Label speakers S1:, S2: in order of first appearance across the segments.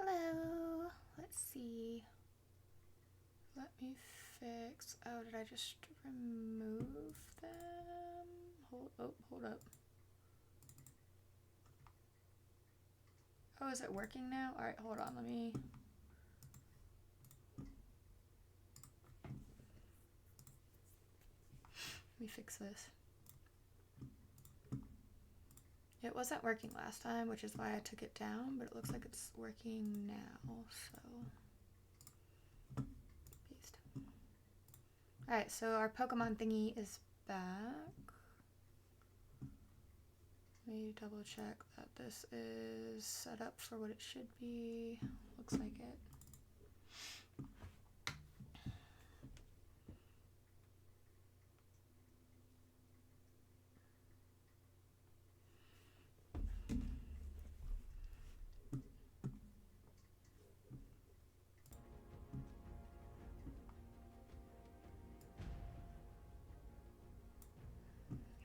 S1: Hello. Let's see. Let me fix. Oh, did I just remove them? Hold up. Oh, is it working now? All right, hold on. Let me fix this. It wasn't working last time, which is why I took it down, but it looks like it's working now, so paste. Alright, so our Pokemon thingy is back. Let me double check that this is set up for what it should be. Looks like it.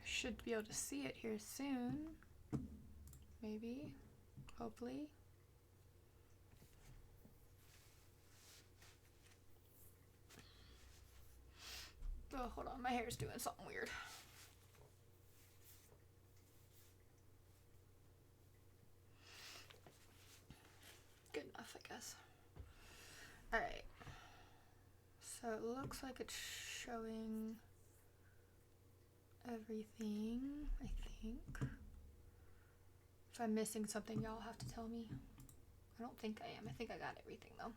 S1: Should be able to see it here soon. Maybe. Hopefully. Oh, hold on. My hair's doing something weird. Good enough, I guess. Alright. So it looks like it's showing everything, I think. If I'm missing something, y'all have to tell me. I don't think I am. I think I got everything though.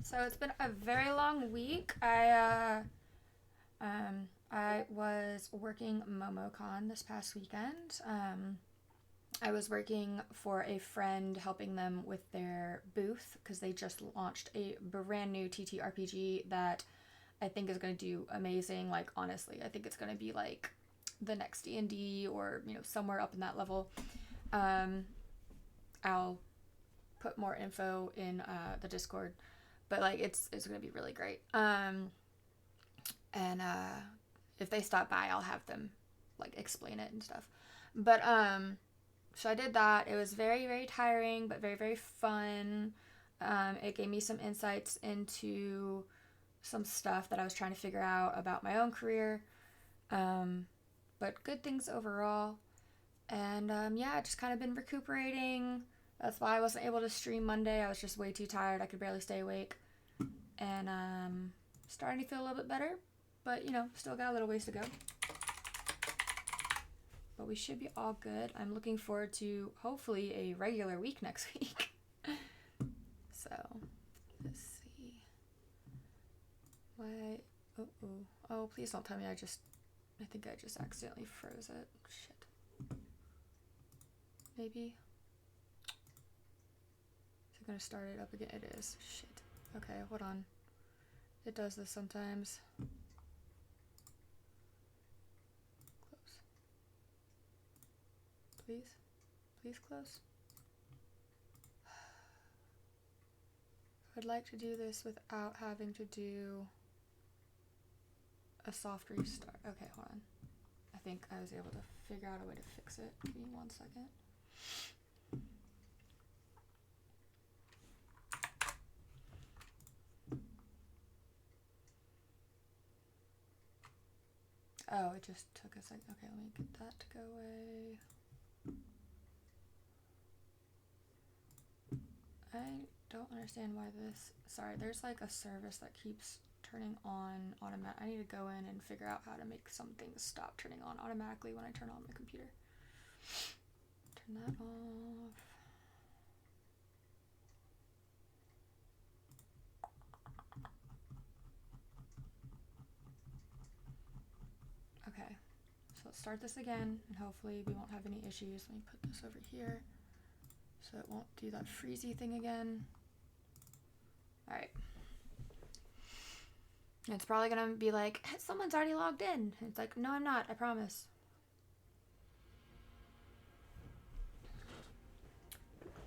S1: So it's been a very long week. I was working MomoCon this past weekend. I was working for a friend, helping them with their booth because they just launched a brand new TTRPG that I think is going to do amazing. Like, honestly, I think it's going to be like the next D&D or, you know, somewhere up in that level. I'll put more info in the Discord, but like it's going to be really great. And if they stop by, I'll have them like explain it and stuff. But so I did that. It was very, very tiring, but very, very fun. It gave me some insights into some stuff that I was trying to figure out about my own career. But good things overall. And yeah, I just kind of been recuperating. That's why I wasn't able to stream Monday. I was just way too tired. I could barely stay awake. And starting to feel a little bit better. But, you know, still got a little ways to go. But we should be all good. I'm looking forward to hopefully a regular week next week. So, let's see. Why? Oh, please don't tell me I think I just accidentally froze it. Shit. Maybe. Is it gonna start it up again? It is. Shit. Okay, hold on. It does this sometimes. Close. Please? Please close. I'd like to do this without having to do a soft restart. Okay, hold on. I think I was able to figure out a way to fix it. Give me 1 second. Oh, it just took a second. Okay, let me get that to go away. I don't understand why this... Sorry, there's like a service that keeps turning on automatic. I need to go in and figure out how to make some things stop turning on automatically when I turn on my computer. Turn that off. Okay, so let's start this again and hopefully we won't have any issues. Let me put this over here so it won't do that freezy thing again. Alright. It's probably gonna be like, hey, someone's already logged in. It's like, no, I'm not, I promise.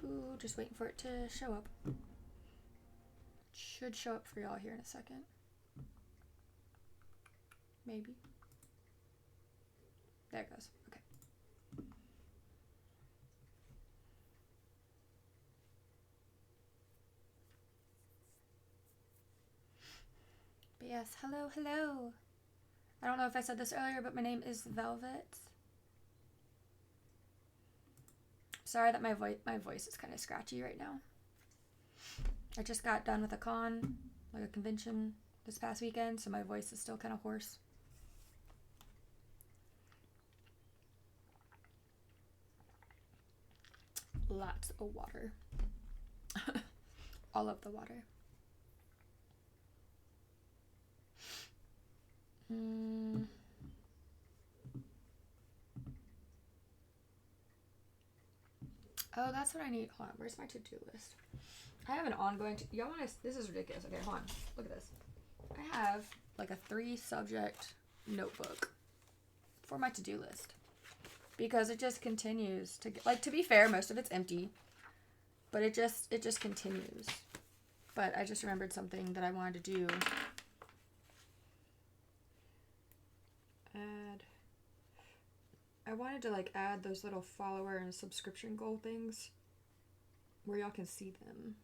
S1: Ooh, just waiting for it to show up. It should show up for y'all here in a second. Maybe. There it goes. Okay. yes, hello, hello. I don't know if I said this earlier, but my name is Velvet. Sorry that my voice is kind of scratchy right now. I just got done with a con, like a convention, this past weekend, so my voice is still kind of hoarse. Lots of water. All of the water. Oh, that's what I need. Hold on, where's my to-do list? I have an ongoing... Y'all want to... This is ridiculous. Okay, hold on. Look at this. I have like a 3-subject notebook for my to-do list. Because it just continues to... Like, to be fair, most of it's empty. But it just continues. But I just remembered something that I wanted to do. I wanted to like add those little follower and subscription goal things where y'all can see them.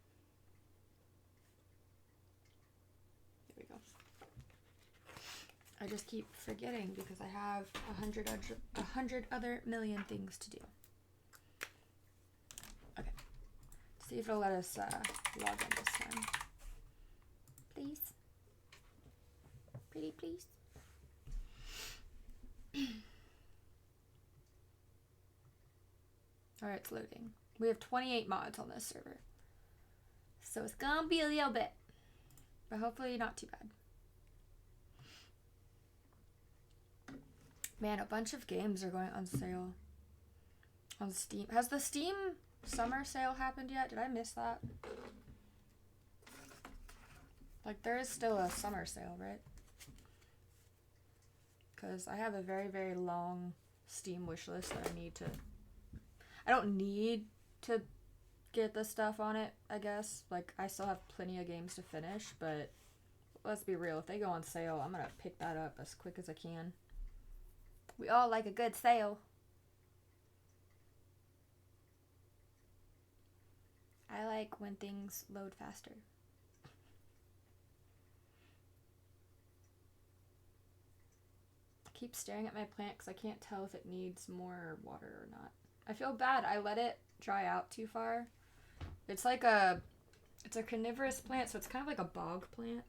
S1: There we go. I just keep forgetting because I have 100 other million things to do. Okay. See if it'll let us log in this time. Please. Pretty please. Alright, it's loading. We have 28 mods on this server. So it's gonna be a little bit. But hopefully not too bad. Man, a bunch of games are going on sale. On Steam. Has the Steam summer sale happened yet? Did I miss that? Like, there is still a summer sale, right? Because I have a very, very long Steam wish list that I need to... I don't need to get the stuff on it, I guess. Like, I still have plenty of games to finish, but let's be real. If they go on sale, I'm gonna pick that up as quick as I can. We all like a good sale. I like when things load faster. I keep staring at my plant because I can't tell if it needs more water or not. I feel bad. I let it dry out too far. It's like it's a carnivorous plant, so it's kind of like a bog plant.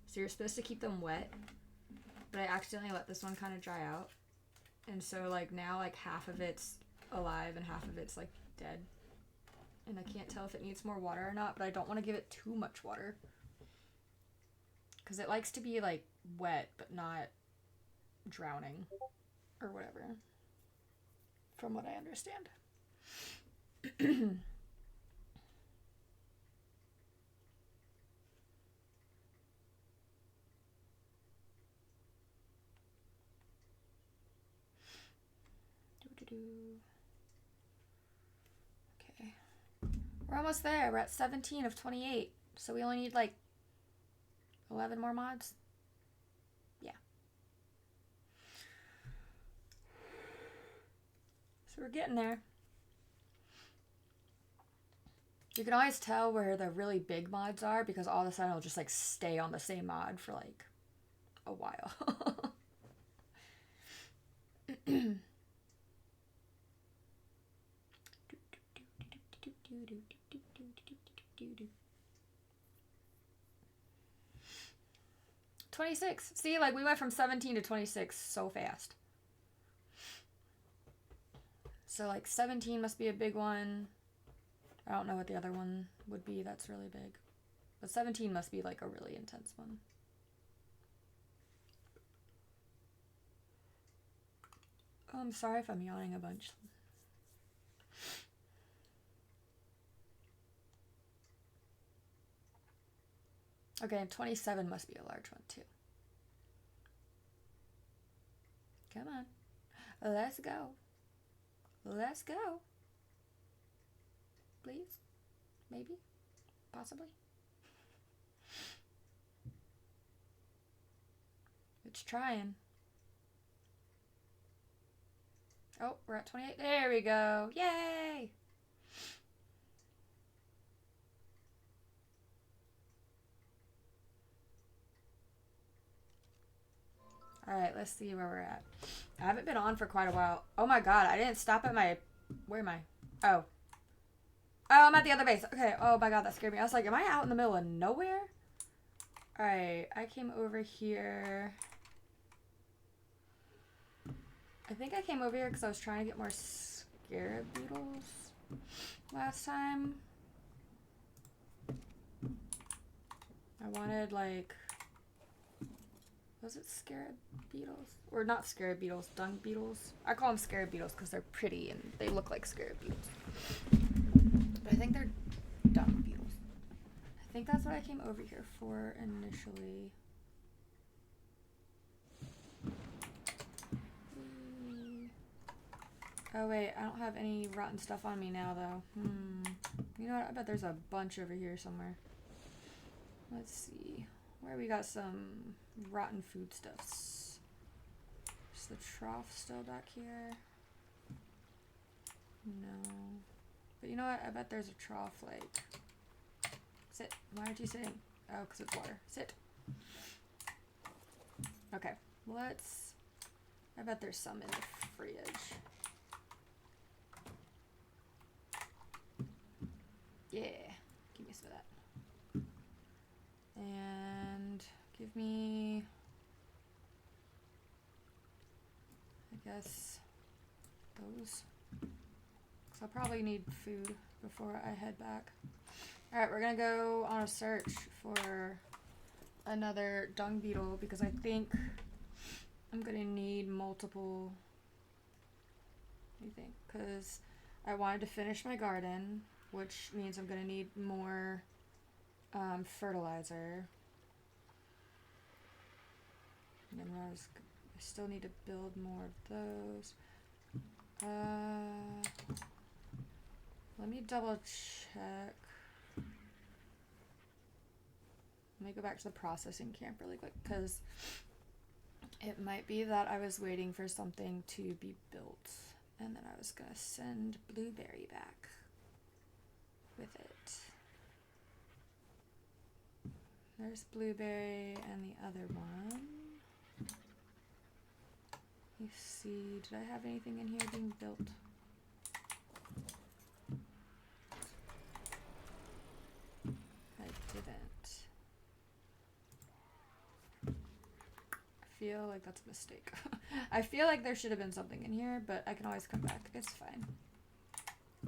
S1: So you're supposed to keep them wet. But I accidentally let this one kind of dry out. And so like now like half of it's alive and half of it's like dead. And I can't tell if it needs more water or not, but I don't want to give it too much water. Because it likes to be like wet, but not drowning or whatever. From what I understand. Okay. We're almost there. We're at 17 of 28. So we only need like 11 more mods. Yeah. So we're getting there. You can always tell where the really big mods are because all of a sudden it'll just like stay on the same mod for like a while. 26. See, like we went from 17 to 26 so fast. So like 17 must be a big one. I don't know what the other one would be that's really big. But 17 must be like a really intense one. Oh, I'm sorry if I'm yawning a bunch. Okay, and 27 must be a large one too. Come on. Let's go. Let's go. Please? Maybe? Possibly? It's trying. Oh, we're at 28. There we go. Yay! Alright, let's see where we're at. I haven't been on for quite a while. Oh my god, I didn't stop at my... Where am I? Oh. Oh, I'm at the other base. Okay, oh my god, that scared me. I was like, am I out in the middle of nowhere? Alright, I came over here. I think I came over here because I was trying to get more scarab beetles last time. I wanted, like... Was it scarab beetles? Or not scarab beetles, dung beetles. I call them scarab beetles because they're pretty and they look like scarab beetles. But I think they're dung beetles. I think that's what I came over here for initially. Oh wait, I don't have any rotten stuff on me now though. You know what? I bet there's a bunch over here somewhere. Let's see. Where we got some rotten foodstuffs. Is the trough still back here? No. But you know what? I bet there's a trough, like... Sit. Why aren't you sitting? Oh, because it's water. Sit. Okay. Let's... I bet there's some in the fridge. Yeah. Give me some of that. And give me, I guess, those. Because I'll probably need food before I head back. Alright, we're going to go on a search for another dung beetle because I think I'm going to need multiple. What do you think? Because I wanted to finish my garden, which means I'm going to need more fertilizer. And then I still need to build more of those. Let me double check. Let me go back to the processing camp really quick because it might be that I was waiting for something to be built and then I was gonna send Blueberry back with it. There's Blueberry and the other one. Let me see, did I have anything in here being built? I didn't. I feel like that's a mistake. I feel like there should have been something in here, but I can always come back. It's fine.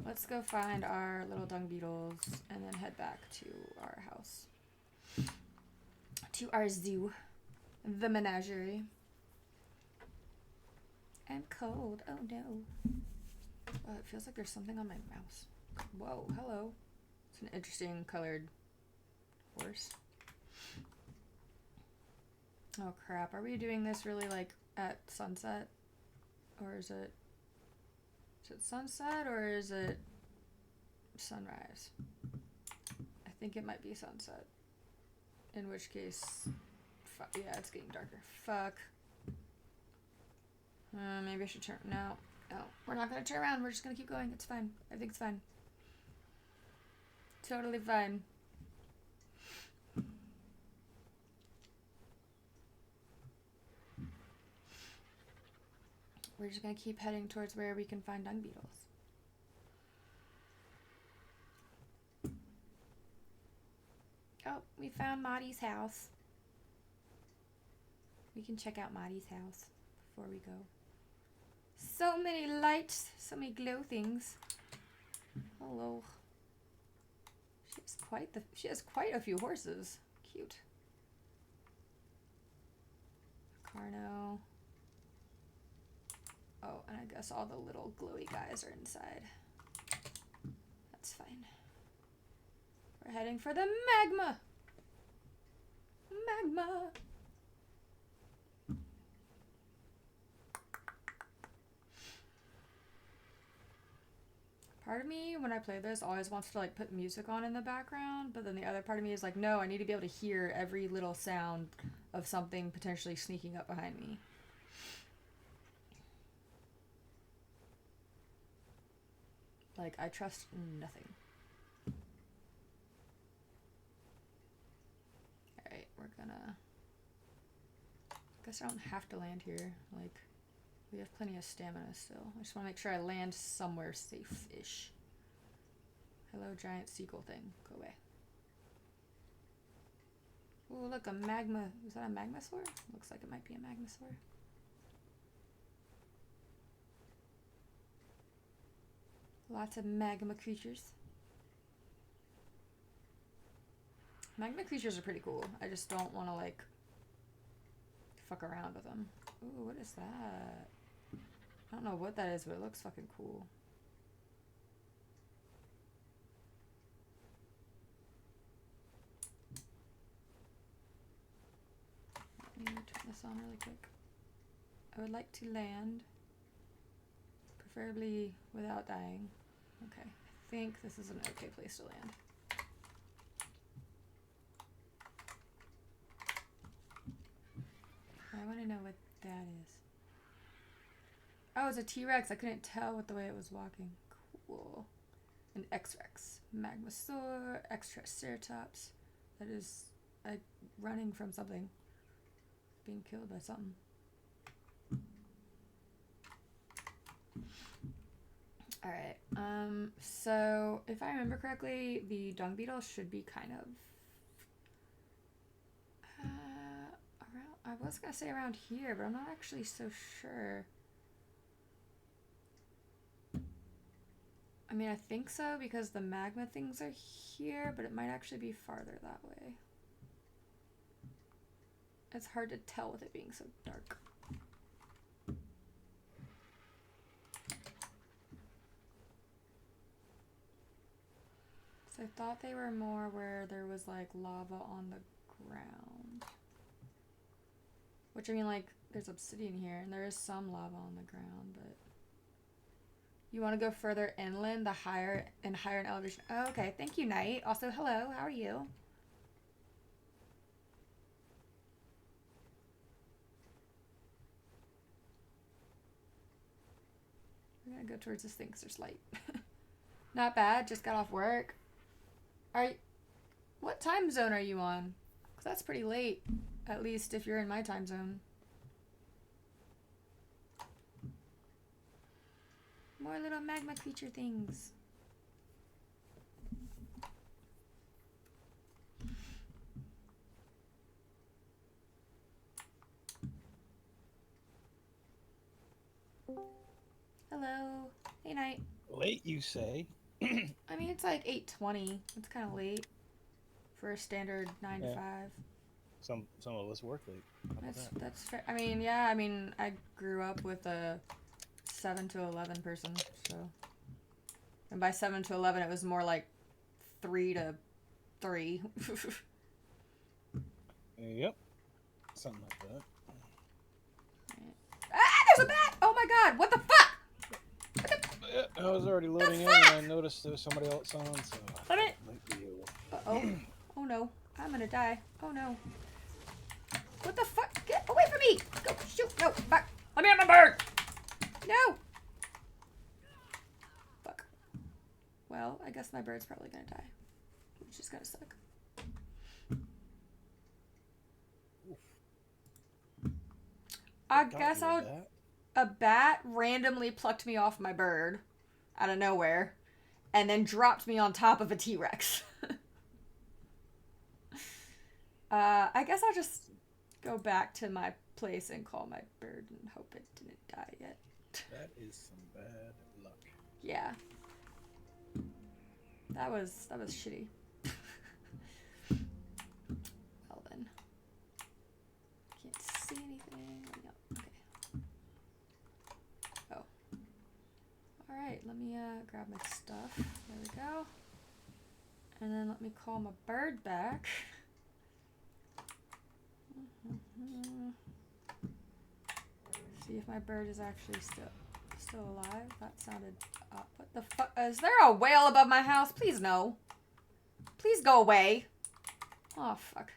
S1: Let's go find our little dung beetles and then head back to our house. To our zoo. The menagerie. I'm cold. Oh no. Oh, it feels like there's something on my mouse. Whoa, hello. It's an interesting colored horse. Oh crap. Are we doing this really like at sunset? Or is it sunset or is it sunrise? I think it might be sunset. In which case, yeah, it's getting darker. Fuck. Maybe I should turn. No, we're not gonna turn around. We're just gonna keep going. It's fine. Everything's fine. Totally fine. We're just gonna keep heading towards where we can find dung beetles. Oh, we found Maddie's house. We can check out Maddie's house before we go. So many lights, so many glow things. Hello. She has quite a few horses. Cute. Carno. Oh, and I guess all the little glowy guys are inside. That's fine. We're heading for the magma. Magma. Part of me, when I play this, always wants to like put music on in the background, but then the other part of me is like, no, I need to be able to hear every little sound of something potentially sneaking up behind me. Like, I trust nothing. Alright, we're gonna guess I don't have to land here. Like, we have plenty of stamina still. I just want to make sure I land somewhere safe-ish. Hello, giant seagull thing. Go away. Oh, look, a magma. Is that a magmasaur? Looks like it might be a magmasaur. Lots of magma creatures. Magma creatures are pretty cool. I just don't want to, like, fuck around with them. Ooh, what is that? I don't know what that is, but it looks fucking cool. Let me turn this on really quick. I would like to land, preferably without dying. Okay, I think this is an okay place to land. I want to know what that is. Oh, it's a T-Rex. I couldn't tell with the way it was walking. Cool. An X-Rex. Magmasaur. X-Triceratops. That is running from something. Being killed by something. Alright. So, if I remember correctly, the dung beetle should be kind of... I was going to say around here, but I'm not actually so sure. I mean, I think so because the magma things are here, but it might actually be farther that way. It's hard to tell with it being so dark. So I thought they were more where there was like lava on the ground. Which, I mean, like, there's obsidian here, and there is some lava on the ground, but... You want to go further inland, the higher in elevation. Oh, okay, thank you, Knight. Also, hello, how are you? We're gonna go towards this thing because there's light. Not bad, just got off work. What time zone are you on? Because that's pretty late, at least if you're in my time zone. More little magma creature things. Hello. Hey, Knight.
S2: Late, you say?
S1: I mean, it's like 8:20. It's kind of late for a standard 9 to 5.
S2: Some of us work late.
S1: That's fair. I mean, yeah. I mean, I grew up with a 7 to 11 person, so. And by 7 to 11, it was more like 3 to 3.
S2: Yep. Something like that.
S1: Ah, there's a bat! Oh my god, what the fuck?
S2: I was already loading in and I noticed there was somebody else on, so I
S1: Let it.
S2: might be you.
S1: Uh-oh. Oh no. I'm gonna die. Oh no. What the fuck? Get away from me! Go, shoot! No, back! Let me have my bird! No! Fuck. Well, I guess my bird's probably gonna die. Which is gonna suck. I guess I'll... A bat randomly plucked me off my bird out of nowhere and then dropped me on top of a T-Rex. I guess I'll just go back to my place and call my bird and hope it didn't die yet.
S2: That is some bad luck.
S1: Yeah. That was shitty. Well then. Can't see anything. No. Okay. Oh. Alright, let me grab my stuff. There we go. And then let me call my bird back. See if my bird is actually still alive. That sounded what the fuck? Is there a whale above my house? Please no. Please go away. Oh fuck.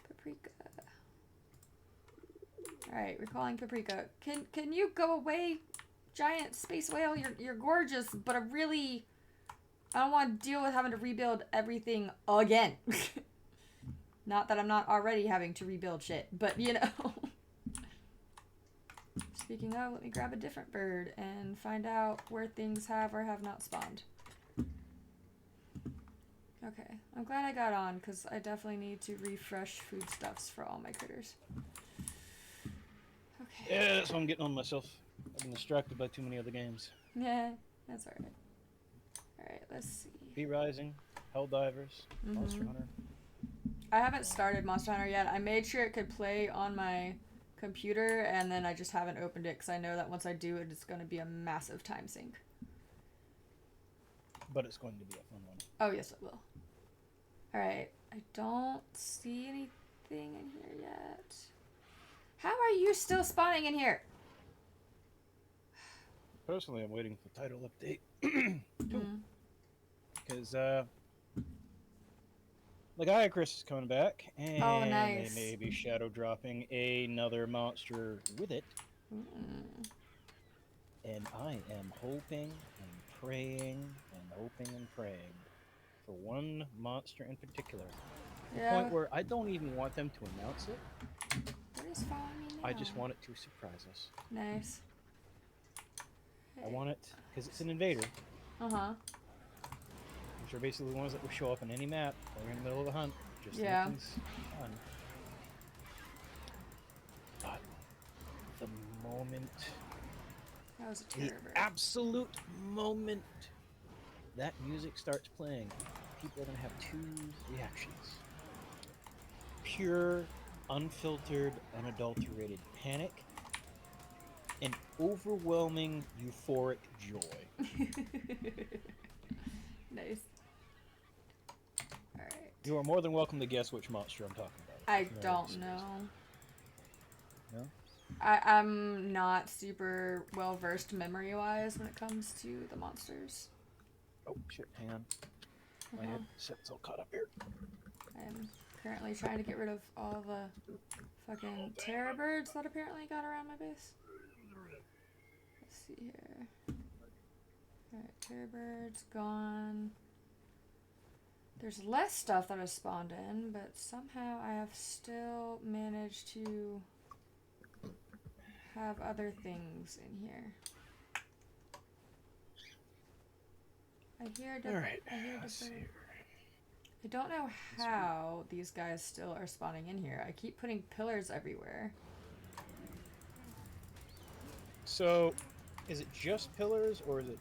S1: Paprika. Alright, we're calling Paprika. Can you go away? Giant space whale, you're gorgeous, but I don't want to deal with having to rebuild everything again. Not that I'm not already having to rebuild shit, but you know. Speaking of, let me grab a different bird and find out where things have or have not spawned. Okay, I'm glad I got on because I definitely need to refresh foodstuffs for all my critters. Okay.
S2: Yeah, that's what I'm getting on myself. I've been distracted by too many other games.
S1: Yeah, that's alright. Alright, let's see.
S2: Bee Rising, Helldivers, Monster Hunter.
S1: I haven't started Monster Hunter yet. I made sure it could play on my computer, and then I just haven't opened it because I know that once I do it, it's going to be a massive time sink.
S2: But it's going to be a fun one.
S1: Oh, yes, it will. Alright, I don't see anything in here yet. How are you still spawning in here?
S2: Personally, I'm waiting for title update. Because, Chris is coming back, and
S1: nice.
S2: they may be shadow dropping another monster with it. And I am hoping and praying and hoping and praying for one monster in particular. To the point where I don't even want them to announce it.
S1: What is following me now?
S2: I just want it to surprise us.
S1: Nice.
S2: I want it because it's an invader.
S1: Uh-huh.
S2: Which are basically the ones that will show up in any map while you're in the middle of a hunt. Just to make things fun. But the moment,
S1: That was a terror bird.
S2: absolute moment that music starts playing, people are going to have two reactions. Pure, unfiltered, unadulterated panic and overwhelming euphoric joy.
S1: Nice. Alright.
S2: You are more than welcome to guess which monster I'm talking about.
S1: I don't know.
S2: No?
S1: I'm not super well versed memory wise when it comes to the monsters.
S2: Oh shit, hang on. My headset's all caught up here.
S1: I'm currently trying to get rid of all the fucking terror birds that apparently got around my base. Let's see here. Alright, terror birds gone. There's less stuff that has spawned in, but somehow I have still managed to have other things in here. I hear the
S2: Alright,
S1: I hear
S2: let's
S1: the
S2: see
S1: bird.
S2: here.
S1: I don't know how these guys still are spawning in here. I keep putting pillars everywhere.
S2: So, is it just pillars, or is it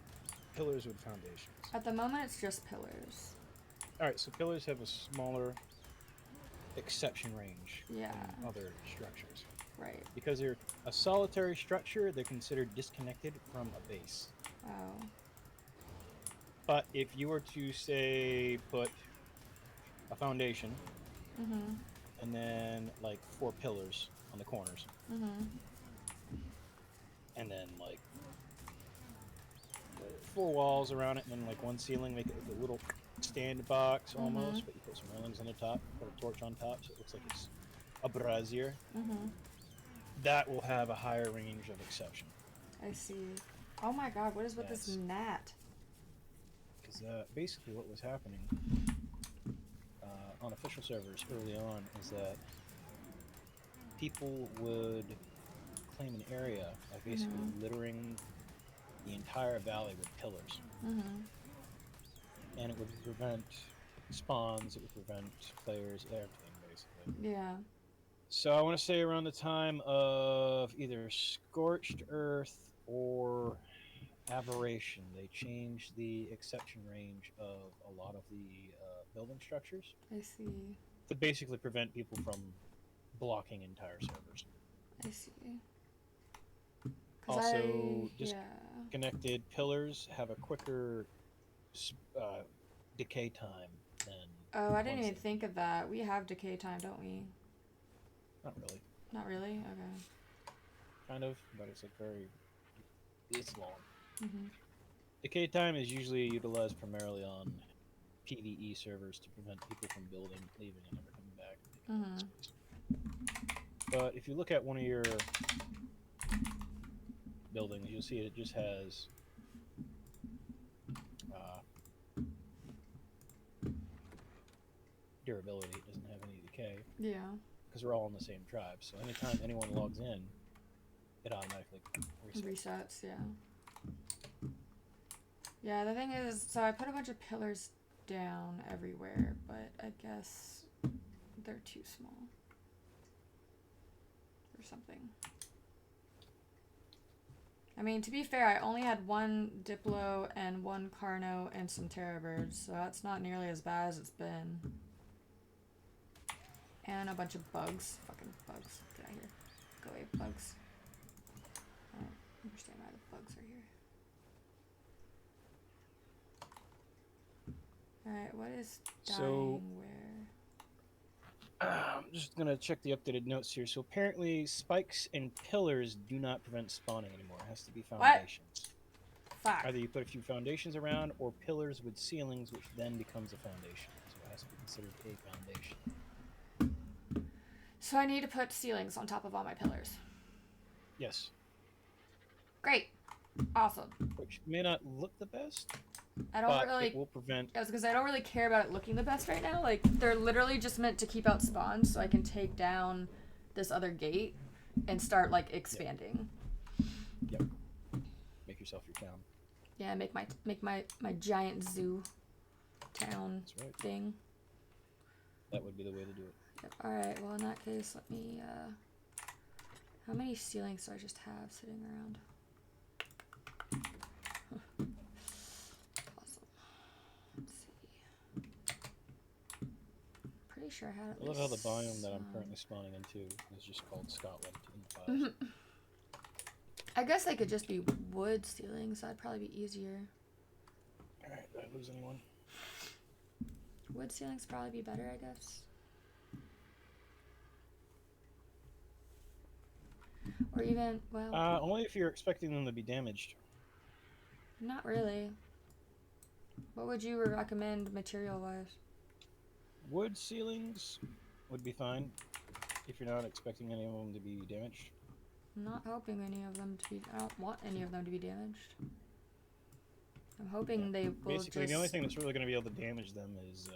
S2: pillars with foundations?
S1: At the moment, it's just pillars.
S2: Alright, so pillars have a smaller exception range than other structures.
S1: Right.
S2: Because they're a solitary structure, they're considered disconnected from a base.
S1: Oh.
S2: But if you were to, say, put a foundation, and then, like, 4 pillars on the corners, and then, like, 4 walls around it, and then, like, 1 ceiling, make it like a little stand box almost, but you put some railings on the top, put a torch on top, so it looks like it's a brazier. That will have a higher range of exception.
S1: I see. Oh my god, what is with this gnat?
S2: Because basically what was happening on official servers early on is that people would claim an area by basically littering the entire valley with pillars. And it would prevent spawns, it would prevent players, everything basically.
S1: Yeah.
S2: So I want to say around the time of either Scorched Earth or Aberration, they changed the exception range of a lot of the building structures.
S1: I see.
S2: To basically prevent people from blocking entire servers.
S1: I see.
S2: Also, disconnected pillars have a quicker decay time than...
S1: Oh, I didn't even think of that. We have decay time, don't we?
S2: Not really.
S1: Not really? Okay.
S2: Kind of, but it's like it's long. Decay time is usually utilized primarily on PvE servers to prevent people from building, leaving, and never coming back. But if you look at one of your buildings, you'll see it just has durability. It doesn't have any AFK.
S1: Yeah.
S2: Because we're all in the same tribe. So anytime anyone logs in, it automatically
S1: resets. Yeah. Yeah, the thing is, so I put a bunch of pillars down everywhere, but I guess they're too small or something. I mean, to be fair, I only had one Diplo and one Carno and some Terra birds, so that's not nearly as bad as it's been. And a bunch of bugs. Fucking bugs. Get out of here. Go away, bugs. I don't understand why the bugs are here. Alright, what is dying where?
S2: I'm just going to check the updated notes here. So apparently spikes and pillars do not prevent spawning anymore. It has to be foundations.
S1: What? Fuck.
S2: Either you put a few foundations around or pillars with ceilings, which then becomes a foundation. So it has to be considered a foundation.
S1: So I need to put ceilings on top of all my pillars.
S2: Yes.
S1: Great. Awesome.
S2: Which may not look the best.
S1: I don't really.
S2: It will prevent.
S1: I was gonna say I don't really care about it looking the best right now. Like they're literally just meant to keep out spawns, so I can take down this other gate and start like expanding.
S2: Yep. Make yourself your town.
S1: Yeah, make my giant zoo town thing.
S2: That would be the way to do it.
S1: Yep. All right. Well, in that case, let me. How many ceilings do I just have sitting around? Awesome. Let's see. Pretty sure I had at
S2: I love
S1: least
S2: how the biome that I'm currently spawning into is just called Scotland in the files.
S1: I guess they could just be wood ceilings. That'd probably be easier.
S2: Alright, did I lose anyone?
S1: Wood ceilings probably be better, I guess. Or even, well...
S2: only if you're expecting them to be damaged.
S1: Not really. What would you recommend material-wise?
S2: Wood ceilings would be fine if you're not expecting any of them to be damaged.
S1: I'm not hoping any of them to be... I don't want any of them to be damaged. I'm hoping they will
S2: Basically,
S1: just...
S2: the only thing that's really going to be able to damage them is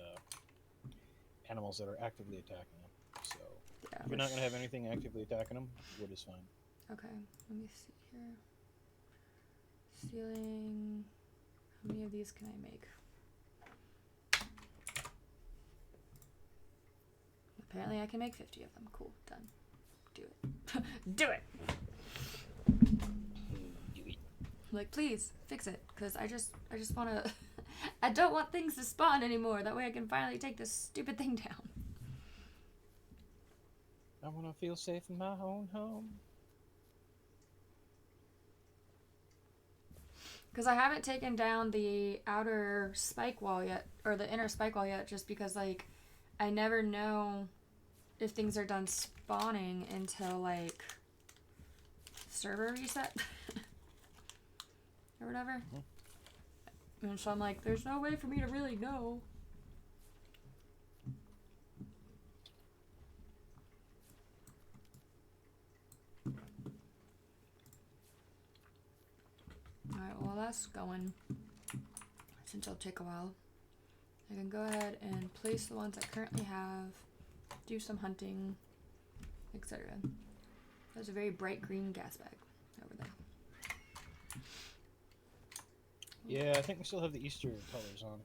S2: animals that are actively attacking them. So,
S1: yeah,
S2: if you're not going to have anything actively attacking them, wood is fine.
S1: Okay, let me see here. Ceiling... How many of these can I make? Apparently I can make 50 of them. Cool, done. Do it. Do it! Like, please, fix it. Because I just want to... I don't want things to spawn anymore. That way I can finally take this stupid thing down.
S2: I want to feel safe in my own home.
S1: Because I haven't taken down the outer spike wall yet, or the inner spike wall yet, just because, like, I never know if things are done spawning until, like, server reset. Or whatever. And so I'm like, there's no way for me to really know. Alright, well that's going. Since it'll take a while. I can go ahead and place the ones I currently have, do some hunting, etc. There's a very bright green gas bag over there.
S2: Yeah, I think we still have the Easter colors on.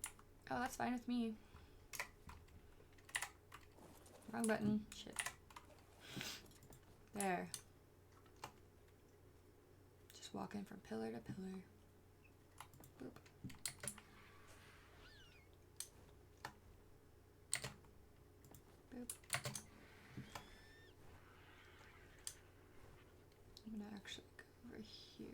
S1: Oh, that's fine with me. Wrong button. Shit. There. Just walking from pillar to pillar. Boop. Boop. I'm gonna actually go over here.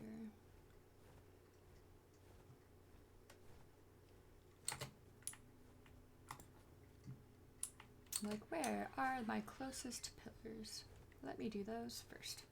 S1: Like, where are my closest pillars? Let me do those first.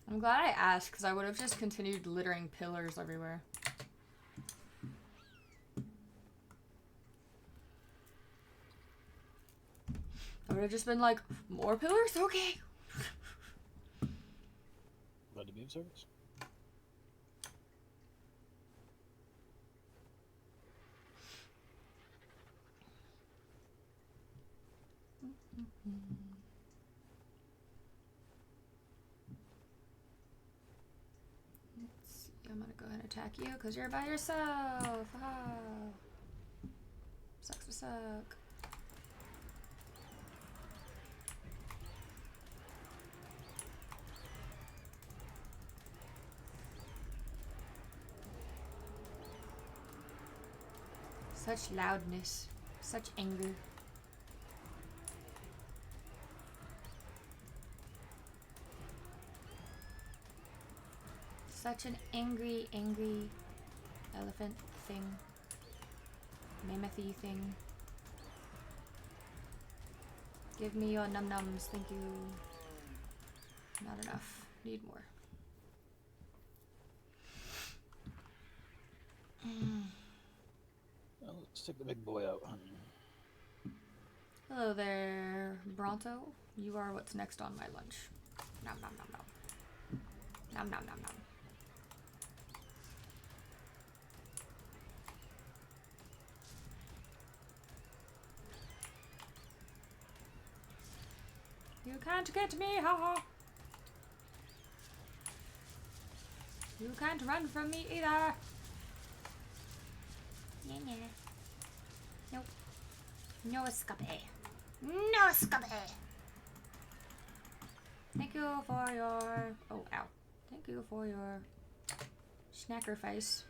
S1: I'm glad I asked, because I would have just continued littering pillars everywhere. I would have just been like, more pillars? Okay.
S2: Glad to be of service.
S1: Let's see. I'm gonna go ahead and attack you because you're by yourself. Ah. Sucks to suck. Such loudness. Such anger. Such an angry elephant thing. Mammoth-y thing. Give me your num-nums, thank you. Not enough. Need more.
S2: Well, let's take the big boy out.
S1: Hello there, Bronto. You are what's next on my lunch. Nom nom nom nom. Nom nom nom nom. You can't get me, haha. You can't run from me either. Nope. No escape. No escape. Thank you for your... Oh, ow. Thank you for your snackerface.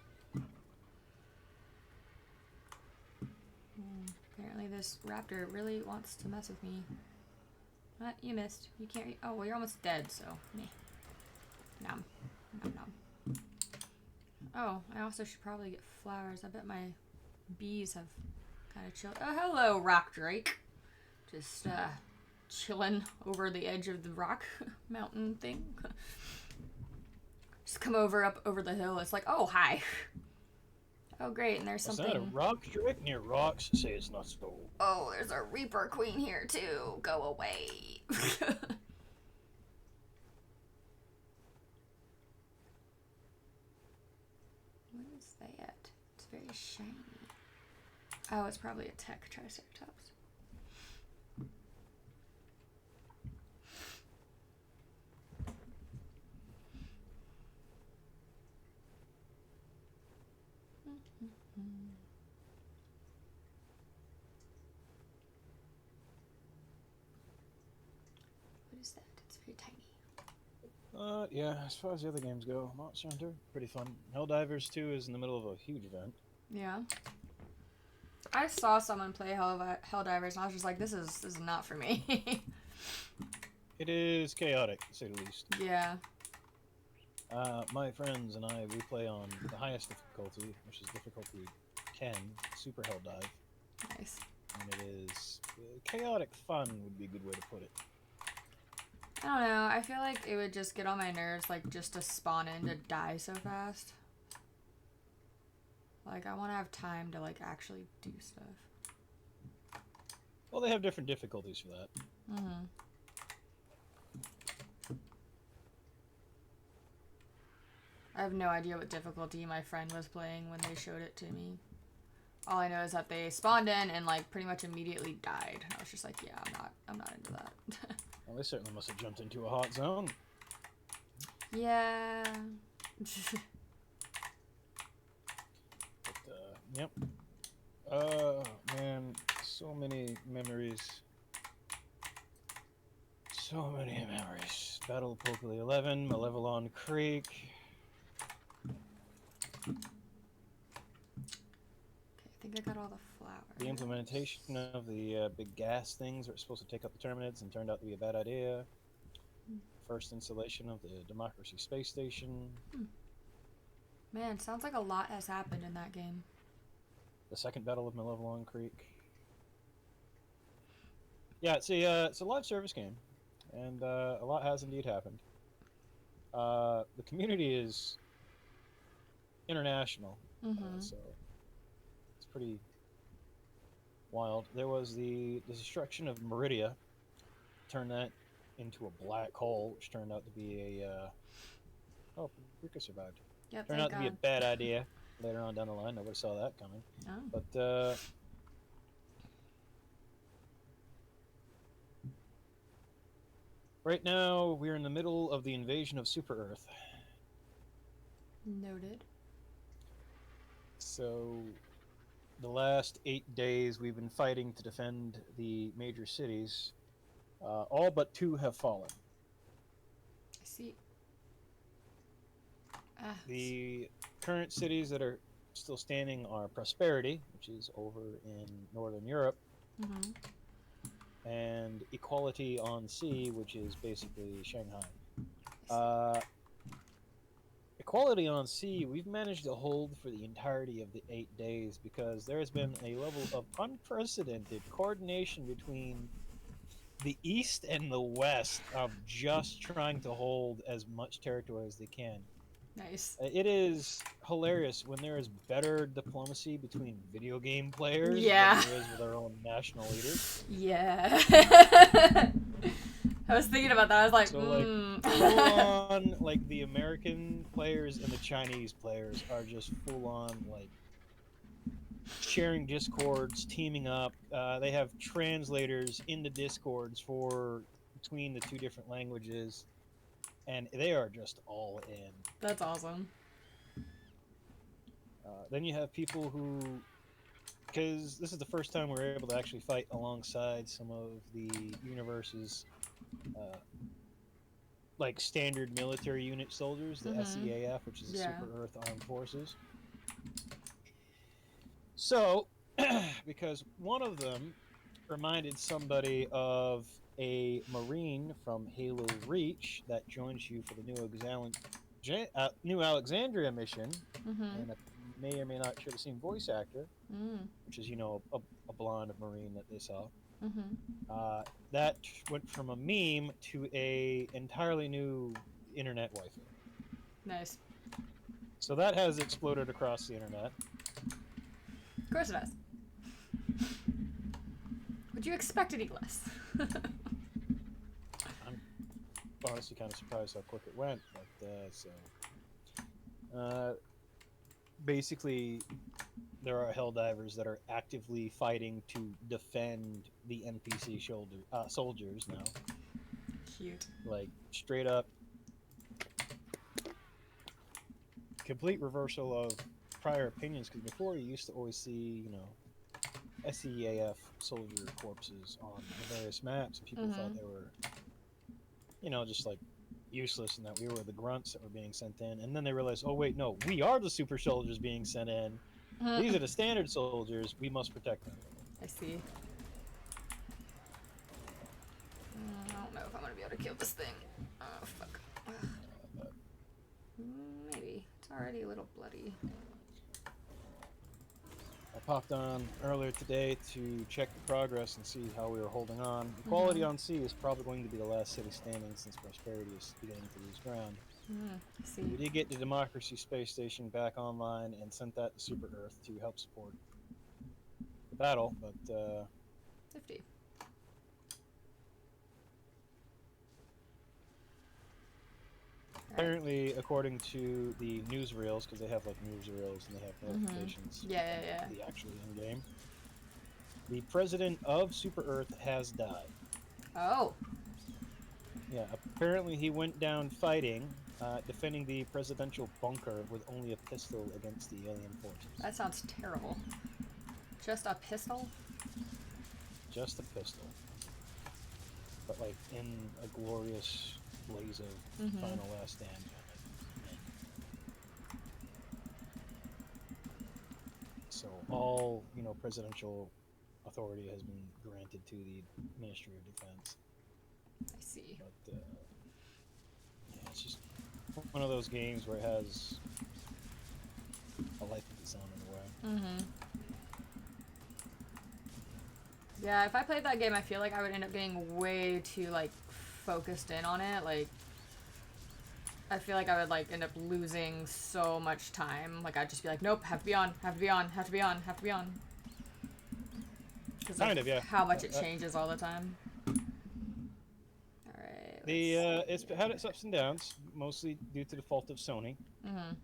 S1: Apparently this raptor really wants to mess with me. What? You missed. You can't... Oh, well, you're almost dead, so... Meh. Nom. Nom nom. Oh, I also should probably get flowers. I bet my bees have kind of chilled. Oh, hello, rock drake. Just, chilling over the edge of the rock mountain thing. Just come up over the hill. It's like, oh, hi. Oh, great, and there's something...
S2: Is that a rock drake near rocks? Say it's not so.
S1: Oh, there's a Reaper Queen here, too. Go away. What is that? It's very shiny. Oh, it's probably a tech Triceratops. What is that? It's very tiny.
S2: Yeah, as far as the other games go, Monster Hunter, pretty fun. Helldivers 2 is in the middle of a huge event.
S1: Yeah. I saw someone play Helldivers, and I was just like, this is not for me.
S2: It is chaotic, to say the least.
S1: Yeah.
S2: My friends and I, we play on the highest difficulty, which is difficulty 10, Super Helldive.
S1: Nice.
S2: And it is chaotic fun would be a good way to put it.
S1: I don't know. I feel like it would just get on my nerves, like, just to spawn in to die so fast. Like, I want to have time to, like, actually do stuff.
S2: Well, they have different difficulties for that.
S1: Mm-hmm. I have no idea what difficulty my friend was playing when they showed it to me. All I know is that they spawned in and, like, pretty much immediately died. And I was just like, yeah, I'm not into that.
S2: Well, they certainly must have jumped into a hot zone.
S1: Yeah.
S2: But, yep. Oh, man. So many memories. So many memories. Battle of Pokali 11, Malevelon Creek.
S1: Okay, I think I got all the flowers.
S2: The implementation of the big gas things that were supposed to take out the Terminids and turned out to be a bad idea. First installation of the Democracy Space Station.
S1: Man, sounds like a lot has happened in that game.
S2: The second Battle of Malevelon Creek. Yeah, it's a live service game, and a lot has indeed happened. The community is international,
S1: Mm-hmm.
S2: so it's pretty wild. There was the destruction of Meridia, turned that into a black hole, which turned out to be a oh, Paprika survived.
S1: Yep,
S2: Turned
S1: thank
S2: out to be a
S1: God.
S2: bad idea later on down the line. Nobody saw that coming.
S1: Oh.
S2: But right now, we're in the middle of the invasion of Super Earth.
S1: Noted.
S2: So, the last 8 days, we've been fighting to defend the major cities. All but 2 have fallen.
S1: I see. Ah.
S2: The current cities that are still standing are Prosperity, which is over in Northern Europe,
S1: Mm-hmm.
S2: and Equality on Sea, which is basically Shanghai. Uh, Equality on Sea, we've managed to hold for the entirety of the 8 days because there has been a level of unprecedented coordination between the East and the West of just trying to hold as much territory as they can.
S1: Nice.
S2: It is hilarious when there is better diplomacy between video game players than
S1: Yeah.
S2: there is with our own national leaders.
S1: Yeah. I was thinking about that. I was like,
S2: So, like, full on, like, the American players and the Chinese players are just full on, like, sharing discords, teaming up. They have translators in the discords for between the 2 different languages, and they are just all in.
S1: That's awesome.
S2: Then you have people who, because this is the first time we're able to actually fight alongside some of the universe's like standard military unit soldiers, the SEAF, which is the
S1: Yeah.
S2: Super Earth Armed Forces. So, because one of them reminded somebody of a Marine from Halo Reach that joins you for the New Alexandria mission, and may or may not share the same voice actor, which is, you know, a blonde Marine that they saw. That went from a meme to a entirely new internet waifu.
S1: Nice.
S2: So that has exploded across the internet.
S1: Of course it has. Would you expect any less?
S2: I'm honestly kind of surprised how quick it went. But basically, there are Helldivers that are actively fighting to defend the NPC soldiers now.
S1: Cute.
S2: Like, straight up, complete reversal of prior opinions. Because before, you used to always see, you know, SEAF soldier corpses on the various maps, and people thought they were, you know, just like useless, and that we were the grunts that were being sent in. And then they realized, oh wait, no, we are the super soldiers being sent in. These are the standard soldiers. We must protect them.
S1: I see. I don't know if I'm gonna be able to kill this thing. Oh fuck. Maybe. It's already a little bloody.
S2: I popped on earlier today to check the progress and see how we were holding on. Equality on Sea is probably going to be the last city standing since Prosperity is beginning to lose ground.
S1: See.
S2: We did get the Democracy Space Station back online and sent that to Super Earth to help support the battle, but
S1: 50.
S2: apparently, according to the newsreels, because they have like newsreels and they have notifications,
S1: Yeah.
S2: the actual in-game, the president of Super Earth has died.
S1: Oh.
S2: Yeah, apparently he went down fighting, defending the presidential bunker with only a pistol against the alien forces.
S1: That sounds terrible. Just a pistol?
S2: Just a pistol. But like in a glorious blaze of final last stand. So all, you know, presidential authority has been granted to the Ministry of Defense.
S1: I see.
S2: But yeah, it's just one of those games where it has a life of its own in a way.
S1: Yeah, if I played that game, I feel like I would end up getting way too, like, focused in on it. Like, I feel like I would like end up losing so much time. Like I'd just be like, nope, have to be on, have to be on, have to be on, have to be on.
S2: Kind of, yeah.
S1: How much it changes all the time. Alright.
S2: It's had its ups and downs, mostly due to the fault of Sony.
S1: Mm-hmm.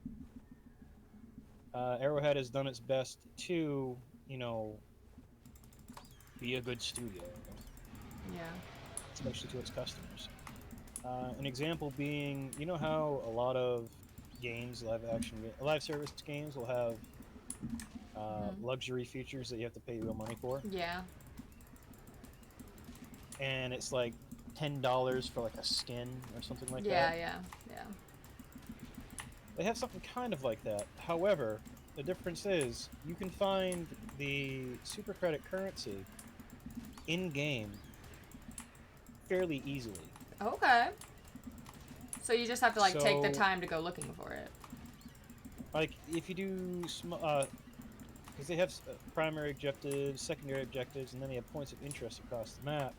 S2: Arrowhead has done its best to, you know, be a good studio.
S1: Yeah.
S2: Especially to its customers. An example being, you know how a lot of games, live service games will have luxury features that you have to pay real money for?
S1: Yeah.
S2: And it's like $10 for like a skin or something like that.
S1: Yeah.
S2: They have something kind of like that. However, the difference is you can find the super credit currency in game fairly easily.
S1: Okay. So you just have to like take the time to go looking for it.
S2: Like if you do, because they have primary objectives, secondary objectives, and then they have points of interest across the map.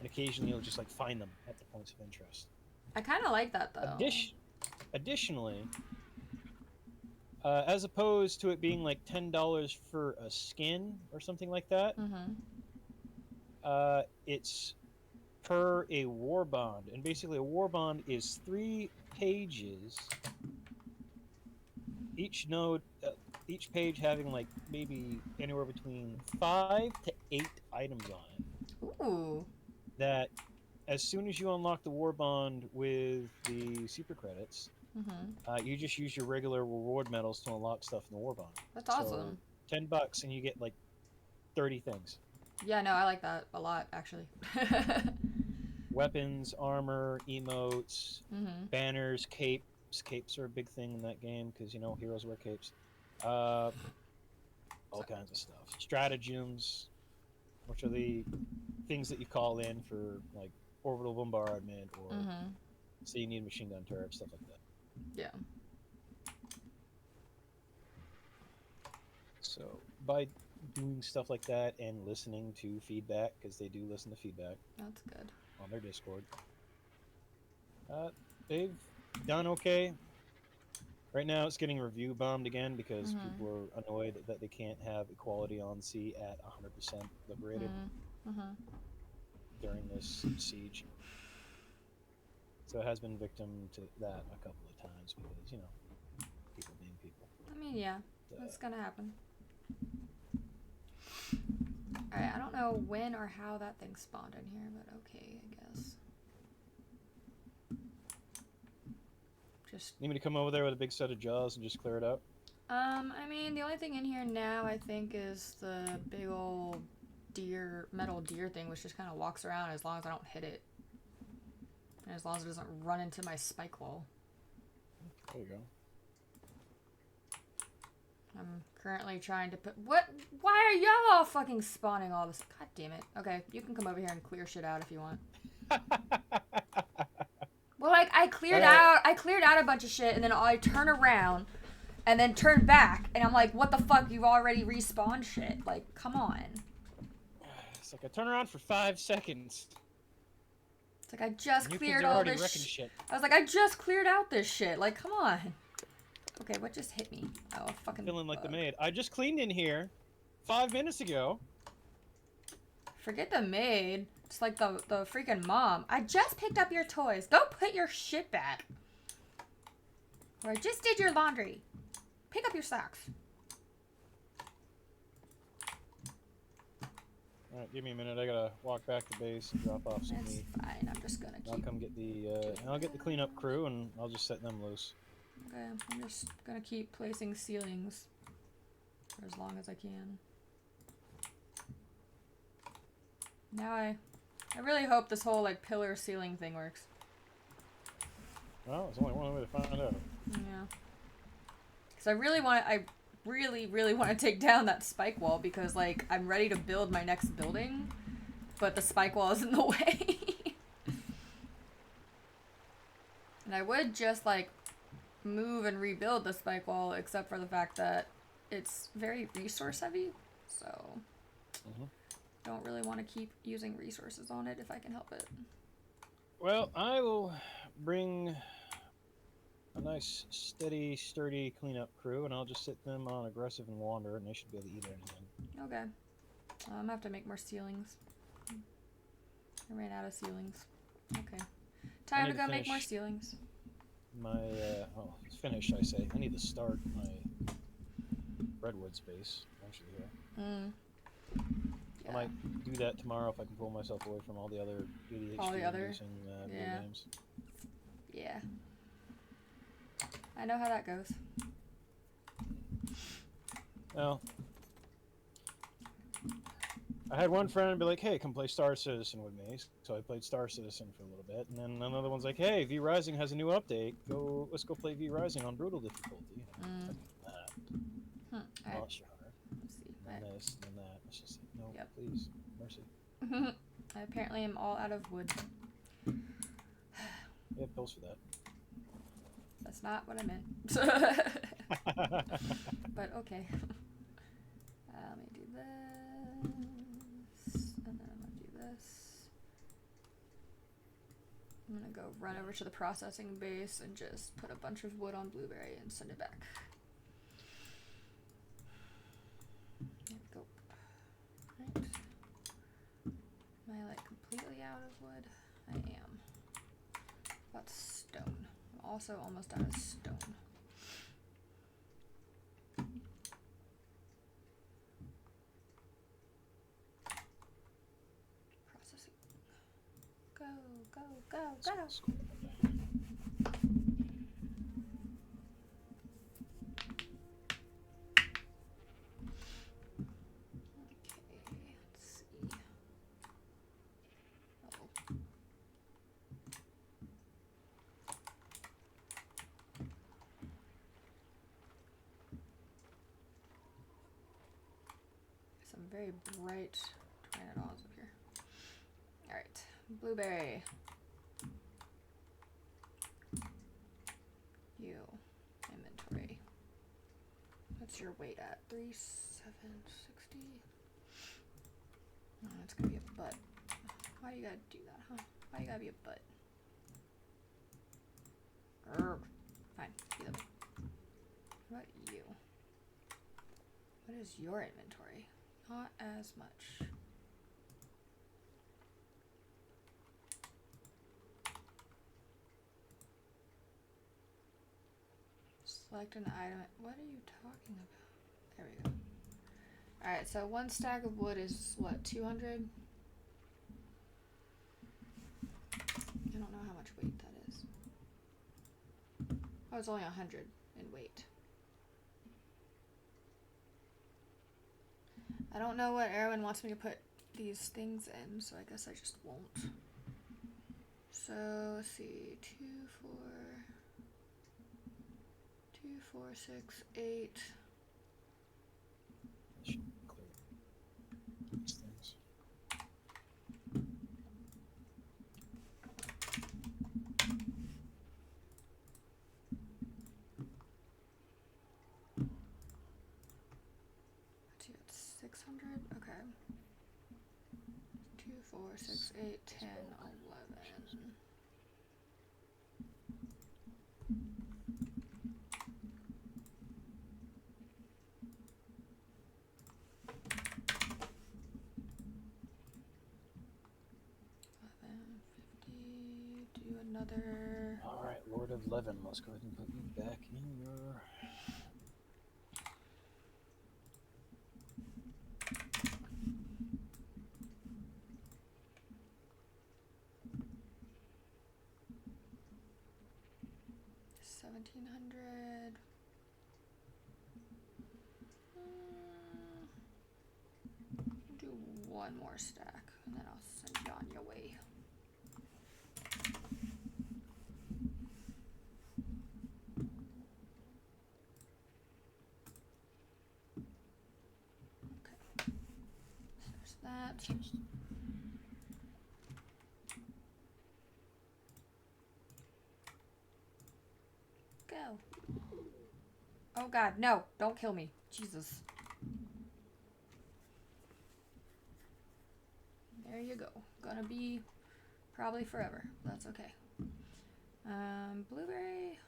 S2: And occasionally you'll just like find them at the points of interest.
S1: I kind of like that though.
S2: Additionally, as opposed to it being like $10 for a skin or something like that, it's per a war bond, and basically a war bond is 3 pages. Each page having like maybe anywhere between 5 to 8 items on it.
S1: Ooh.
S2: That as soon as you unlock the war bond with the super credits, you just use your regular reward medals to unlock stuff in the war bond.
S1: That's awesome.
S2: So, $10 and you get like 30 things.
S1: Yeah, no, I like that a lot actually.
S2: Weapons, armor, emotes, banners, capes. Capes are a big thing in that game because, you know, heroes wear capes. All kinds of stuff. Stratagems, which are the things that you call in for like orbital bombardment or say you need a machine gun turret, stuff like that.
S1: Yeah.
S2: So by doing stuff like that and listening to feedback, because they do listen to feedback.
S1: That's good.
S2: On their Discord. They've done okay. Right now it's getting review bombed again because people are annoyed that they can't have equality on sea at 100% liberated during this siege. So it has been victim to that a couple of times because, you know, people being people.
S1: I mean, yeah, that's gonna happen. Alright, I don't know when or how that thing spawned in here, but okay, I guess.
S2: Need me to come over there with a big set of jaws and just clear it up?
S1: I mean, the only thing in here now, I think, is the big old metal deer thing, which just kind of walks around as long as I don't hit it. And as long as it doesn't run into my spike wall.
S2: There you go.
S1: I'm currently trying to put... What? Why are y'all all fucking spawning all this? God damn it. Okay, you can come over here and clear shit out if you want. Well, like, I cleared out a bunch of shit, and then I turn around, and then turn back, and I'm like, what the fuck, you've already respawned shit. Like, come on.
S2: It's like I turn around for 5 seconds.
S1: It's like I just cleared all this shit. I was like, I just cleared out this shit. Like, come on. Okay, what just hit me? Oh, fucking
S2: feeling like the maid. I just cleaned in here 5 minutes ago.
S1: Forget the maid. It's like the freaking mom. I just picked up your toys. Go put your shit back. Or I just did your laundry. Pick up your socks.
S2: Alright, give me a minute. I gotta walk back to base and drop off some meat.
S1: That's fine. I'm just gonna keep...
S2: I'll come get the cleanup crew and I'll just set them loose.
S1: Okay, I'm just gonna keep placing ceilings for as long as I can. Now I really hope this whole like pillar ceiling thing works.
S2: Well, there's only one way to find out.
S1: Yeah. Because I really want to take down that spike wall because like I'm ready to build my next building, but the spike wall is in the way. And I would just like move and rebuild the spike wall, except for the fact that it's very resource heavy, so don't really want to keep using resources on it if I can help it.
S2: Well, I will bring a nice, steady, sturdy cleanup crew, and I'll just sit them on aggressive and wander, and they should be able to eat anything.
S1: Okay. I'm gonna have to make more ceilings. I ran out of ceilings. Okay. Time to go make more ceilings.
S2: It's finished, I say. I need to start my redwood space eventually here. Yeah. I might do that tomorrow if I can pull myself away from all the other ADHD-inducing video games.
S1: Yeah. I know how that goes.
S2: Well, I had one friend be like, "Hey, come play Star Citizen with me." So I played Star Citizen for a little bit, and then another one's like, "Hey, V Rising has a new update. Let's go play V Rising on brutal difficulty." Monster Hunter.
S1: Let's see.
S2: And then this, and then that. It's just like, no, please, mercy.
S1: I apparently am all out of wood.
S2: We have pills for that.
S1: That's not what I meant. But okay. Let me do this, and then I'm gonna do this. I'm gonna go run over to the processing base and just put a bunch of wood on Blueberry and send it back. There we go. Right. Am I like completely out of wood? I am. That's stone. I'm also almost out of stone. Processing. Go, go, go, go. Very bright $20 up here. Alright, Blueberry. You. Inventory. What's your weight at? 3,760. Oh, it's gonna be a butt. Why you gotta do that, huh? Why you gotta be a butt? Fine, be the butt. What about you? What is your inventory? Not as much. Select an item. What are you talking about? There we go. Alright, so one stack of wood is what, 200? I don't know how much weight that is. Oh, it's only 100 in weight. I don't know what Erwin wants me to put these things in, so I guess I just won't. So, let's see. 2, 4, 6, 8.
S2: Should clear these things.
S1: Let's see, it's 600? Okay. 2, 4, 6, 8, 10, 11. Do another.
S2: Alright, Lord of Levin, let's go ahead and put you back in your...
S1: $1,700. Do one more stack, and then I'll send you on your way. Okay. So there's that. Go. Oh God, no! Don't kill me, Jesus. There you go. Gonna be probably forever. That's okay. Blueberry.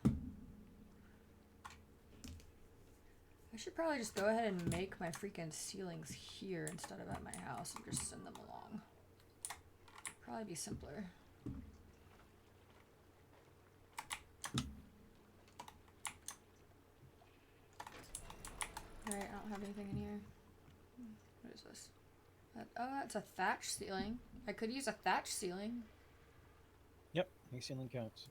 S1: should probably just go ahead and make my freaking ceilings here instead of at my house and just send them along. Probably be simpler. Alright, I don't have anything in here. What is this? Oh, that's a thatch ceiling. I could use a thatch ceiling.
S2: Yep, any ceiling counts.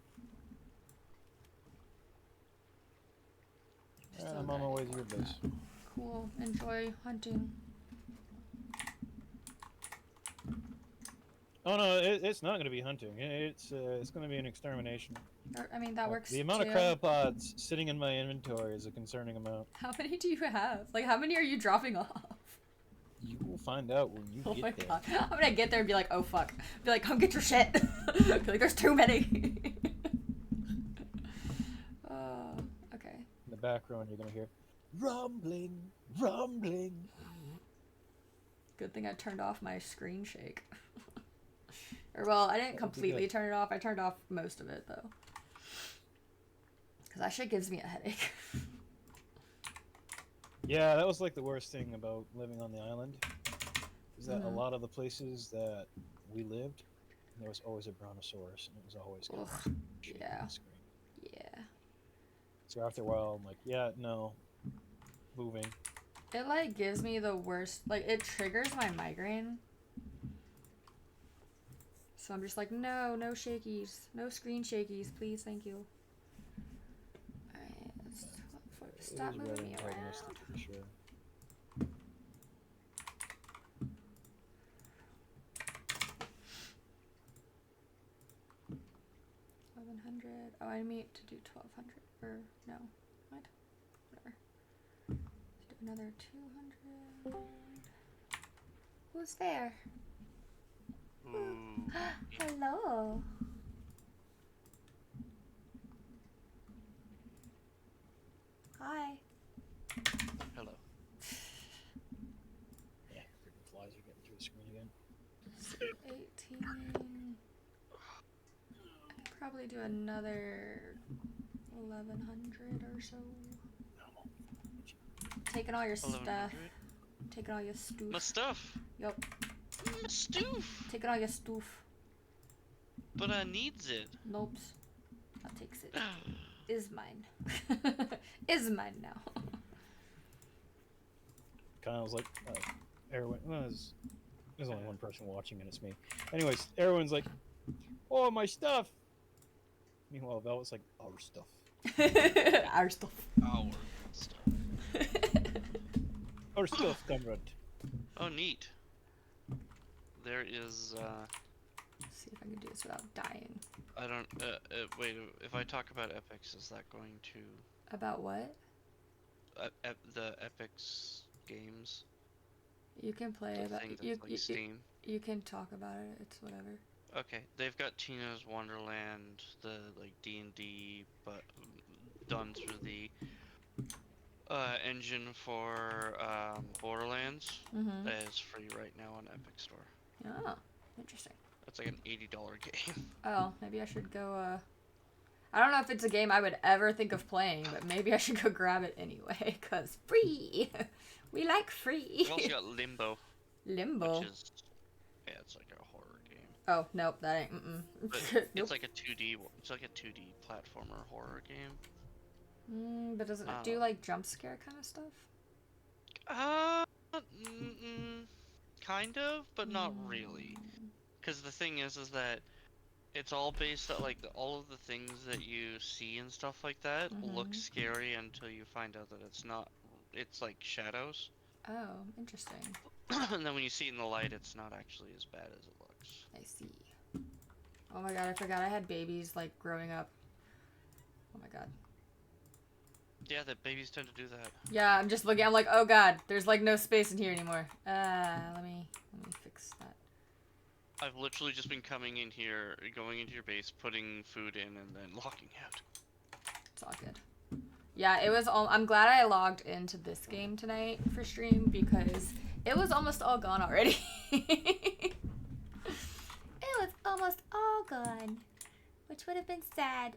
S2: I'm on my way to your base.
S1: Cool. Enjoy hunting.
S2: Oh no, it's not going to be hunting. It's going to be an extermination.
S1: I mean, that works.
S2: The amount
S1: too.
S2: of crab pods sitting in my inventory is a concerning amount.
S1: How many do you have? Like, how many are you dropping off?
S2: You will find out when you get there.
S1: God. I'm gonna get there and be like, oh fuck. Be like, come get your shit. Be like, there's too many. Okay.
S2: In the background, you're gonna hear rumbling, rumbling.
S1: Good thing I turned off my screen shake. Or well, I didn't completely turn it off. I turned off most of it though. Cause that shit gives me a headache.
S2: Yeah, that was like the worst thing about living on the island. Is that a lot of the places that we lived, there was always a brontosaurus, and it was always
S1: yeah.
S2: on the screen.
S1: Yeah.
S2: So after a while, I'm like, yeah, no, moving.
S1: It like gives me the worst. Like it triggers my migraine. So I'm just like, no shakies, no screen shakies, please, thank you. Alright, let's stop moving me around.
S2: For sure.
S1: Oh, I mean to do 1200. Or no, what? Whatever. Let's do another 200. Who's there? Hello. Hi.
S2: Hello. Yeah, freaking flies are getting through the screen again.
S1: 18. I'd probably do another 1100 or so. Taking all your stuff. Taking all your stuff.
S3: My stuff.
S1: Yup.
S3: My stuff.
S1: Taking all your stuff.
S3: But I needs it.
S1: Nope. I'll takes it. Is mine. Is mine now.
S2: Kind of was like, Erwin. Well, there's only one person watching, and it's me. Anyways, Erwin's like, "Oh, my stuff." Meanwhile, Velvet's like, "Our stuff."
S1: Our stuff.
S3: Our stuff.
S2: Our stuff, comrade.
S3: Oh, neat. There is,
S1: Let's see if I can do this without dying.
S3: I don't, wait, if I talk about epics, is that going to...
S1: About what?
S3: The epics games?
S1: You can play about
S3: Steam.
S1: You can talk about it. It's whatever.
S3: Okay, they've got Tina's Wonderland, the like D&D, but done through the engine for Borderlands. It's free right now on Epic Store.
S1: Oh, interesting.
S3: It's like an $80 game.
S1: Oh, maybe I should go. I don't know if it's a game I would ever think of playing, but maybe I should go grab it anyway, cause free. We like free.
S3: We've also got Limbo.
S1: Limbo.
S3: Which is, yeah, it's like a horror game.
S1: Oh nope, that ain't.
S3: But
S1: Nope.
S3: it's like a 2D. It's like a 2D platformer horror game.
S1: But doesn't it do like jump scare kind of stuff?
S3: Kind of, but not really. Because the thing is that it's all based on like all of the things that you see and stuff like that look scary until you find out that it's not. It's like shadows.
S1: Oh, interesting.
S3: And then when you see it in the light, it's not actually as bad as it looks.
S1: I see. Oh my god, I forgot I had babies like growing up. Oh my god.
S3: Yeah, the babies tend to do that.
S1: Yeah, I'm just looking. I'm like, oh god, there's like no space in here anymore. Let me fix that.
S3: I've literally just been coming in here, going into your base, putting food in, and then locking out.
S1: It's all good. Yeah, it was all. I'm glad I logged into this game tonight for stream because it was almost all gone already. It was almost all gone, which would have been sad.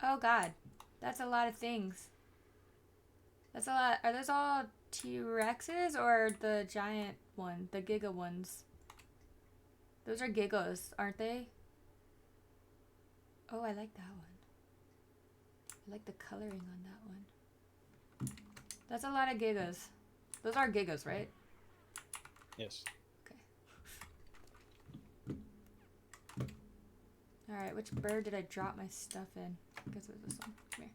S1: Oh god, that's a lot of things. That's a lot. Are those all T-Rexes or the giant one, the Giga ones? Those are Gigos, aren't they? Oh, I like that one. I like the coloring on that one. That's a lot of Gigas. Those are Gigas, right?
S2: Yes.
S1: Okay. Alright, which bird did I drop my stuff in? I guess it was this one. Come here.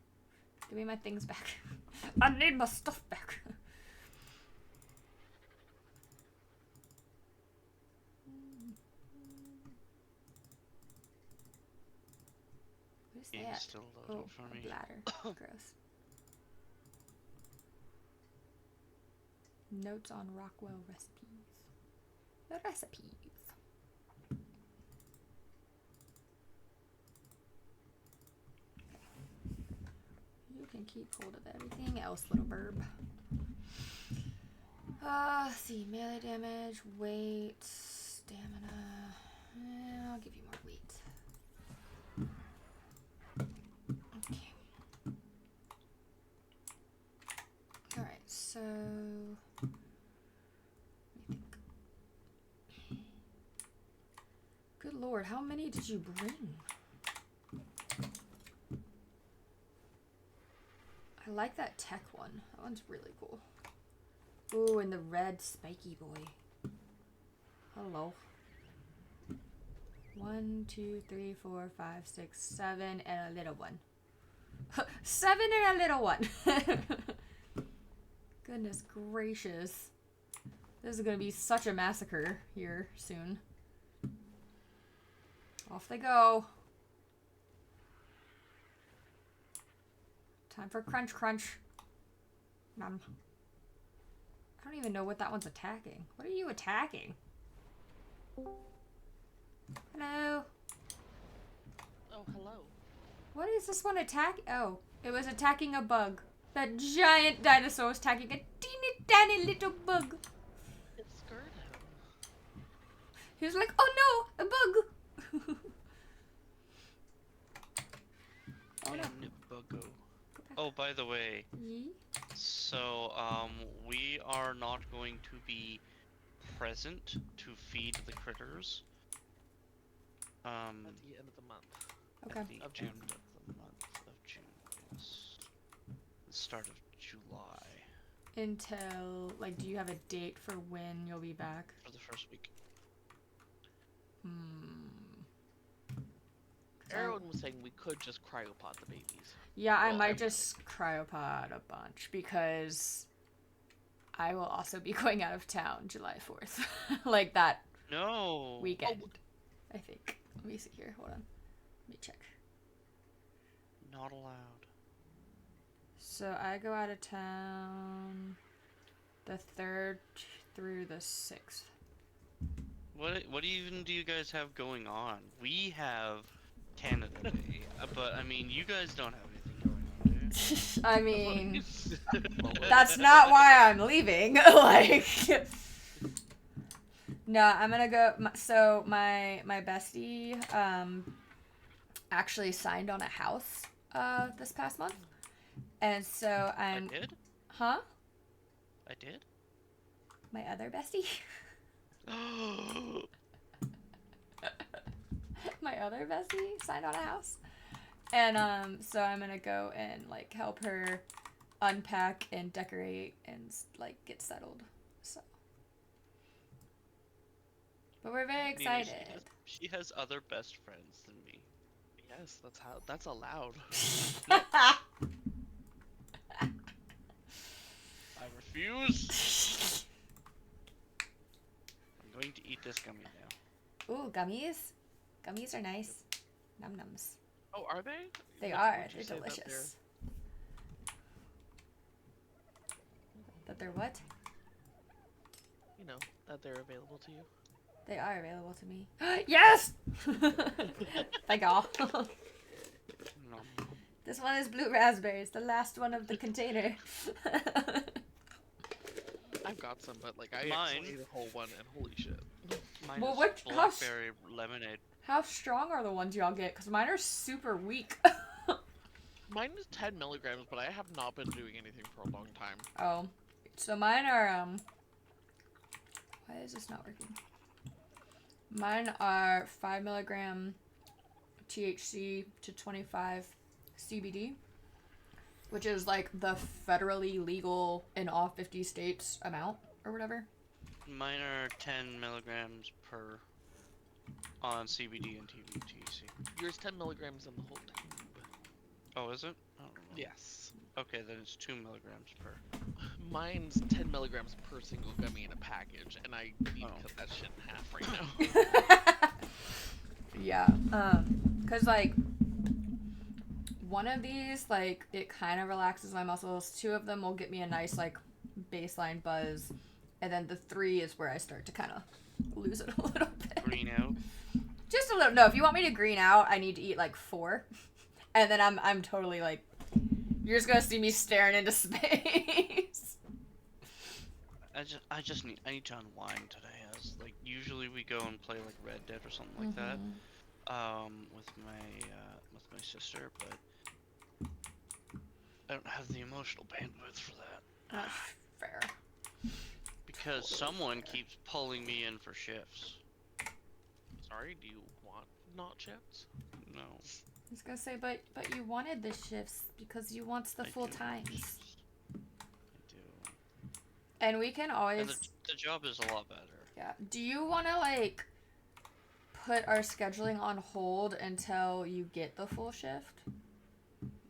S1: Give me my things back. I need my stuff back. What is
S3: Game's
S1: that?
S3: still loading
S1: Oh,
S3: for
S1: a
S3: me.
S1: bladder. Gross. Notes on Rockwell recipes. The recipes. You can keep hold of everything else, little burb. Let's see, melee damage, weight, stamina. I'll give you more weight. Okay. Alright, so let me think. Good lord, how many did you bring? I like that tech one. That one's really cool. Ooh, and the red spiky boy. Hello. 1, 2, 3, 4, 5, 6, 7, and a little one. 7 and a little one. Goodness gracious. This is gonna be such a massacre here soon. Off they go. Time for crunch crunch. Nom. I don't even know what that one's attacking. What are you attacking? Hello?
S4: Oh, hello.
S1: What is this one attack? Oh, it was attacking a bug. That giant dinosaur was attacking a teeny tiny little bug.
S4: It scared him.
S1: He was like, oh no, a bug. Oh no.
S3: And Buggo. Oh, by the way,
S1: Yee?
S3: so we are not going to be present to feed the critters.
S4: At the end of the month.
S1: Okay.
S3: At the
S4: Of June.
S3: end of the month of June. Yes. The start of July.
S1: Until, like, do you have a date for when you'll be back?
S3: For the first week.
S4: Everyone was saying we could just cryopod the babies.
S1: Yeah, I
S4: Well,
S1: might
S4: I'm-
S1: just cryopod a bunch because I will also be going out of town July 4th. Like that
S3: No!
S1: weekend, I think. Let me see here. Hold on. Let me check.
S3: Not allowed.
S1: So I go out of town the 3rd through the 6th.
S3: What even do you guys have going on? We have Canada Day, but I mean, you guys don't have anything going on, do you?
S1: I mean, that's not why I'm leaving. Like, no, I'm gonna go. So my bestie actually signed on a house this past month, and so
S3: I did?
S1: Huh?
S3: I did?
S1: My other bestie. My other bestie signed on a house, and so I'm gonna go and like help her unpack and decorate and like get settled. So, but we're very
S3: Nina,
S1: excited.
S3: she has other best friends than me.
S4: Yes, that's allowed.
S3: I refuse. I'm going to eat this gummy now.
S1: Ooh, gummies. Gummies are nice. Num nums.
S4: Oh, are they?
S1: They
S4: Would-
S1: are.
S4: would you
S1: They're
S4: say that
S1: delicious. That they're what?
S4: you know, that they're available to you.
S1: They are available to me. Yes! Thank y'all.
S3: No.
S1: This one is blue raspberries, the last one of the container.
S4: I've got some, but like I
S3: Mine-
S4: actually ate a whole one, and holy shit.
S3: Mine
S1: Well,
S3: is
S1: what- how s-
S3: blackberry lemonade.
S1: How strong are the ones y'all get? Because mine are super weak.
S4: Mine is 10 milligrams, but I have not been doing anything for a long time.
S1: Oh, so mine are why is this not working? Mine are 5 milligram THC to 25 CBD, which is like the federally legal in all 50 states amount or whatever.
S3: Mine are 10 milligrams per on CBD and THC.
S4: Yours 10 milligrams in the whole tube.
S3: Oh, is it? I don't know.
S4: Yes.
S3: Okay, then it's 2 milligrams per.
S4: Mine's 10 milligrams per single gummy in a package, and I need to cut that shit in half right now.
S1: Yeah, cause like one of these, like, it kind of relaxes my muscles. 2 of them will get me a nice like baseline buzz, and then the 3 is where I start to kind of lose it a little bit.
S3: Green out.
S1: Just a little. No, if you want me to green out, I need to eat like 4, and then I'm totally like, you're just gonna see me staring into space.
S3: I need to unwind today. As like usually we go and play like Red Dead or something like that, with my sister, but I don't have the emotional bandwidth for that.
S1: That's fair.
S3: Because someone keeps pulling me in for shifts.
S4: Sorry, do you want not shifts?
S3: No.
S1: I was gonna say, but you wanted the shifts because you want the
S3: I
S1: full
S3: do want
S1: times.
S3: shifts. I do.
S1: And we can always.
S3: And the job is a lot better.
S1: Yeah. Do you want to like put our scheduling on hold until you get the full shift?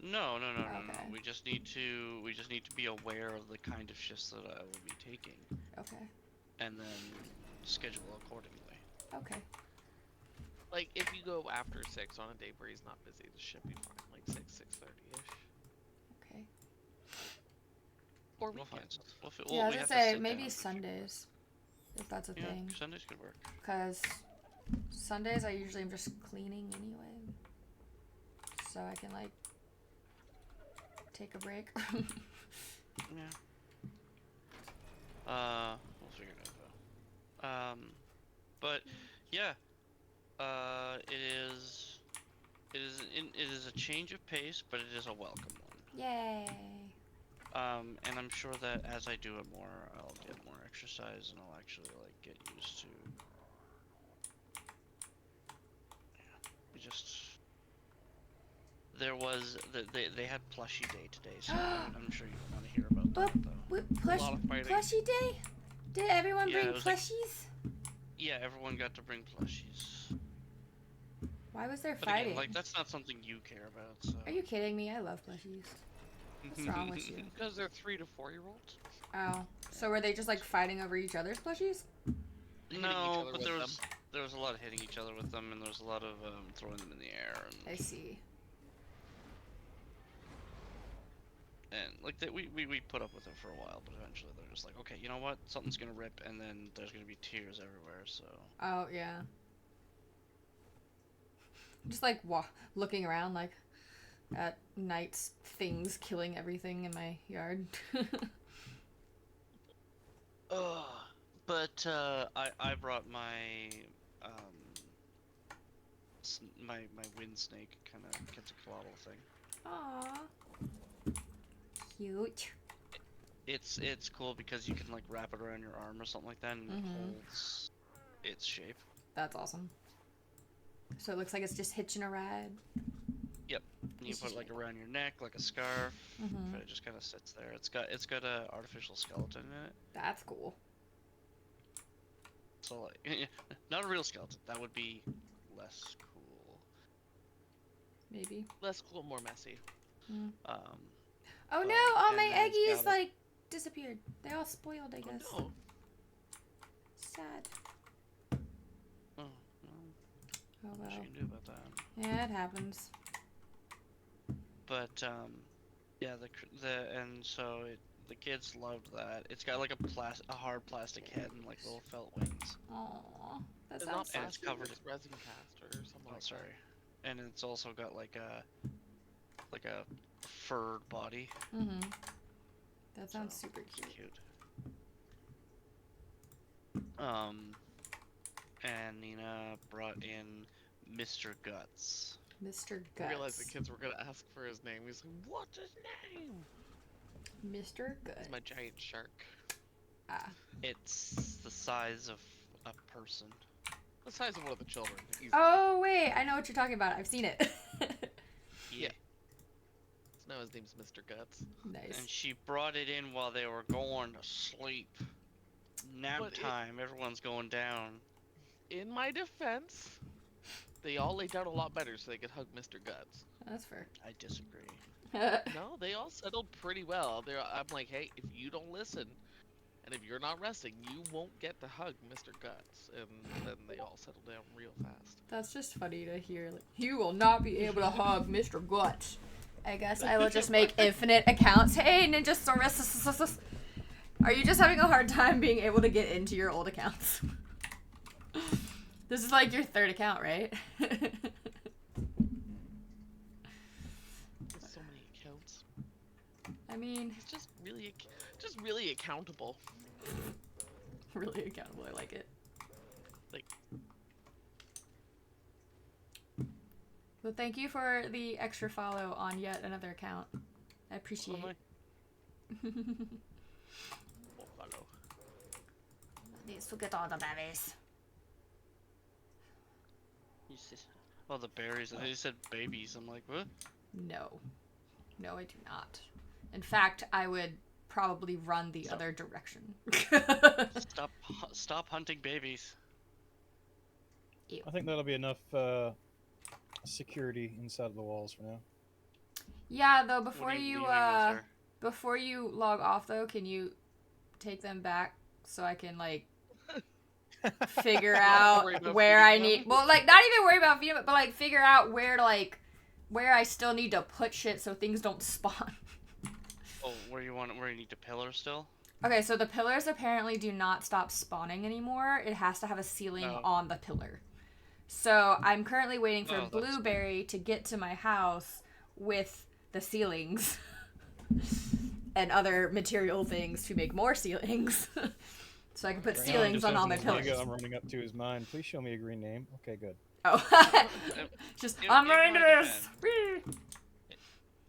S3: No.
S1: Okay.
S3: We just need to be aware of the kind of shifts that I will be taking,
S1: Okay.
S3: and then schedule accordingly.
S1: Okay.
S4: Like, if you go after 6 on a day where he's not busy, this should be fine. Like 6:30-ish.
S1: Okay.
S4: Or
S3: We'll find
S4: weekends.
S3: something.
S1: Yeah, I was
S3: we
S1: gonna
S3: have to
S1: say
S3: sit
S1: maybe
S3: down.
S1: Sundays, if that's a
S3: Yeah,
S1: thing.
S3: Sundays could work.
S1: Because Sundays I usually am just cleaning anyway, so I can like take a break.
S3: Yeah. We'll figure it out though. But yeah, it is a change of pace, but it is a welcome one.
S1: Yay!
S3: And I'm sure that as I do it more, I'll get more exercise, and I'll actually like get used to. Yeah, we just. There was they had plushie day today, so I'm sure you want to hear about that though.
S4: A lot of fighting.
S1: Plushie day? Did everyone
S3: Yeah,
S1: bring
S3: it was like-
S1: plushies?
S3: Yeah, everyone got to bring plushies.
S1: Why was there
S3: But
S1: fighting?
S3: again, like that's not something you care about. So.
S1: Are you kidding me? I love plushies. What's wrong with you?
S4: Because they're 3 to 4-year-olds.
S1: Oh, so were they just like fighting over each other's plushies?
S4: Hitting each
S3: No,
S4: other
S3: but
S4: with
S3: there was a lot of hitting each other with them, and there was a lot of throwing them in the air,
S1: I
S3: and
S1: see.
S3: like that we put up with it for a while, but eventually they're just like, okay, you know what? Something's gonna rip, and then there's gonna be tears everywhere. So.
S1: Oh yeah. Just like looking around like at night's things killing everything in my yard.
S3: But I brought my my wind snake kind of Quetzalcoatl thing.
S1: Aww. Cute.
S3: It's cool because you can like wrap it around your arm or something like that, and it holds its shape.
S1: That's awesome. So it looks like it's just hitching a ride.
S3: Yep. You
S1: It's
S3: put it
S1: just
S3: like around your neck, like a scarf.
S1: Mhm.
S3: But it just kind of sits there. It's got a artificial skeleton in it.
S1: That's cool.
S3: So like, not a real skeleton. That would be less cool.
S1: Maybe.
S4: Less cool, more messy.
S1: Mm.
S3: Um.
S1: Oh
S3: But-
S1: no! All
S3: and
S1: my
S3: then it's
S1: eggies
S3: got a-
S1: like disappeared. They all spoiled, I guess.
S4: Oh, no.
S1: Sad.
S3: Oh, well,
S1: Oh
S3: what
S1: well.
S3: you can do about that?
S1: Yeah, it happens.
S3: But yeah, and so the kids loved that. It's got like a hard plastic head and like little felt wings.
S1: Aww. That
S4: It's
S1: sounds
S4: not
S1: so
S3: and it's
S4: plastic,
S3: covered
S4: it's resin cast or something
S3: Oh,
S4: like
S3: sorry. And it's also got like a furred body.
S1: Mm-hmm. That sounds
S3: So,
S1: super
S3: it's
S1: cute.
S3: cute. And Nina brought in Mr. Guts.
S1: Mr.
S4: I
S1: Guts.
S4: realized the kids were gonna ask for his name. He's like, "What's his name?"
S1: Mr. Guts.
S4: It's my giant shark.
S1: Ah.
S3: It's the size of a person.
S4: The size of one of the children. Easily.
S1: Oh wait, I know what you're talking about. I've seen it.
S4: Yeah. So now his name's Mr. Guts.
S1: Nice.
S3: And she brought it in while they were going to sleep. Nap time, everyone's going down.
S4: In my defense, they all laid down a lot better so they could hug Mr. Guts.
S1: That's fair.
S3: I disagree.
S4: No, they all settled pretty well. I'm like, hey, if you don't listen, and if you're not resting, you won't get to hug Mr. Guts. And then they all settled down real fast.
S1: That's just funny to hear. Like, you will not be able to hug Mr. Guts. I guess I will just make infinite accounts. Hey, Ninjasaurus. Are you just having a hard time being able to get into your old accounts? This is like your third account, right?
S4: There's so many accounts.
S1: I mean,
S4: It's just really accountable.
S1: really accountable. I like it.
S4: Like,
S1: Well, thank you for the extra follow on yet another account. I appreciate it.
S4: oh, follow.
S1: Let's forget all the babies.
S3: Oh, the berries. I think you said babies. I'm like, what?
S1: No. No, I do not. In fact, I would probably run the other direction.
S3: Stop hunting babies.
S1: Ew.
S2: I think that'll be enough security inside of the walls for now.
S1: Yeah, though,
S3: What
S1: before
S3: are you
S1: you
S3: leaving us, sir?
S1: before you log off, though, can you take them back so I can, like, figure out
S4: Worry about
S1: where I
S4: feeding
S1: need...
S4: them?
S1: Well, like, not even worry about feeding them, but, like, figure out where to, like, where I still need to put shit so things don't spawn.
S3: Oh, where you need to pillar still?
S1: Okay, so the pillars apparently do not stop spawning anymore. It has to have a ceiling
S3: Oh.
S1: on the pillar. So I'm currently waiting for
S3: Oh, that's
S1: Blueberry to get to my house with the ceilings and other material things to make more ceilings. So I can put
S2: Right now, I'm
S1: ceilings
S2: just
S1: on all my
S2: having this
S1: pillars.
S2: Lego, I'm running up to his mind. Please show me a green name. Okay, good.
S1: Oh, just
S3: in
S1: I'm running to
S3: my
S1: this.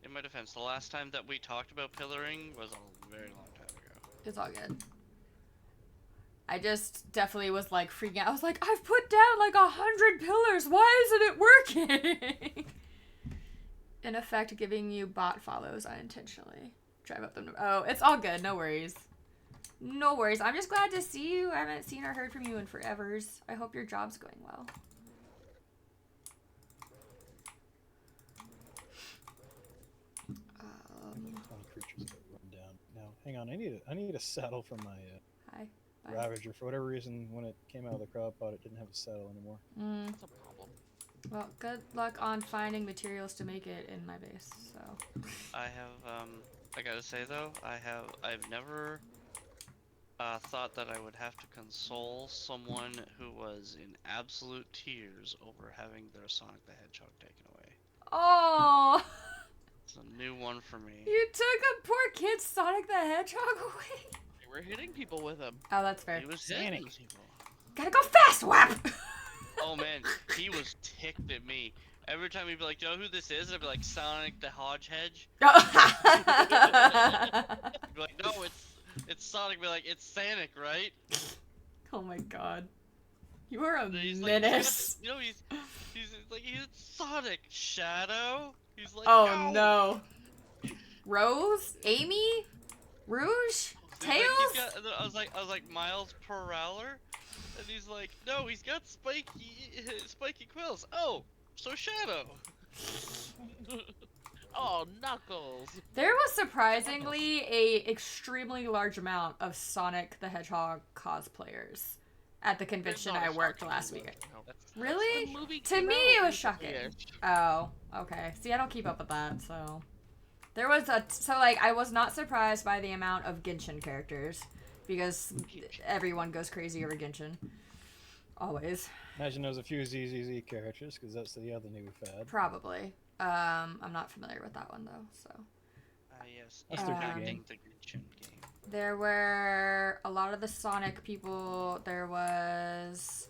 S3: In my defense, the last time that we talked about pillaring was a very long time ago.
S1: It's all good. I just definitely was like freaking out. I was like, I've put down like 100 pillars. Why isn't it working? In effect, giving you bot follows unintentionally. Drive up them. Oh, it's all good. No worries. No worries. I'm just glad to see you. I haven't seen or heard from you in forevers. I hope your job's going well.
S2: Creatures that run down. Now, hang on. I need a saddle for my
S1: Hi. Bye.
S2: Ravager. For whatever reason, when it came out of the crop pot, it didn't have a saddle anymore.
S4: That's a problem.
S1: Well, good luck on finding materials to make it in my base. So.
S3: I have, I gotta say though, I've never thought that I would have to console someone who was in absolute tears over having their Sonic the Hedgehog taken away.
S1: Oh.
S3: It's a new one for me.
S1: You took a poor kid's Sonic the Hedgehog away.
S4: They were hitting people with him.
S1: Oh, that's fair.
S3: He was
S2: Sonic.
S3: hitting people.
S1: Gotta go fast, WAP!
S3: Oh man, he was ticked at me. Every time he'd be like, "Do you know who this is?" I'd be like, "Sonic the Hedgehog." He'd be like, "No, it's Sonic." I'd be like, "It's Sonic, right?"
S1: Oh my god. You are a
S3: And he's
S1: menace.
S3: Like, he's like, he's Sonic. Shadow. He's like,
S1: Oh no. Rose? Amy? Rouge?
S3: He's
S1: Tails?
S3: like, and then I was like, Miles Morales? And he's like, no, he's got spiky quills. Oh, so Shadow.
S4: Oh, Knuckles.
S1: There was surprisingly a extremely large amount of Sonic the Hedgehog cosplayers at the convention
S4: There's not
S1: I
S4: a
S1: worked
S4: shocking
S1: last
S4: amount,
S1: week.
S4: no.
S1: Really?
S4: The movie
S1: To
S4: came
S1: me,
S4: out
S1: it was shocking.
S4: recently-ish.
S1: Oh, okay. See, I don't keep up with that, so. There was I was not surprised by the amount of Genshin characters, because everyone goes crazy over Genshin. Always.
S2: Imagine there's a few ZZZ characters, because that's the other new fad.
S1: Probably. I'm not familiar with that one, though, so.
S3: Yes,
S2: That's their
S1: new
S3: impacting
S2: game.
S3: the Genshin game.
S1: There were a lot of the Sonic people. There was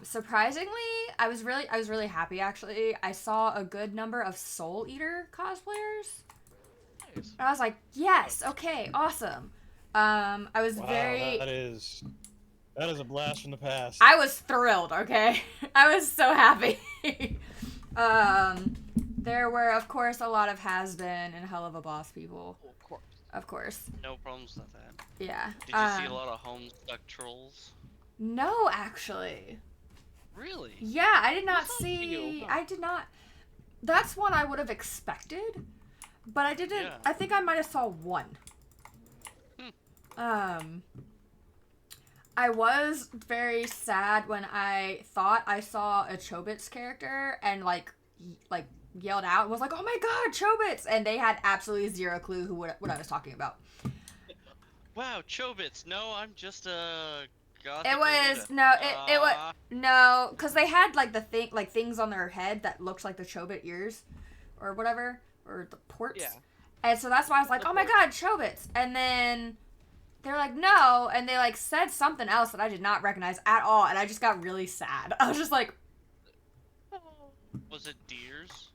S1: Surprisingly, I was really happy actually. I saw a good number of Soul Eater cosplayers.
S4: Nice.
S1: And I was like, yes, okay, awesome. I was
S2: Wow,
S1: very.
S2: that is a blast from the past.
S1: I was thrilled. Okay, I was so happy. There were of course a lot of has-been and hell of a boss people.
S4: Of course.
S1: Of course.
S3: No problems with that.
S1: Yeah.
S3: Did you see a lot of Homestuck trolls?
S1: No, actually.
S3: Really?
S1: Yeah, I did not
S4: saw a
S1: see.
S4: few, huh?
S1: I did not. That's one I would have expected, but I didn't.
S3: Yeah.
S1: I think I might have saw one. I was very sad when I thought I saw a Chobits character and like yelled out and was like, "Oh my God, Chobits!" And they had absolutely zero clue what I was talking about.
S3: Wow, Chobits. No, I'm just a gothic.
S1: It was it was no, because they had like things on their head that looked like the Chobit ears, or whatever, or the ports.
S4: Yeah.
S1: And so that's why I was like,
S4: The
S1: "Oh my God, Chobits!" And then they're like, "No," and they like said something else that I did not recognize at all, and I just got really sad. I was just like,
S3: Was it deers?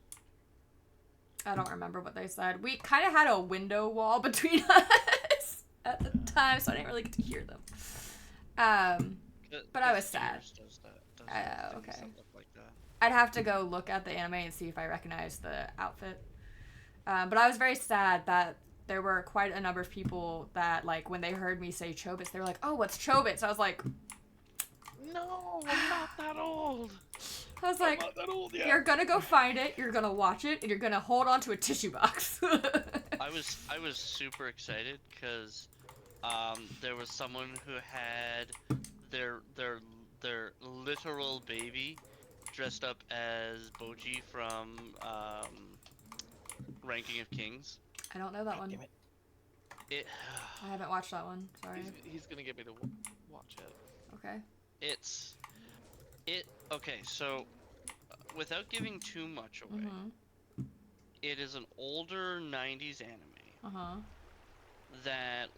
S1: I don't remember what they said. We kind of had a window wall between us at the time, so I didn't really get to hear them. But I was sad.
S3: Does that, does
S1: Oh,
S3: things
S1: okay.
S3: that look like that.
S1: I'd have to go look at the anime and see if I recognize the outfit. But I was very sad that there were quite a number of people that, like, when they heard me say Chobits, they were like, "Oh, what's Chobits?" I was like,
S4: No, I'm not that old.
S1: I was like,
S2: I'm not that old yet.
S1: "You're gonna go find it, you're gonna watch it, and you're gonna hold on to a tissue box."
S3: I was super excited because there was someone who had their literal baby dressed up as Boji from Ranking of Kings.
S1: I don't know that one.
S2: Damn it.
S3: It
S1: I haven't watched that one. Sorry.
S4: He's gonna get me to watch it.
S1: Okay.
S3: okay, so without giving too much away, it is an older 90s anime that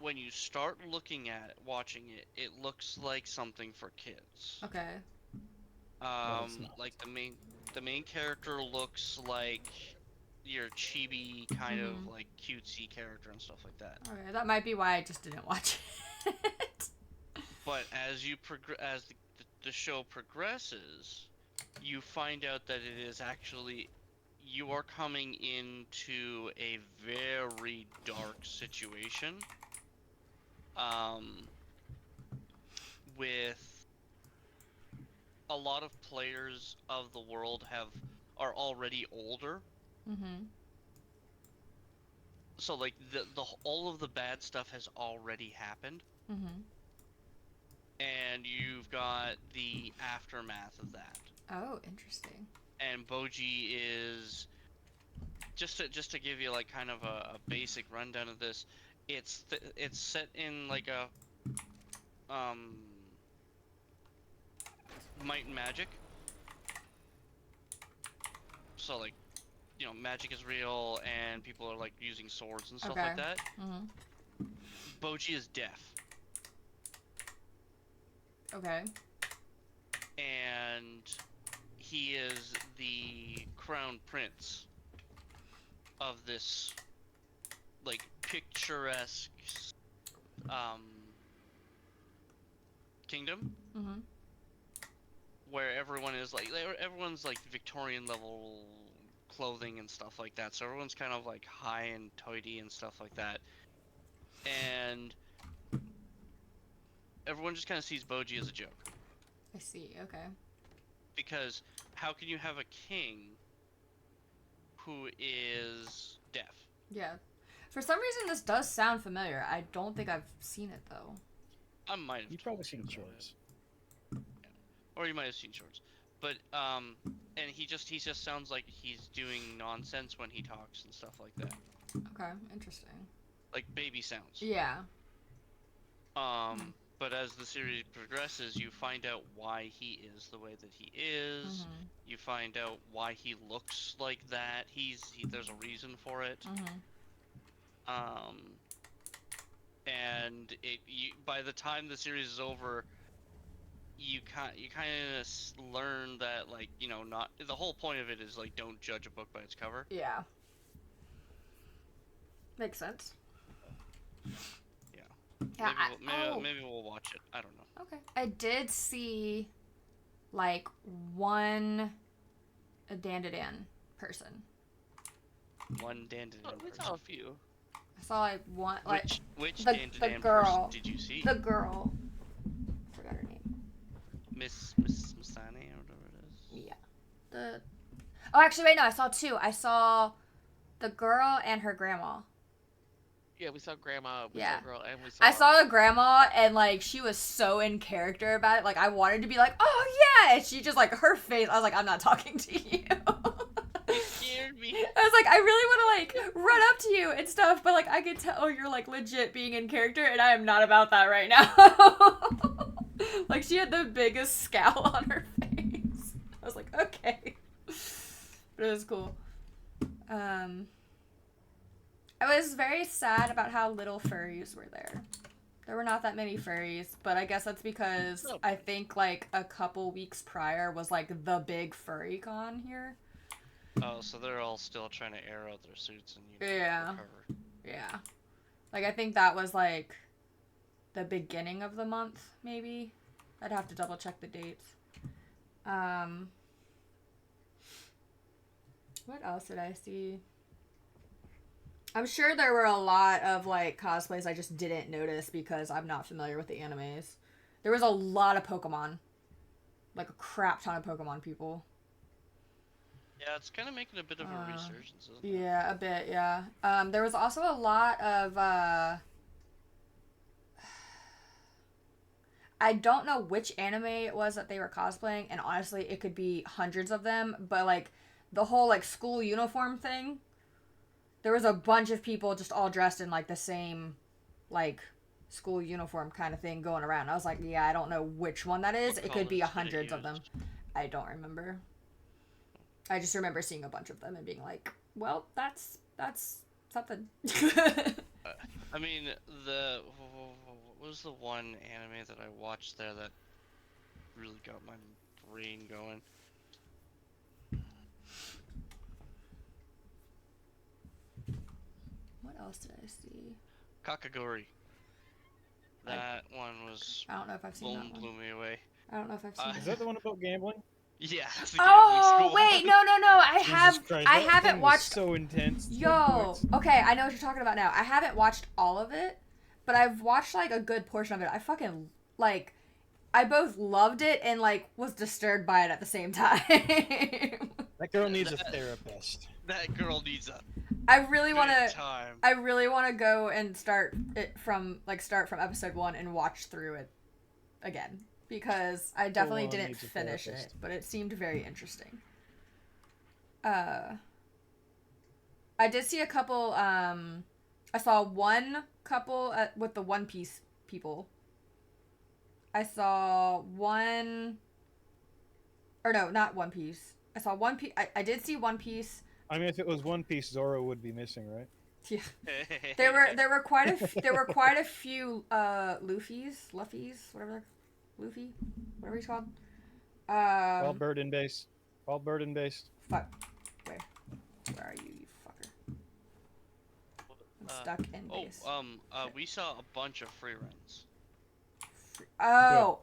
S3: when you start looking at it, watching it, it looks like something for kids.
S1: Okay.
S2: it's not.
S3: Like the main character looks like your chibi kind of like cutesy character and stuff like that.
S1: Okay, that might be why I just didn't watch it.
S3: But as the show progresses, you find out that it is actually you are coming into a very dark situation. With a lot of players of the world are already older. So like the all of the bad stuff has already happened. And you've got the aftermath of that.
S1: Oh, interesting.
S3: And Boji is just to give you like kind of a basic rundown of this. It's set in like a might and magic. So like, you know, magic is real and people are like using swords and stuff like that. Boji is deaf.
S1: Okay.
S3: And he is the crown prince of this like picturesque kingdom where everyone's like Victorian level clothing and stuff like that, so everyone's kind of like high and tidy and stuff like that, and everyone just kind of sees Boji as a joke.
S1: I see. Okay.
S3: Because how can you have a king who is deaf?
S1: Yeah. For some reason, this does sound familiar. I don't think I've seen it though.
S3: I might have.
S2: You've probably seen shorts.
S3: Yeah. Or you might have seen shorts. But and he just sounds like he's doing nonsense when he talks and stuff like that.
S1: Okay, interesting.
S3: Like baby sounds.
S1: Yeah.
S3: But as the series progresses, you find out why he is the way that he is. You find out why he looks like that. There's a reason for it. And by the time the series is over, you kind of learn that, like, you know, not the whole point of it is like don't judge a book by its cover.
S1: Yeah. Makes sense.
S3: Yeah.
S1: Yeah.
S3: Maybe we'll watch it. I don't know.
S1: Okay. I did see, like, one Dandadan person.
S3: One Dandadan
S4: We
S3: person.
S4: saw a few.
S1: I saw like one, like
S3: Which
S1: the
S3: Dandadan
S1: girl.
S3: person did you see?
S1: The girl. Forgot her name.
S3: Miss Masani or whatever it is.
S1: Yeah. Oh, actually, wait, no, I saw two. I saw the girl and her grandma.
S4: Yeah, we saw Grandma, we
S1: Yeah.
S4: saw Girl, and we saw...
S1: I saw the grandma, and, like, she was so in character about it. Like, I wanted to be like, oh, yeah! And she just, like, her face, I was like, I'm not talking to you.
S4: You scared me.
S1: I was like, I really want to, like, run up to you and stuff, but, like, I could tell you're, like, legit being in character, and I am not about that right now. Like, she had the biggest scowl on her face. I was like, okay. But it was cool. I was very sad about how little furries were there. There were not that many furries, but I guess that's because I think, like, a couple weeks prior was, like, the big furry con here.
S3: Oh, so they're all still trying to air out their suits and
S1: Yeah.
S3: recover.
S1: Yeah. Like, I think that was, like, the beginning of the month, maybe. I'd have to double check the dates. What else did I see? I'm sure there were a lot of, like, cosplays I just didn't notice because I'm not familiar with the animes. There was a lot of Pokemon. Like, a crap ton of Pokemon people.
S3: Yeah, it's kind of making a bit of a resurgence, isn't it?
S1: Yeah, a bit, yeah. There was also a lot of, I don't know which anime it was that they were cosplaying, and honestly, it could be hundreds of them, but, like, the whole, like, school uniform thing, there was a bunch of people just all dressed in, like, the same, like, school uniform kind of thing going around. I was like, yeah, I don't know which one that is.
S3: What
S1: It could be
S3: colors did it
S1: hundreds of them.
S3: use?
S1: I don't remember. I just remember seeing a bunch of them and being like, well, that's something.
S3: I mean, what was the one anime that I watched there that really got my brain going?
S1: What else did I see?
S3: Kakagori. That one was
S1: I don't know if I've seen that one.
S3: blew me away.
S1: I don't know if I've seen
S2: Is
S1: that
S2: that the one about gambling?
S3: Yeah. That's the
S1: Oh,
S3: gambling school.
S1: wait, no.
S2: Jesus Christ,
S1: I
S2: that
S1: haven't
S2: thing was
S1: watched.
S2: so intense.
S1: Yo, okay, I know what you're talking about now. I haven't watched all of it, but I've watched, like, a good portion of it. I fucking, like, I both loved it and, like, was disturbed by it at the same time.
S2: That girl needs a therapist.
S3: That girl needs a
S1: I really want
S3: good
S1: to.
S3: time.
S1: I really want to go and start from episode 1 and watch through it again, because I definitely
S2: Full-on
S1: didn't
S2: needs a
S1: finish it,
S2: therapist.
S1: but it seemed very interesting. I did see a couple. I saw one couple with the One Piece people. I saw one. Or no, not One Piece. I saw One Piece. I did see One Piece.
S2: I mean, if it was One Piece, Zoro would be missing, right?
S1: Yeah. There were quite a few Luffy's, whatever he's called.
S2: All burden based. All burden based.
S1: Fuck. Where are you fucker? I'm stuck in base.
S3: We saw a bunch of free runs.
S1: Oh,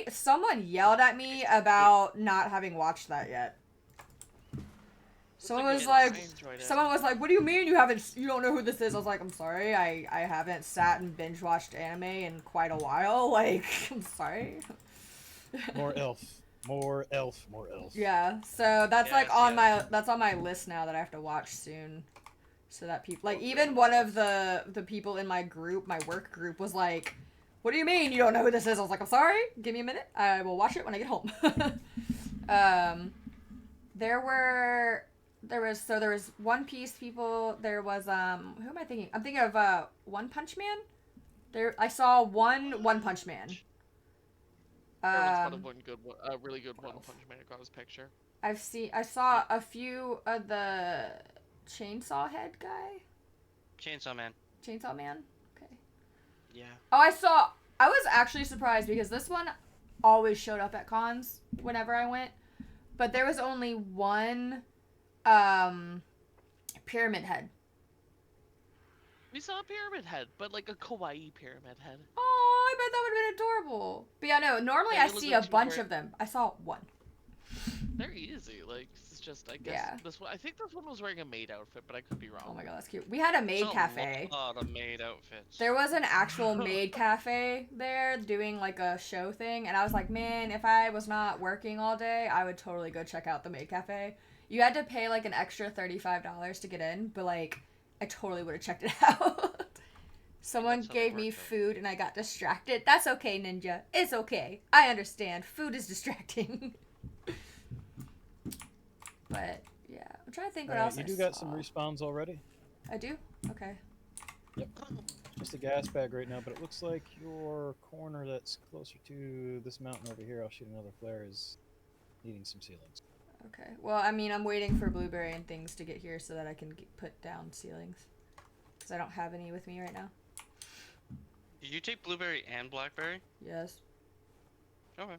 S1: someone yelled at me about not having watched that yet. Someone was like, what do you mean you don't know who this is? I was like, I'm sorry, I haven't sat and binge watched anime in quite a while. Like, I'm sorry.
S2: More elf. More elf.
S1: Yeah, so that's on my list now that I have to watch soon. So that people, like, even one of the people in my group, my work group, was like, what do you mean you don't know who this is? I was like, I'm sorry, give me a minute. I will watch it when I get home. There was One Piece people. There was who am I thinking? I'm thinking of One Punch Man. I saw One Punch Man.
S4: There was a really good One Punch Man who got his picture.
S1: I saw a few of the Chainsaw Head guy.
S3: Chainsaw Man.
S1: Chainsaw Man. Okay.
S3: Yeah.
S1: Oh, I was actually surprised because this one, always showed up at cons whenever I went. But there was only one pyramid head.
S4: We saw a pyramid head, but like a kawaii pyramid head.
S1: Oh, I bet that would have been adorable. But yeah, no, normally
S4: Yeah,
S1: I
S4: it looked
S1: see
S4: like
S1: a
S4: she was
S1: bunch
S4: wearing-
S1: of them. I saw one.
S4: They're easy. Like it's just I guess
S1: Yeah.
S4: this one. I think this one was wearing a maid outfit, but I could be wrong.
S1: Oh my god, that's cute. We had a maid
S3: Saw
S1: cafe.
S3: A lot of maid outfits.
S1: There was an actual maid cafe there doing like a show thing, and I was like, man, if I was not working all day, I would totally go check out the maid cafe. You had to pay like an extra $35 to get in, but like I totally would have checked it out. Someone
S4: That's how they
S1: gave
S4: work,
S1: me
S4: though.
S1: food and I got distracted. That's okay, Ninja. It's okay. I understand. Food is distracting. But yeah, I'm trying to think what else
S2: You
S1: I
S2: do got
S1: saw.
S2: some respawns already.
S1: I do? Okay.
S2: Yep. Just a gas bag right now, but it looks like your corner that's closer to this mountain over here, I'll shoot another flare, is needing some ceilings.
S1: Okay. Well, I mean, I'm waiting for blueberry and things to get here so that I can put down ceilings. Because I don't have any with me right now.
S3: Did you take blueberry and blackberry?
S1: Yes.
S3: Okay.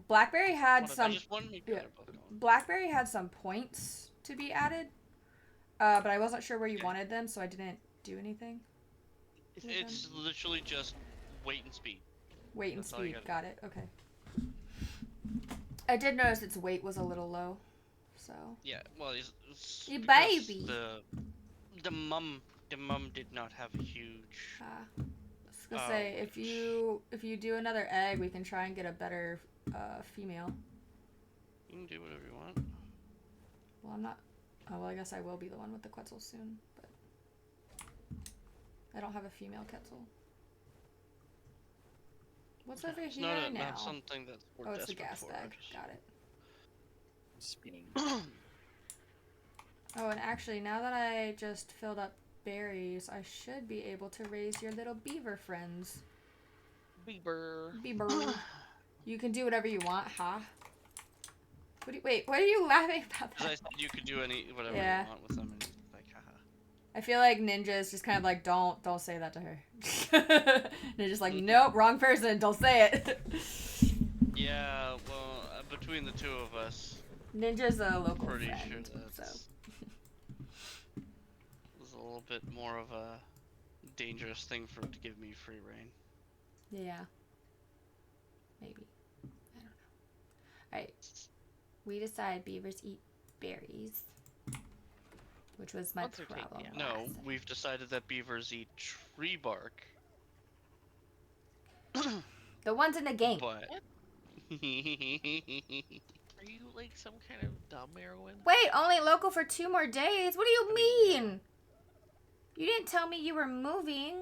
S1: Blackberry had
S4: I
S1: some...
S3: just wanted to make sure
S1: yeah.
S3: they're both gone.
S1: Blackberry had some points to be added. But I wasn't sure where you
S3: Okay.
S1: wanted them, so I didn't do anything.
S3: It's literally just weight and speed.
S1: Weight and
S3: That's all you
S1: speed.
S3: gotta
S1: Got it. Okay. I did notice its weight was a little low. So...
S3: Yeah, well, it's
S1: You
S3: because
S1: baby.
S3: The mum did not have a huge.
S1: I was gonna say, if you do another egg, we can try and get a better female.
S3: You can do whatever you want.
S1: Well, I'm not. Oh, well, I guess I will be the one with the Quetzal soon, but I don't have a female Quetzal. What's over
S3: It's
S1: here
S3: not
S1: now?
S3: not something that we're
S1: Oh, it's the
S3: desperate
S1: gas
S3: for.
S1: bag.
S3: Just-
S1: Got it.
S2: Spinning.
S1: Oh, and actually, now that I just filled up berries, I should be able to raise your little beaver friends.
S4: Beaver.
S1: Beaver. You can do whatever you want, huh? Wait, what are you laughing about
S3: Because I
S1: that?
S3: said you could do whatever
S1: Yeah.
S3: you want with them, and he's like, haha.
S1: I feel like Ninja is just kind of like, don't say that to her. Ninja's like, nope, wrong person, don't say it.
S3: Yeah, well, between the two of us,
S1: Ninja's a local
S3: pretty
S1: friend,
S3: sure
S1: so.
S3: that's was a little bit more of a dangerous thing for him to give me free reign.
S1: Yeah. Maybe. I don't know. Alright. We decided beavers eat berries. Which was my
S4: Once they're taken,
S1: problem.
S4: yeah.
S3: No,
S1: last
S3: we've decided that beavers eat tree bark,
S1: The ones in the game.
S3: but.
S4: Are you like some kind of dumb heroine?
S1: Wait, only local for 2 more days? What do you
S4: I mean,
S1: mean? You didn't tell me you were moving.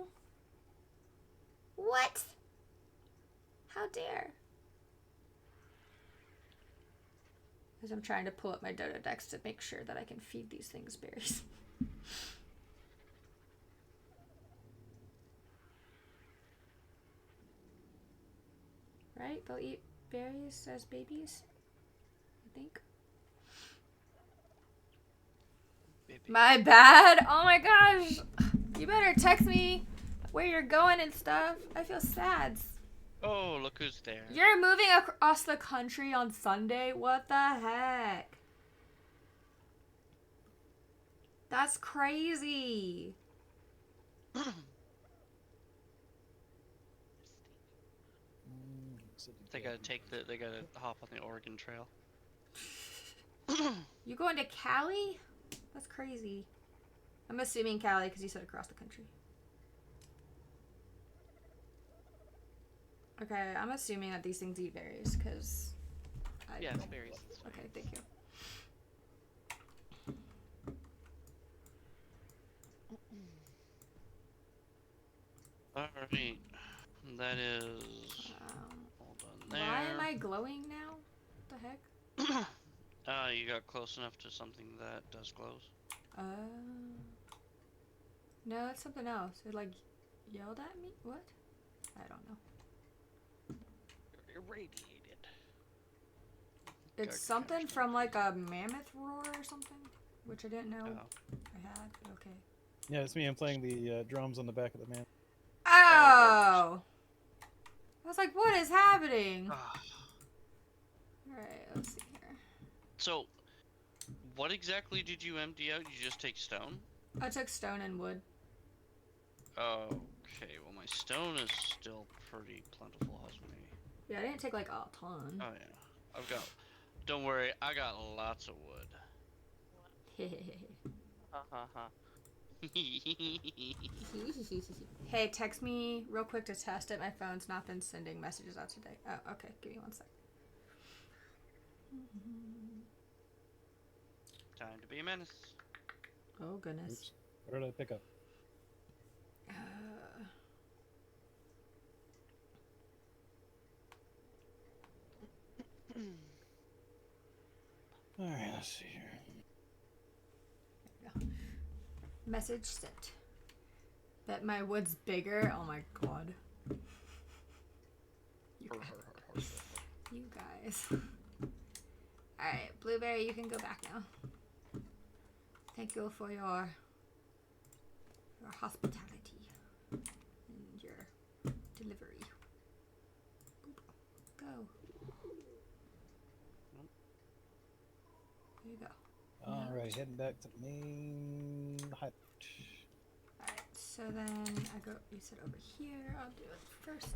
S1: What? How dare? Because I'm trying to pull up my Dodo decks to make sure that I can feed these things berries. Right? They'll eat berries as babies? I think.
S3: Baby.
S1: My bad. Oh my gosh. You better text me where you're going and stuff. I feel sad.
S3: Oh, look who's there.
S1: You're moving across the country on Sunday? What the heck? That's crazy.
S3: They gotta hop on the Oregon Trail.
S1: You going to Cali? That's crazy. I'm assuming Cali because you said across the country. Okay, I'm assuming that these things eat berries because...
S4: Yeah, it's berries. It's fine.
S1: Okay, thank you.
S3: Alright. That is all done there.
S1: Why am I glowing now? What the heck?
S3: You got close enough to something that does glows.
S1: No, it's something else. It like yelled at me? What? I don't know.
S4: You're irradiated.
S1: It's
S3: Got
S1: something
S3: catched
S1: from
S3: up.
S1: like a mammoth roar or something, which I didn't know
S3: Oh.
S1: I had. Okay.
S2: Yeah, it's me. I'm playing the drums on the back of the man.
S1: Oh! I was like, what is happening?
S3: Ah.
S1: Alright, let's see here.
S3: So, what exactly did you empty out? You just take stone?
S1: I took stone and wood.
S3: Okay, well my stone is still pretty plentiful, hasn't it?
S1: Yeah, I didn't take like a ton.
S3: Oh yeah, I've got. Don't worry, I got lots of wood. Ha ha ha.
S1: Hey, text me real quick to test it. My phone's not been sending messages out today. Oh, okay. Give me 1 sec.
S3: Time to be a menace.
S1: Oh, goodness.
S2: Oops. What did I pick up? Alright, let's see here.
S1: There we go. Message sent. Bet my wood's bigger. Oh my god. You guys. Alright, Blueberry, you can go back now. Thank you for your hospitality and your delivery. Boop. Go. There you go.
S2: Alright, heading back to the main hut.
S1: Alright, so then I go, you said over here, I'll do it first.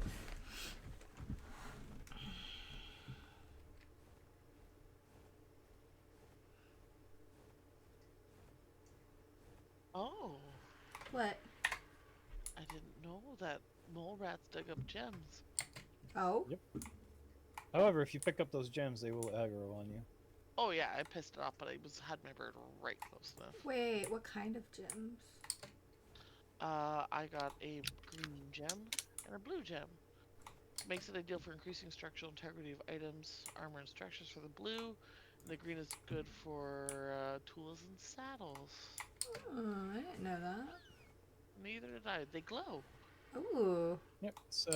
S4: Oh,
S1: What?
S4: I didn't know that mole rats dug up gems.
S1: Oh?
S2: Yep. However, if you pick up those gems, they will aggro on you.
S4: Oh yeah, I pissed it off, but I had my bird right close enough.
S1: Wait, what kind of gems?
S4: I got a green gem and a blue gem. Makes it ideal for increasing structural integrity of items, armor, and structures for the blue. And the green is good for tools and saddles.
S1: Oh, I didn't know that.
S4: Neither did I. They glow.
S1: Ooh.
S2: Yep, it's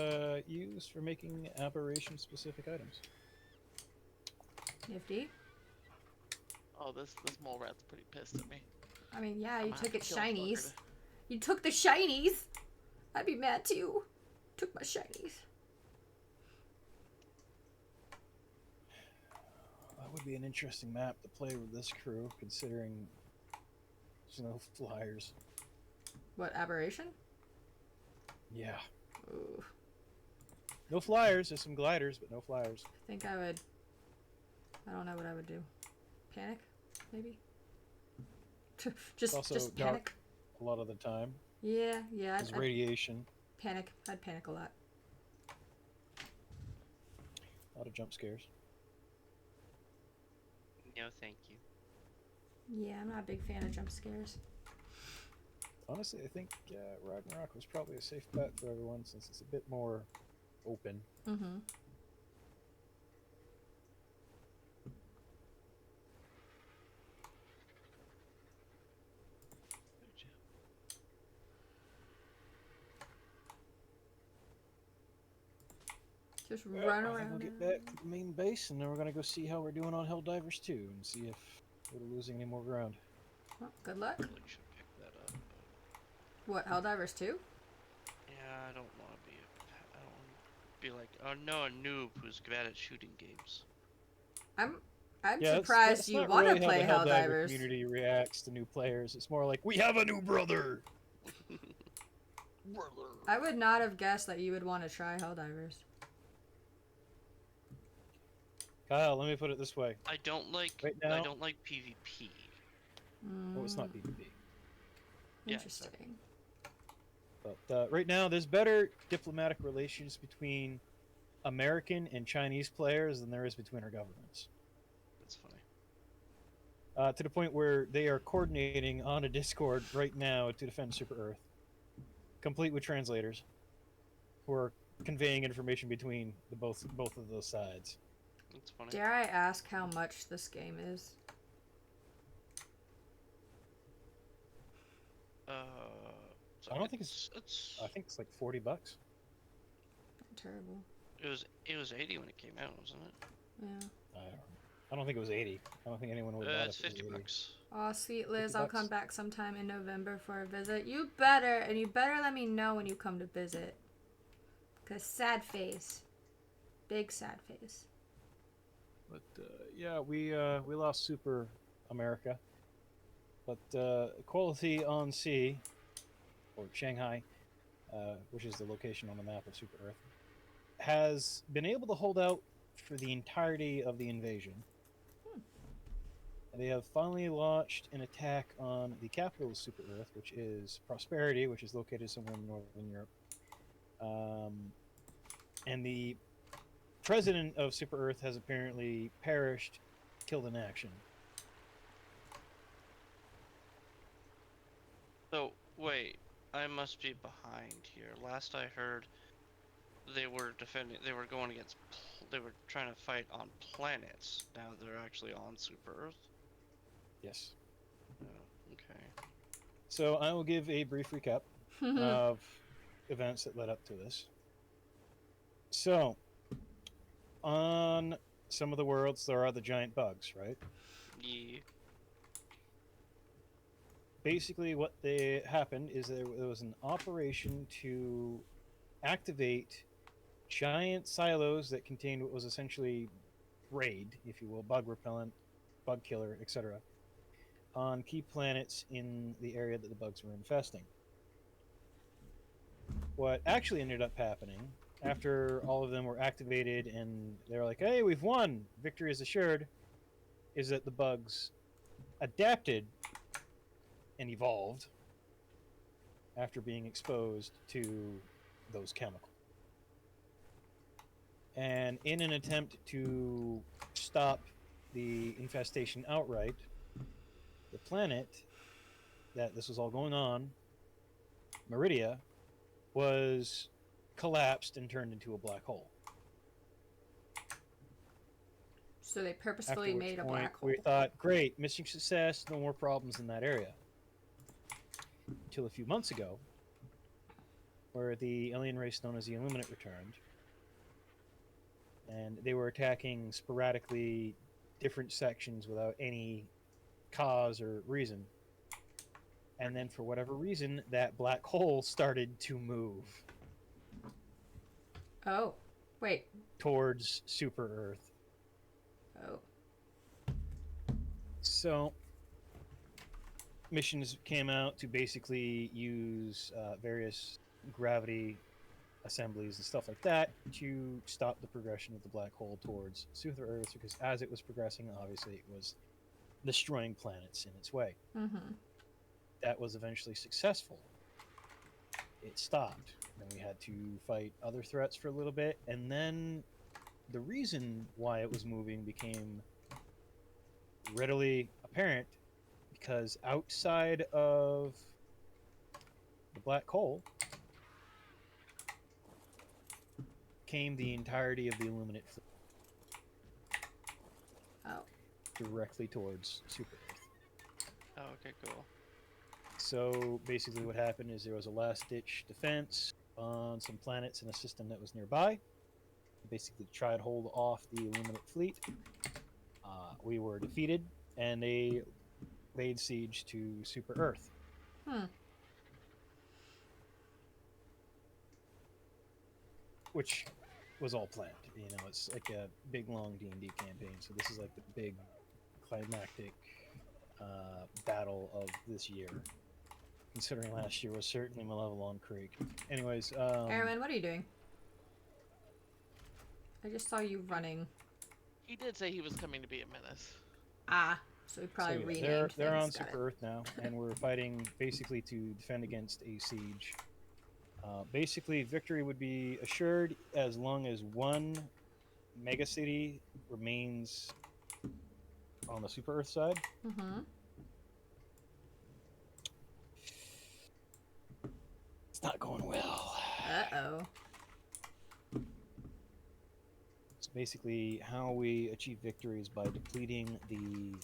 S2: used for making aberration-specific items.
S1: Nifty.
S4: Oh, this mole rat's pretty pissed at me.
S1: I mean, yeah,
S4: I'm
S1: you
S4: gonna
S1: took
S4: have
S1: its
S4: to kill this
S1: shinies.
S4: fucker.
S1: You took the shinies! I'd be mad too. Took my shinies.
S2: That would be an interesting map to play with this crew, considering there's no flyers.
S1: What, aberration?
S2: Yeah.
S1: Ooh.
S2: No flyers, there's some gliders, but no flyers.
S1: I think I would... I don't know what I would do. Panic? Maybe? just
S2: dark.
S1: panic?
S2: A lot of the time.
S1: Yeah,
S2: There's
S1: I'd
S2: radiation.
S1: panic. I'd panic a lot.
S2: A lot of jump scares.
S3: No, thank you.
S1: Yeah, I'm not a big fan of jump scares.
S2: Honestly, I think Ragnarok was probably a safe bet for everyone since it's a bit more open.
S1: Mm-hmm. Just run
S2: I think
S1: around.
S2: we'll get back to the main base, and then we're gonna go see how we're doing on Helldivers 2, and see if we're losing any more ground.
S1: Well, good luck.
S3: Really should pick that up.
S1: What, Helldivers 2?
S3: Yeah, I don't want to be. I don't want to be like, oh no, a noob who's bad at shooting games.
S1: I'm
S2: Yeah,
S1: surprised
S2: that's
S1: you
S2: not
S1: want to
S2: really
S1: play
S2: how the Helldiver
S1: Helldivers.
S2: community reacts to new players. It's more like, we have a new brother!
S1: I would not have guessed that you would want to try Helldivers.
S2: Kyle, let me put it this way.
S3: I don't like.
S2: Right now-
S3: I don't like PvP.
S2: Oh, it's not PvP.
S3: Yeah,
S1: Interesting.
S2: But right now, there's better diplomatic relations between American and Chinese players than there is between our governments.
S3: That's funny.
S2: To the point where they are coordinating on a Discord right now to defend Super Earth, complete with translators, who are conveying information between the both of those sides.
S3: That's funny.
S1: Dare I ask how much this game is?
S3: So
S2: I don't think it's.
S3: It's.
S2: I think it's like $40.
S1: Not terrible.
S3: It was 80 when it came out, wasn't it?
S1: Yeah.
S2: I don't think it was 80. I don't think anyone would buy it
S3: It's
S2: if it was
S3: 50
S2: 80.
S3: bucks.
S1: Oh, sweet Liz,
S2: 50
S1: I'll
S2: bucks.
S1: come back sometime in November for a visit. You better let me know when you come to visit. 'Cause sad face. Big sad face.
S2: But yeah, we lost Super America. But Equality on Sea, or Shanghai, which is the location on the map of Super Earth, has been able to hold out for the entirety of the invasion. They have finally launched an attack on the capital of Super Earth, which is Prosperity, which is located somewhere in Northern Europe. And the president of Super Earth has apparently perished, killed in action.
S3: So, wait, I must be behind here. Last I heard, they were going against, they were trying to fight on planets. Now they're actually on Super Earth?
S2: Yes.
S3: Oh, okay.
S2: So I will give a brief recap of events that led up to this. So, on some of the worlds, there are the giant bugs, right?
S3: Yeah.
S2: Basically, what happened is there was an operation to activate giant silos that contained what was essentially raid, if you will, bug repellent, bug killer, etc., on key planets in the area that the bugs were infesting. What actually ended up happening after all of them were activated and they were like, hey, we've won, victory is assured, is that the bugs adapted and evolved after being exposed to those chemicals. And in an attempt to stop the infestation outright, the planet that this was all going on, Meridia, was collapsed and turned into a black hole.
S1: So they purposefully made a black hole.
S2: We thought, great, mission success, no more problems in that area. Until a few months ago, where the alien race known as the Illuminate returned, and they were attacking sporadically different sections without any cause or reason. And then for whatever reason, that black hole started to move.
S1: Oh, wait.
S2: Towards Super Earth.
S1: Oh.
S2: So, missions came out to basically use various gravity assemblies and stuff like that to stop the progression of the black hole towards Super Earth, because as it was progressing, obviously it was destroying planets in its way.
S1: Mm-hmm.
S2: That was eventually successful. It stopped. Then we had to fight other threats for a little bit, and then the reason why it was moving became readily apparent, because outside of the black hole came the entirety of the Illuminate fleet.
S1: Oh.
S2: Directly towards Super Earth.
S3: Oh, okay, cool.
S2: So basically what happened is there was a last-ditch defense on some planets in a system that was nearby. Basically tried to hold off the Illuminate fleet. We were defeated, and they laid siege to Super Earth. Which was all planned. You know, it's like a big, long D&D campaign, so this is like the big climactic battle of this year. Considering last year was certainly Malevelon Creek. Anyways,
S1: Erwin, what are you doing? I just saw you running.
S4: He did say he was coming to be a menace.
S1: Ah, so he probably renamed
S2: they're on
S1: things.
S2: Super Earth now, and we're fighting basically to defend against a siege. Basically, victory would be assured as long as one megacity remains on the Super Earth side.
S1: Mm-hmm.
S2: It's not going well.
S1: Uh-oh.
S2: So basically, how we achieve victory is by depleting the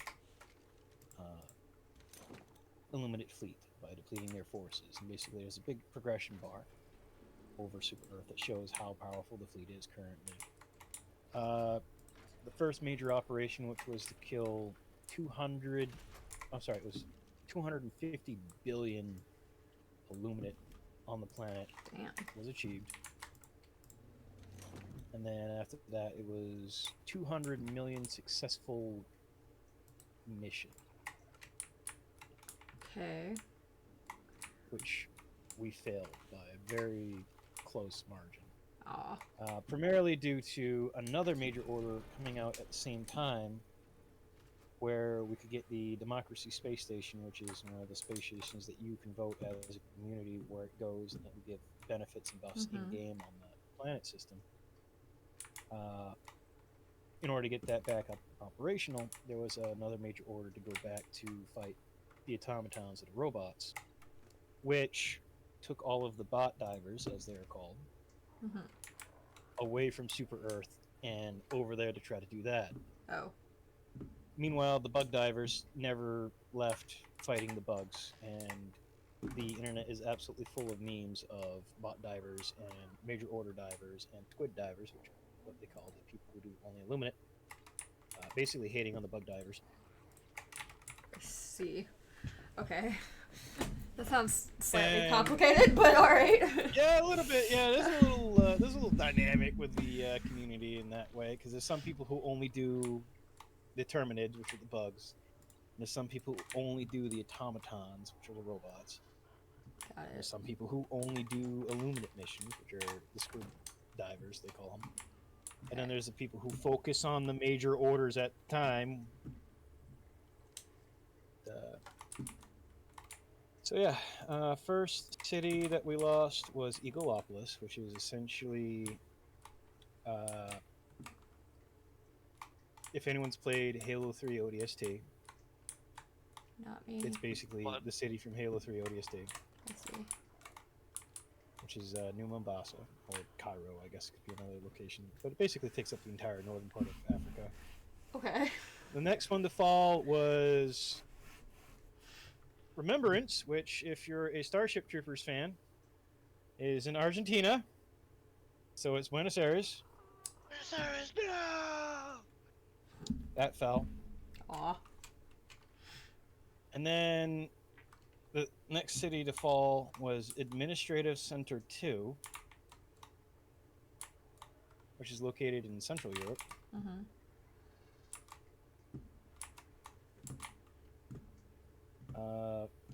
S2: Illuminate fleet, by depleting their forces. And basically, there's a big progression bar over Super Earth that shows how powerful the fleet is currently. The first major operation, which was to kill 250 billion Illuminate on the planet,
S1: Damn.
S2: was achieved. And then after that, it was 200 million successful mission,
S1: Okay.
S2: which we failed by a very close margin.
S1: Aw.
S2: Primarily due to another major order coming out at the same time, where we could get the Democracy Space Station, which is one of the space stations that you can vote as a community where it goes, and it will give benefits and buffs in game on the planet system. In order to get that back up operational, there was another major order to go back to fight the automatons and the robots, which took all of the bot divers, as they are called, away from Super Earth and over there to try to do that.
S1: Oh.
S2: Meanwhile, the bug divers never left fighting the bugs, and the internet is absolutely full of memes of bot divers and major order divers and squid divers, which are what they call the people who do only Illuminate, basically hating on the bug divers.
S1: I see. Okay. That sounds slightly complicated, but all right.
S2: Yeah, a little bit. Yeah, there's a little dynamic with the community in that way, because there's some people who only do the Terminids, which are the bugs. And there's some people who only do the automatons, which are the robots.
S1: Got it.
S2: There's some people who only do Illuminate missions, which are the squid divers, they call them. And then there's the people who focus on the major orders at the time. So yeah, first city that we lost was Eagleopolis, which is essentially, if anyone's played Halo 3 ODST,
S1: Not me.
S2: it's basically the city from Halo 3 ODST.
S1: I see.
S2: Which is New Mombasa, or Cairo, I guess could be another location. But it basically takes up the entire northern part of Africa.
S1: Okay.
S2: The next one to fall was Remembrance, which, if you're a Starship Troopers fan, is in Argentina. So it's Buenos Aires.
S3: Buenos Aires, no!
S2: That fell.
S1: Aw.
S2: And then the next city to fall was Administrative Center 2, which is located in Central Europe.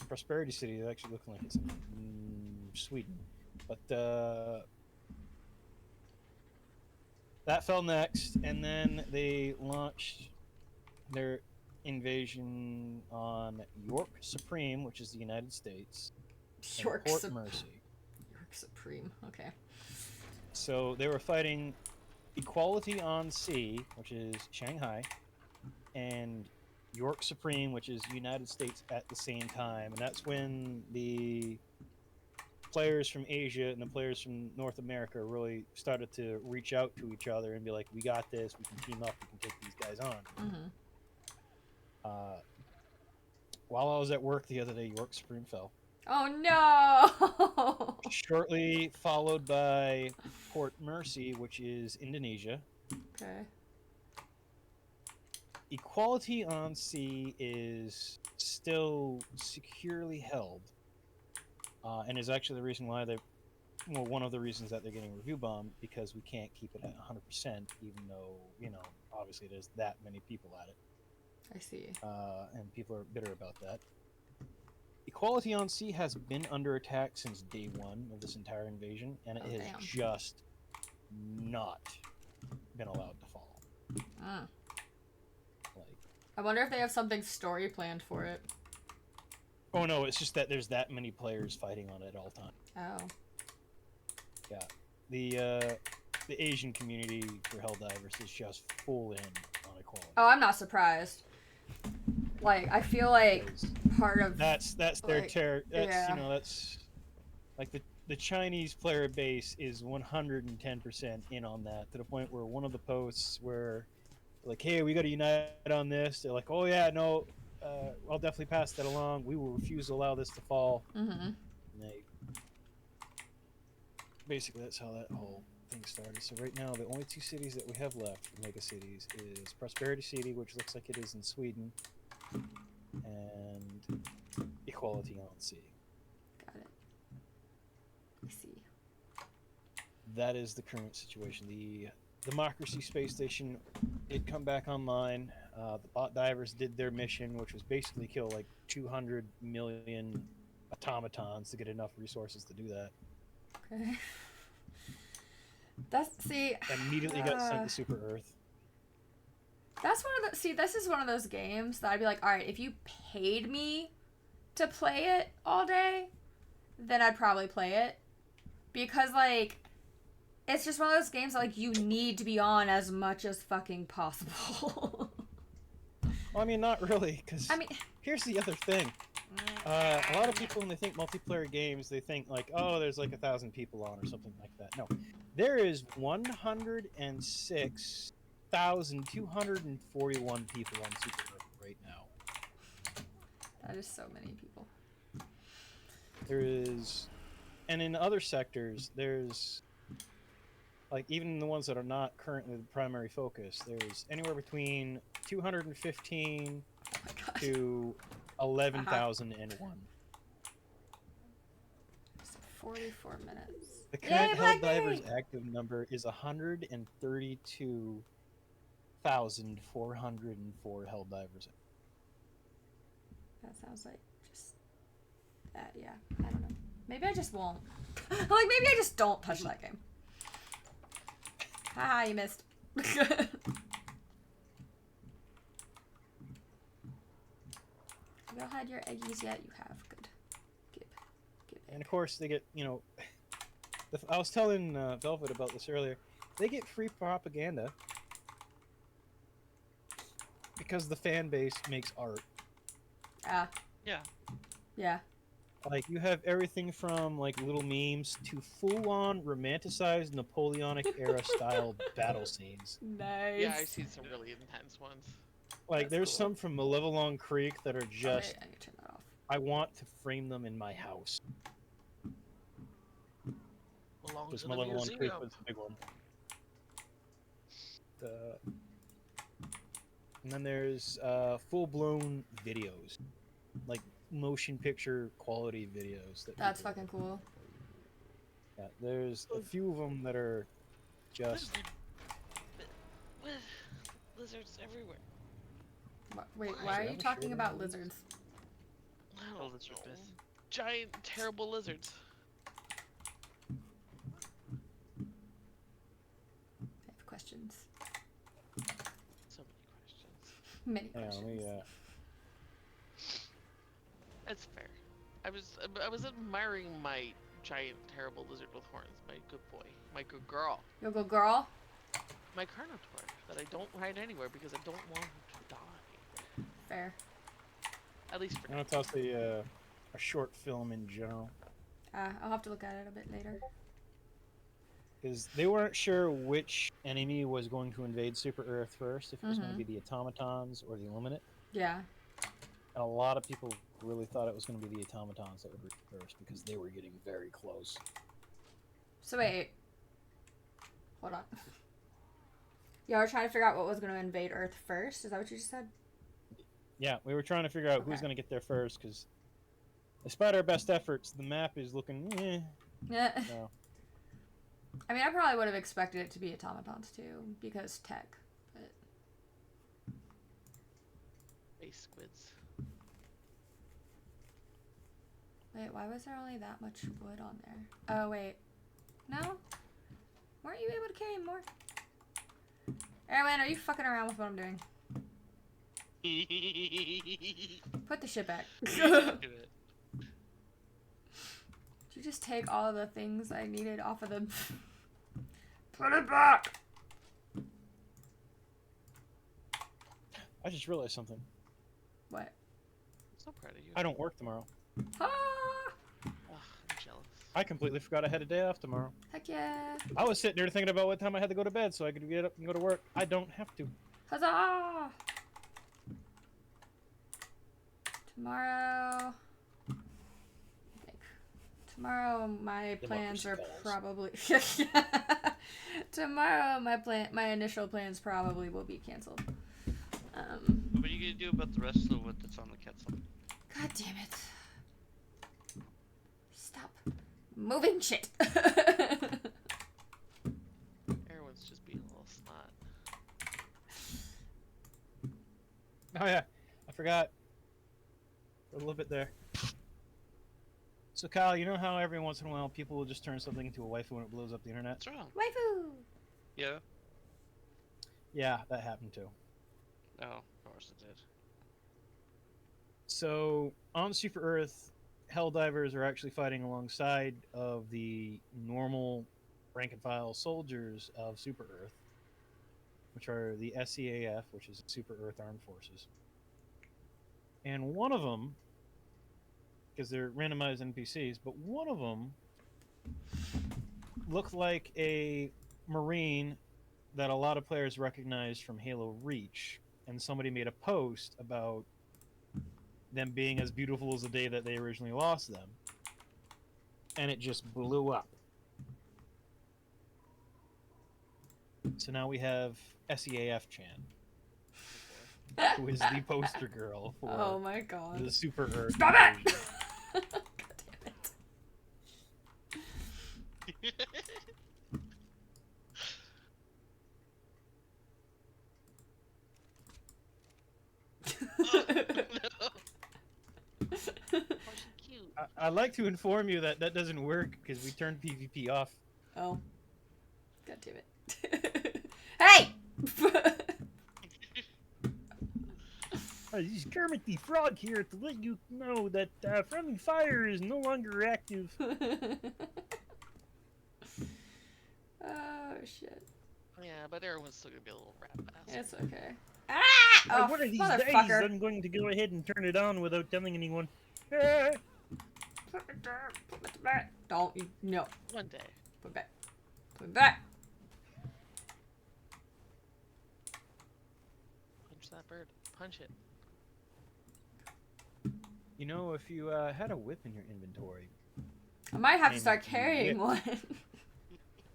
S2: Prosperity City is actually looking like it's in Sweden. But that fell next, and then they launched their invasion on York Supreme, which is the United States,
S1: York
S2: and Port Mercy.
S1: York Supreme. Okay.
S2: So they were fighting Equality on Sea, which is Shanghai, and York Supreme, which is United States at the same time. And that's when the players from Asia and the players from North America really started to reach out to each other and be like, we got this, we can team up, we can take these guys on. While I was at work the other day, York Supreme fell.
S1: Oh no!
S2: Shortly followed by Port Mercy, which is Indonesia.
S1: Okay.
S2: Equality on Sea is still securely held, and is actually the reason why one of the reasons that they're getting review bombed, because we can't keep it at 100%, even though, obviously there's that many people at it.
S1: I see.
S2: And people are bitter about that. Equality on Sea has been under attack since day one of this entire invasion, and it has just not been allowed to fall.
S1: I wonder if they have something story planned for it.
S2: Oh no, it's just that there's that many players fighting on it at all times.
S1: Oh.
S2: Yeah. The Asian community for Helldivers is just full in on Equality.
S1: Oh, I'm not surprised. Like, I feel like part of
S2: that's their terror.
S1: Yeah.
S2: That's like the Chinese player base is 110% in on that, to the point where one of the posts where like, hey, we got to unite on this. They're like, oh yeah, no, I'll definitely pass that along. We will refuse to allow this to fall. And basically, that's how that whole thing started. So right now, the only two cities that we have left, mega cities, is Prosperity City, which looks like it is in Sweden, and Equality on Sea.
S1: Got it. I see.
S2: That is the current situation. The Democracy space station did come back online. The bot divers did their mission, which was basically kill like 200 million automatons to get enough resources to do that.
S1: Okay. That's
S2: Immediately got sent to Super Earth.
S1: That's one of the this is one of those games that I'd be like, all right, if you paid me to play it all day, then I'd probably play it, because like it's just one of those games that like you need to be on as much as fucking possible.
S2: Well, I mean, not really, because here's the other thing. A lot of people, when they think multiplayer games, they think like, oh, there's like 1,000 people on or something like that. No, there is 106,241 people on Super Earth right now.
S1: That is so many people.
S2: There is, and in other sectors, there's like even the ones that are not currently the primary focus. There's anywhere between 215 to 11,001.
S1: 44 minutes.
S2: The current Hell Divers active number is 132,404 Hell Divers.
S1: That sounds like just that, yeah. I don't know. Maybe I just won't. Like, maybe I just don't touch that game. Haha, you missed. You don't had your eggies yet? You have. Good. Good.
S2: And of course, they get, you know, I was telling Velvet about this earlier. They get free propaganda because the fan base makes art.
S3: Yeah.
S1: Yeah.
S2: Like, you have everything from, like, little memes to full-on romanticized Napoleonic-era style battle scenes.
S1: Nice.
S4: Yeah, I've seen some really intense ones.
S2: Like,
S1: That's
S2: there's
S1: cool.
S2: some from Malevelon Creek that are just...
S1: I need to turn that off.
S2: I want to frame them in my house.
S4: Belongs
S2: Because
S4: in a
S2: Malevelon Creek
S4: museum.
S2: was the big one. And then there's full-blown videos. Like, motion picture quality videos.
S1: That's fucking cool.
S2: Yeah, there's a few of them that are just...
S4: Lizards everywhere.
S1: Wait, why are you talking about lizards?
S3: Oh, lizard myth.
S4: Giant, terrible lizards.
S1: I have questions.
S4: So many questions.
S1: Many
S2: Yeah,
S1: questions.
S4: That's fair. I was admiring my giant, terrible lizard with horns. My good boy. My good girl.
S1: Your good girl?
S4: My Carnotaur that I don't ride anywhere because I don't want him to die.
S1: Fair.
S4: At least for
S2: I know it's also a short film in general.
S1: I'll have to look at it a bit later.
S2: Because they weren't sure which enemy was going to invade Super Earth first, if it was going to be the automatons or the Illuminate.
S1: Yeah.
S2: And a lot of people really thought it was going to be the automatons that would reach first, because they were getting very close.
S1: So wait. Hold on. Y'all were trying to figure out what was going to invade Earth first? Is that what you just said?
S2: Yeah, we were trying to figure out who's going to get there first, because despite our best efforts, the map is looking,
S1: Yeah.
S2: No.
S1: I mean, I probably would have expected it to be automatons too, because tech. But
S4: space squids.
S1: wait, why was there only that much wood on there? Oh wait, no? Weren't you able to carry more? Erwin, are you fucking around with what I'm doing? Put the shit back.
S3: Do it.
S1: Did you just take all of the things I needed off of them? Put it back!
S2: I just realized something.
S1: What?
S4: I'm so proud of you.
S2: I don't work tomorrow.
S1: Ah!
S4: Ugh, I'm jealous.
S2: I completely forgot I had a day off tomorrow.
S1: Heck yeah!
S2: I was sitting there thinking about what time I had to go to bed so I could get up and go to work. I don't have to.
S1: Huzzah! Tomorrow... Tomorrow my plans are probably... Tomorrow my initial plans probably will be cancelled.
S3: What are you gonna do about the rest of the wood that's on the Quetzal?
S1: God damn it. Stop moving shit.
S4: Everyone's just being a little
S2: Oh yeah, I forgot. A little bit there. So Kyle, you know how every once in a while people will just turn something into a waifu when it blows up the internet?
S3: What's wrong?
S1: Waifu!
S3: Yeah.
S2: Yeah, that happened too.
S3: Oh, of course it did.
S2: So on Super Earth, Helldivers are actually fighting alongside of the normal rank and file soldiers of Super Earth, which are the SCAF, which is Super Earth Armed Forces. And one of them, because they're randomized NPCs, but one of them looked like a Marine that a lot of players recognized from Halo Reach, and somebody made a post about them being as beautiful as the day that they originally lost them, and it just blew up. So now we have SEAF Chan, who is the poster girl for
S1: Oh my god.
S2: the Super Earth.
S1: Stop it!
S2: version.
S1: God damn it.
S4: Cute.
S2: I'd like to inform you that that doesn't work because we turned PvP off.
S1: Oh. God damn it. Hey!
S2: This is Kermit the Frog here to let you know that friendly fire is no longer active.
S1: Oh shit.
S4: Yeah, but everyone's still gonna be a little rat ass.
S1: It's okay. Ah! Oh,
S2: One of these days,
S1: motherfucker.
S2: I'm going to go ahead and turn it on without telling anyone.
S1: Put it there. Put it back. Don't you? No.
S4: One day.
S1: Put it back. Put it back.
S4: Punch that bird. Punch it.
S2: You know, if you had a whip in your inventory
S1: I might have to
S2: And
S1: start
S2: you
S1: carrying one.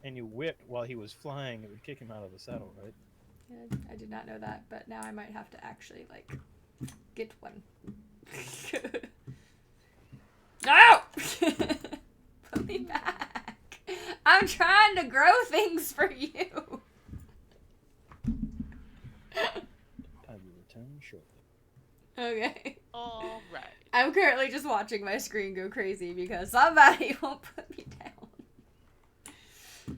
S2: and you whipped while he was flying, it would kick him out of the saddle, right?
S1: Yeah, I did not know that, but now I might have to actually, like, get one. No! Put me back. I'm trying to grow things for you.
S2: I will return shortly.
S1: Okay.
S4: Alright.
S1: I'm currently just watching my screen go crazy because somebody won't put me down.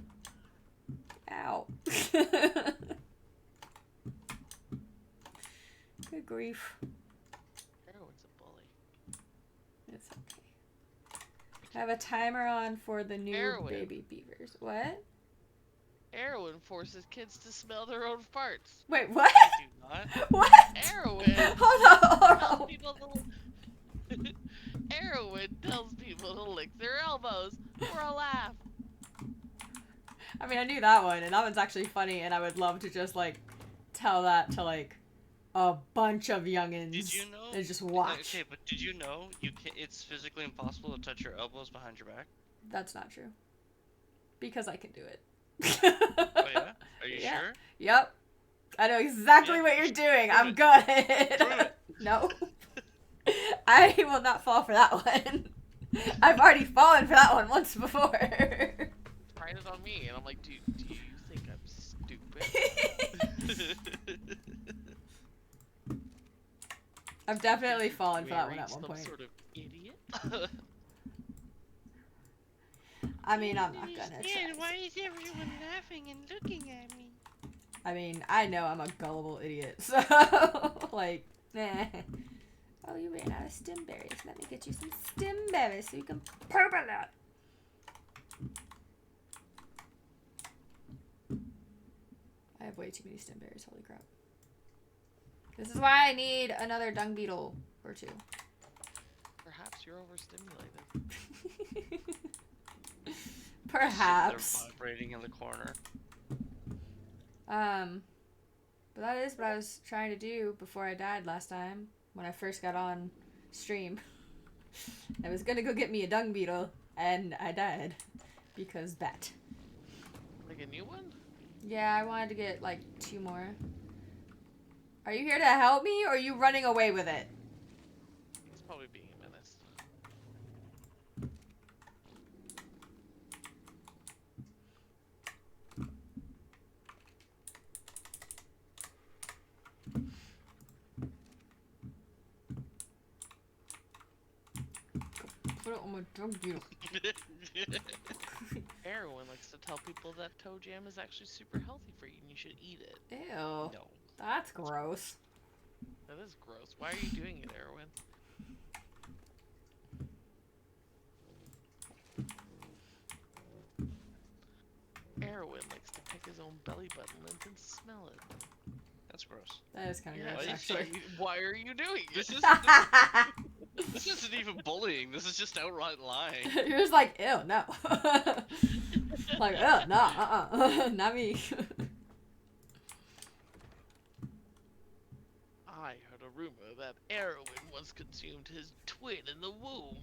S1: Ow. Good grief.
S4: Everyone's a bully.
S1: It's okay. I have a timer on for the new
S4: Heroin.
S1: baby beavers. What?
S4: Heroin forces kids to smell their own farts.
S1: Wait, what?
S3: I do not.
S1: What?
S4: Heroin
S1: Hold on,
S4: tells
S1: hold on.
S4: people to Heroin tells people to lick their elbows for a laugh.
S1: I mean, I knew that one, and that one's actually funny, and I would love to just, like, tell that to, like, a bunch of youngins.
S3: Did you know?
S1: And just watch.
S3: Okay, but did you know it's physically impossible to touch your elbows behind your back?
S1: That's not true. Because I can do it.
S3: Oh yeah? Are you
S1: Yeah.
S3: sure?
S1: Yep. I know exactly
S3: Yeah,
S1: what you're doing.
S3: prove
S1: I'm
S3: it.
S1: good.
S3: Prove it.
S1: No. I will not fall for that one. I've already fallen for that one once before.
S4: Tried it on me, and I'm like, dude, do you think I'm stupid?
S1: I've definitely fallen for that one
S4: Wearing
S1: at one
S4: some
S1: point.
S4: sort of idiot?
S1: I mean, I'm not gonna try.
S3: Why is everyone laughing and looking at me?
S1: I mean, I know I'm a gullible idiot, so, like, eh. Oh, you ran out of stem berries. Let me get you some stem berries so you can poop a lot. I have way too many stem berries, holy crap. This is why I need another dung beetle or two.
S4: Perhaps you're overstimulated.
S1: Perhaps.
S3: They're vibrating in the corner.
S1: But that is what I was trying to do before I died last time, when I first got on stream. I was gonna go get me a dung beetle, and I died. Because that.
S4: Like a new one?
S1: Yeah, I wanted to get, like, 2 more. Are you here to help me, or are you running away with it?
S4: It's probably being a menace.
S1: Put it on my dung beetle.
S4: Everyone likes to tell people that toe jam is actually super healthy for you and you should eat it.
S1: Ew.
S3: No.
S1: That's gross.
S4: That is gross. Why are you doing it, Erwin? Erwin likes to pick his own belly button and then smell it.
S3: That's gross.
S1: That is kind of
S4: Yeah,
S1: gross,
S3: why
S1: actually.
S4: why are you doing it?
S3: This isn't even bullying. This is just outright lying.
S1: You're just like, ew, no. Like, ew, no, not me.
S4: I heard a rumor that Erwin once consumed his twin in the womb.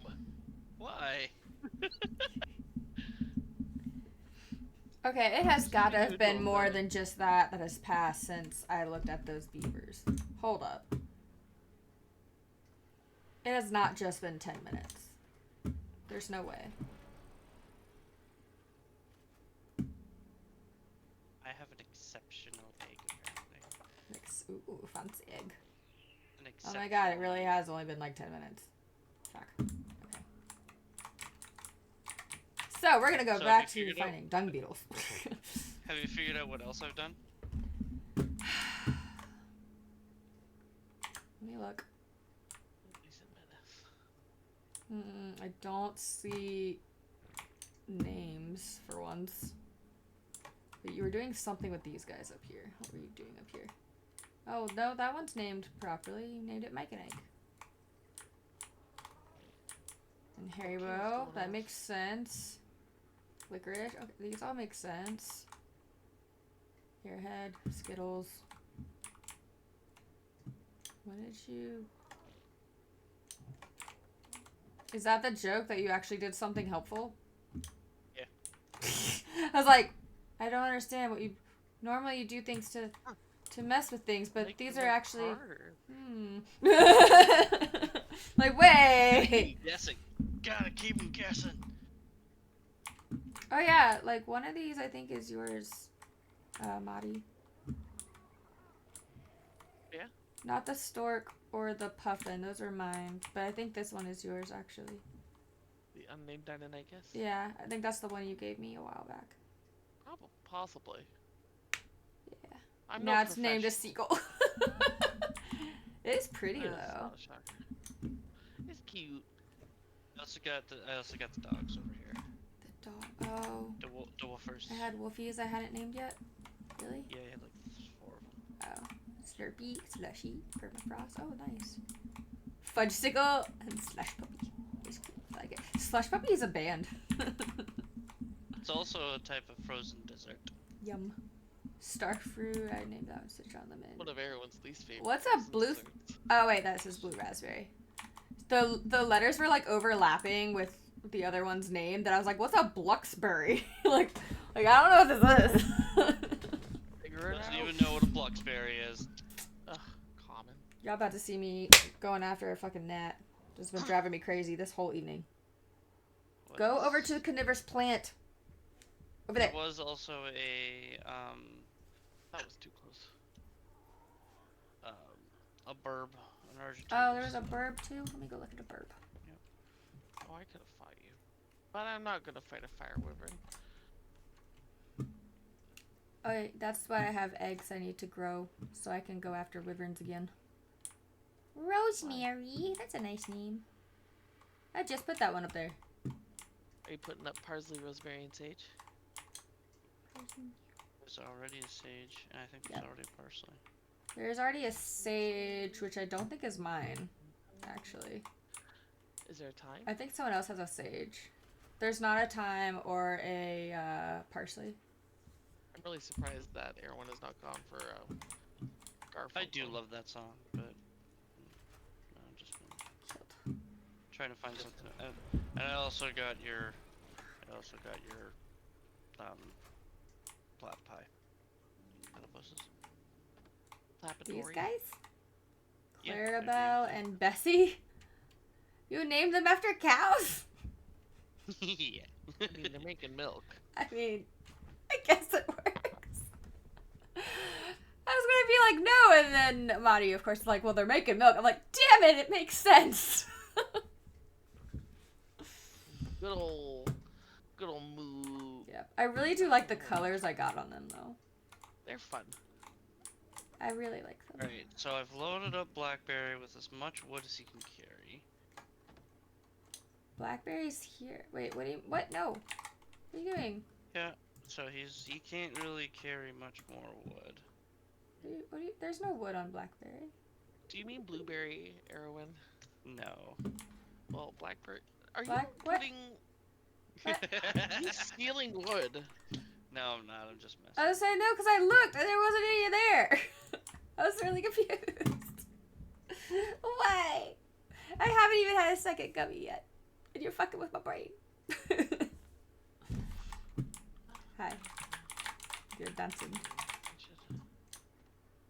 S3: Why?
S1: Okay, it has
S4: Just
S1: gotta
S4: need to
S1: have been
S4: go
S1: more
S4: down.
S1: than just that has passed since I looked at those beavers. Hold up. It has not just been 10 minutes. There's no way.
S3: I have an exceptional egg, apparently.
S1: Ooh, fancy egg.
S3: An
S1: Oh my god, it
S3: exceptional
S1: really
S3: egg.
S1: has only been like 10 minutes. Fuck. Okay. So, we're gonna go
S3: So
S1: back
S3: have you
S1: to
S3: figured out-
S1: finding dung beetles.
S3: Have you figured out what else I've done?
S1: Let me look.
S4: He's a menace.
S1: I don't see names for once. But you were doing something with these guys up here. What were you doing up here? Oh, no, that one's named properly. You named it Mike and Egg. And Haribo, that makes sense. Licorice, okay, these all make sense. Airhead, Skittles. What did you... Is that the joke that you actually did something helpful?
S3: Yeah.
S1: I was like, I don't understand what you... Normally you do things to mess with things, but
S4: Make
S1: these
S4: them
S1: are
S4: work
S1: actually...
S4: harder.
S1: Like, wait!
S3: Keep guessing. Gotta keep them guessing.
S1: Oh yeah, like one of these I think is yours, Madi.
S4: Yeah?
S1: Not the stork or the puffin, those are mine. But I think this one is yours actually.
S4: The unnamed Deinonychus?
S1: Yeah, I think that's the one you gave me a while back.
S4: Possibly.
S1: Yeah.
S4: I'm
S1: Now
S4: no
S1: it's named a
S4: professional.
S1: seagull. It is pretty
S4: It's
S1: though.
S4: not a shocker. It's cute.
S3: I also got the dogs over here.
S1: The dog. Oh.
S3: The woofers.
S1: I had wolfies I hadn't named yet. Really?
S3: Yeah, I had like 4 of them.
S1: Oh. Slurpee, Slushy, Permafrost. Oh, nice. Fudgesicle and Slush Puppy. It's cool. I like it. Slush Puppy is a band.
S3: It's also a type of frozen dessert.
S1: Yum. Starfruit, I named that one Citron Lemon.
S4: One of everyone's least favorite.
S1: What's a
S4: frozen
S1: blue...
S4: desserts.
S1: Oh, wait, that says blue raspberry. The letters were, like, overlapping with the other one's name, that I was like, what's a Bluxberry? like, I don't know what this is.
S4: Figure it
S3: Doesn't
S4: out.
S3: even know what a Bluxberry is.
S4: Ugh, common.
S1: Y'all about to see me going after a fucking gnat. Just been driving me crazy this whole evening.
S3: What
S1: Go
S3: is-
S1: over to the carnivorous plant. Over there.
S3: There was also a
S4: That was too close.
S3: a burb, an Argentine.
S1: Oh, there was a burb too? Let me go look at a burb.
S4: Oh, I could have fought you. But I'm not gonna fight a fire wyvern.
S1: Oh, that's why I have eggs I need to grow, so I can go after wyverns again. Rosemary, that's a nice name. I just put that one up there.
S4: Are you putting up parsley, rosemary, and sage?
S3: There's already a sage, and I think
S1: Yep.
S3: there's already parsley.
S1: There's already a sage, which I don't think is mine, actually.
S4: Is there a time?
S1: I think someone else has a sage. There's not a thyme or a parsley.
S4: I'm really surprised that everyone has not gone for Garfunkel.
S3: I do love that song, but no, I'm just trying to find something. And I also got your, plat pie. Platypuses.
S1: These
S4: Lapadori.
S1: guys?
S3: Yeah, they're
S1: Clarabelle
S3: named
S1: and Bessie? You named them after cows?
S3: yeah.
S4: I mean, they're making milk.
S1: I mean, I guess it works. I was gonna be like, no, and then Madi, of course, is like, well, they're making milk. I'm like, damn it, it makes sense.
S4: Good old moo.
S1: Yep. I really do like the colors I got on them, though.
S4: They're fun.
S1: I really like them.
S3: Alright, so I've loaded up Blackberry with as much wood as he can carry.
S1: Blackberry's here. Wait, what? No. What are you doing?
S3: Yeah, so he can't really carry much more wood.
S1: There's no wood on Blackberry.
S4: Do you mean blueberry, Erwin?
S3: No.
S4: Well, blackberry. Are
S1: What?
S4: you putting? He's stealing wood.
S3: No, I'm not. I'm just messing.
S1: I was saying no because I looked and there wasn't any there. I was really confused. Why? I haven't even had a second gummy yet. And you're fucking with my brain. Hi. You're dancing.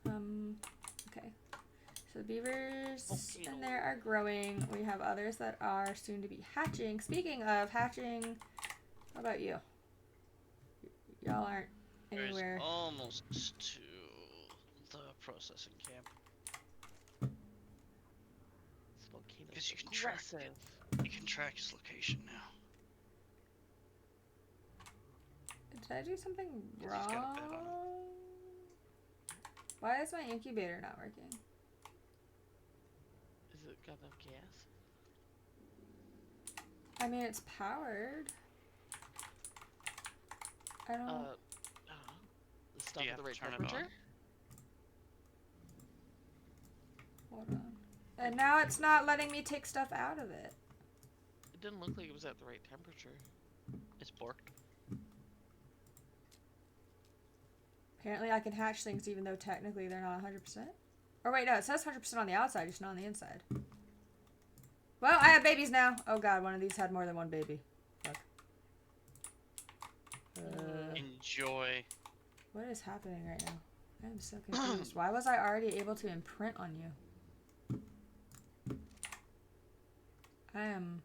S1: Okay. So the beavers in there are growing. We have others that are soon to be hatching. Speaking of hatching, how about you? Y'all aren't anywhere.
S3: There's almost to the processing camp. Because you can track his location now.
S1: Did I do something
S3: He's got a
S1: wrong?
S3: bed on him.
S1: Why is my incubator not working?
S4: Is it got enough gas?
S1: I mean, it's powered. I don't.
S4: The stuff
S3: you
S4: at the
S3: have
S4: right
S3: to turn it
S4: temperature.
S1: Hold on. And now it's not letting me take stuff out of it.
S4: It didn't look like it was at the right temperature.
S3: It's borked.
S1: Apparently, I can hatch things even though technically they're not 100%. Or wait, no, it says 100% on the outside, just not on the inside. Well, I have babies now. Oh god, one of these had more than one baby. Fuck.
S3: Enjoy.
S1: What is happening right now? I am so confused. Why was I already able to imprint on you? I am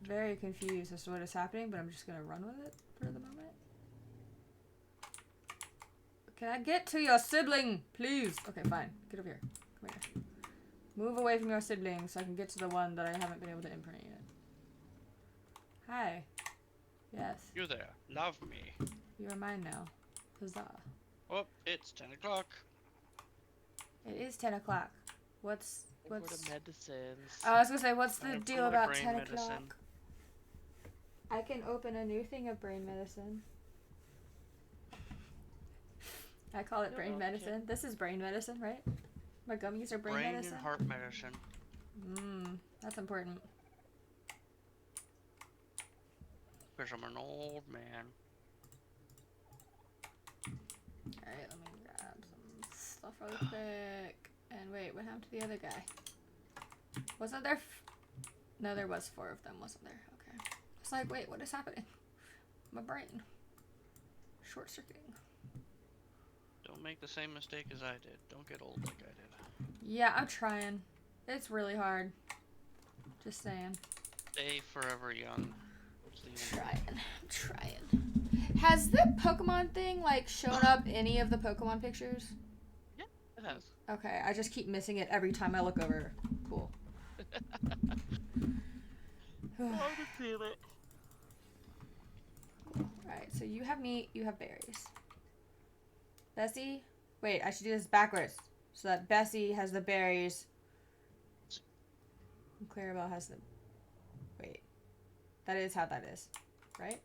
S1: very confused as to what is happening, but I'm just gonna run with it for the moment. Can I get to your sibling, please? Okay, fine. Get over here. Come here. Move away from your sibling so I can get to the one that I haven't been able to imprint yet. Hi. Yes.
S3: You there. Love me.
S1: You are mine now. Huzzah.
S3: Oh, it's 10 o'clock.
S1: It is 10 o'clock. What's...
S4: For the medicines.
S1: I was gonna say, what's the
S3: Time for
S1: deal
S3: my
S1: about
S3: brain
S1: 10
S3: medicine.
S1: o'clock? I can open a new thing of brain medicine. I call it
S4: No,
S1: brain
S4: okay.
S1: medicine. This is brain medicine, right? My gummies are brain medicine.
S3: And heart medicine.
S1: That's important.
S3: Because I'm an old man.
S1: Alright, let me grab some stuff really quick. And wait, what happened to the other guy? Wasn't there... No, there was 4 of them, wasn't there? Okay. It's like, wait, what is happening? My brain. Short-circuiting.
S3: Don't make the same mistake as I did. Don't get old like I did.
S1: Yeah, I'm trying. It's really hard. Just saying.
S3: Stay forever young.
S1: I'm trying. Has the Pokemon thing, like, shown up any of the Pokemon pictures?
S4: Yeah, it has.
S1: Okay, I just keep missing it every time I look over. Cool. Alright, so you have meat, you have berries. Bessie? Wait, I should do this backwards. So that Bessie has the berries. And Clarabelle has the... Wait. That is how that is. Right?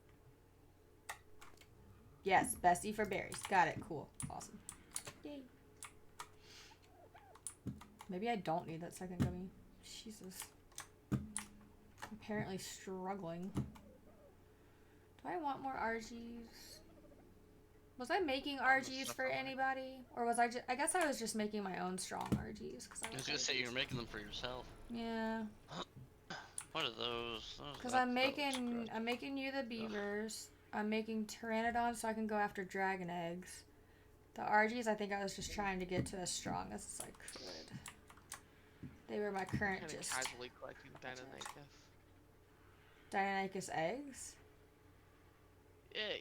S1: Yes, Bessie for berries. Got it. Cool. Awesome. Yay. Maybe I don't need that second gummy. Jesus. I'm apparently struggling. Do I want more RGs? Was I making RGs for anybody? Or was I just... I guess I was just making my own strong RGs. Cause
S3: I was gonna say you were making them for yourself.
S1: Yeah.
S3: What are those?
S1: Because I'm making you the beavers. I'm making pteranodons so I can go after dragon eggs. The RGs, I think I was just trying to get to as strong as I could. They were my current
S4: Kind of
S1: just...
S4: casually collecting Deinonychus.
S1: Deinonychus eggs?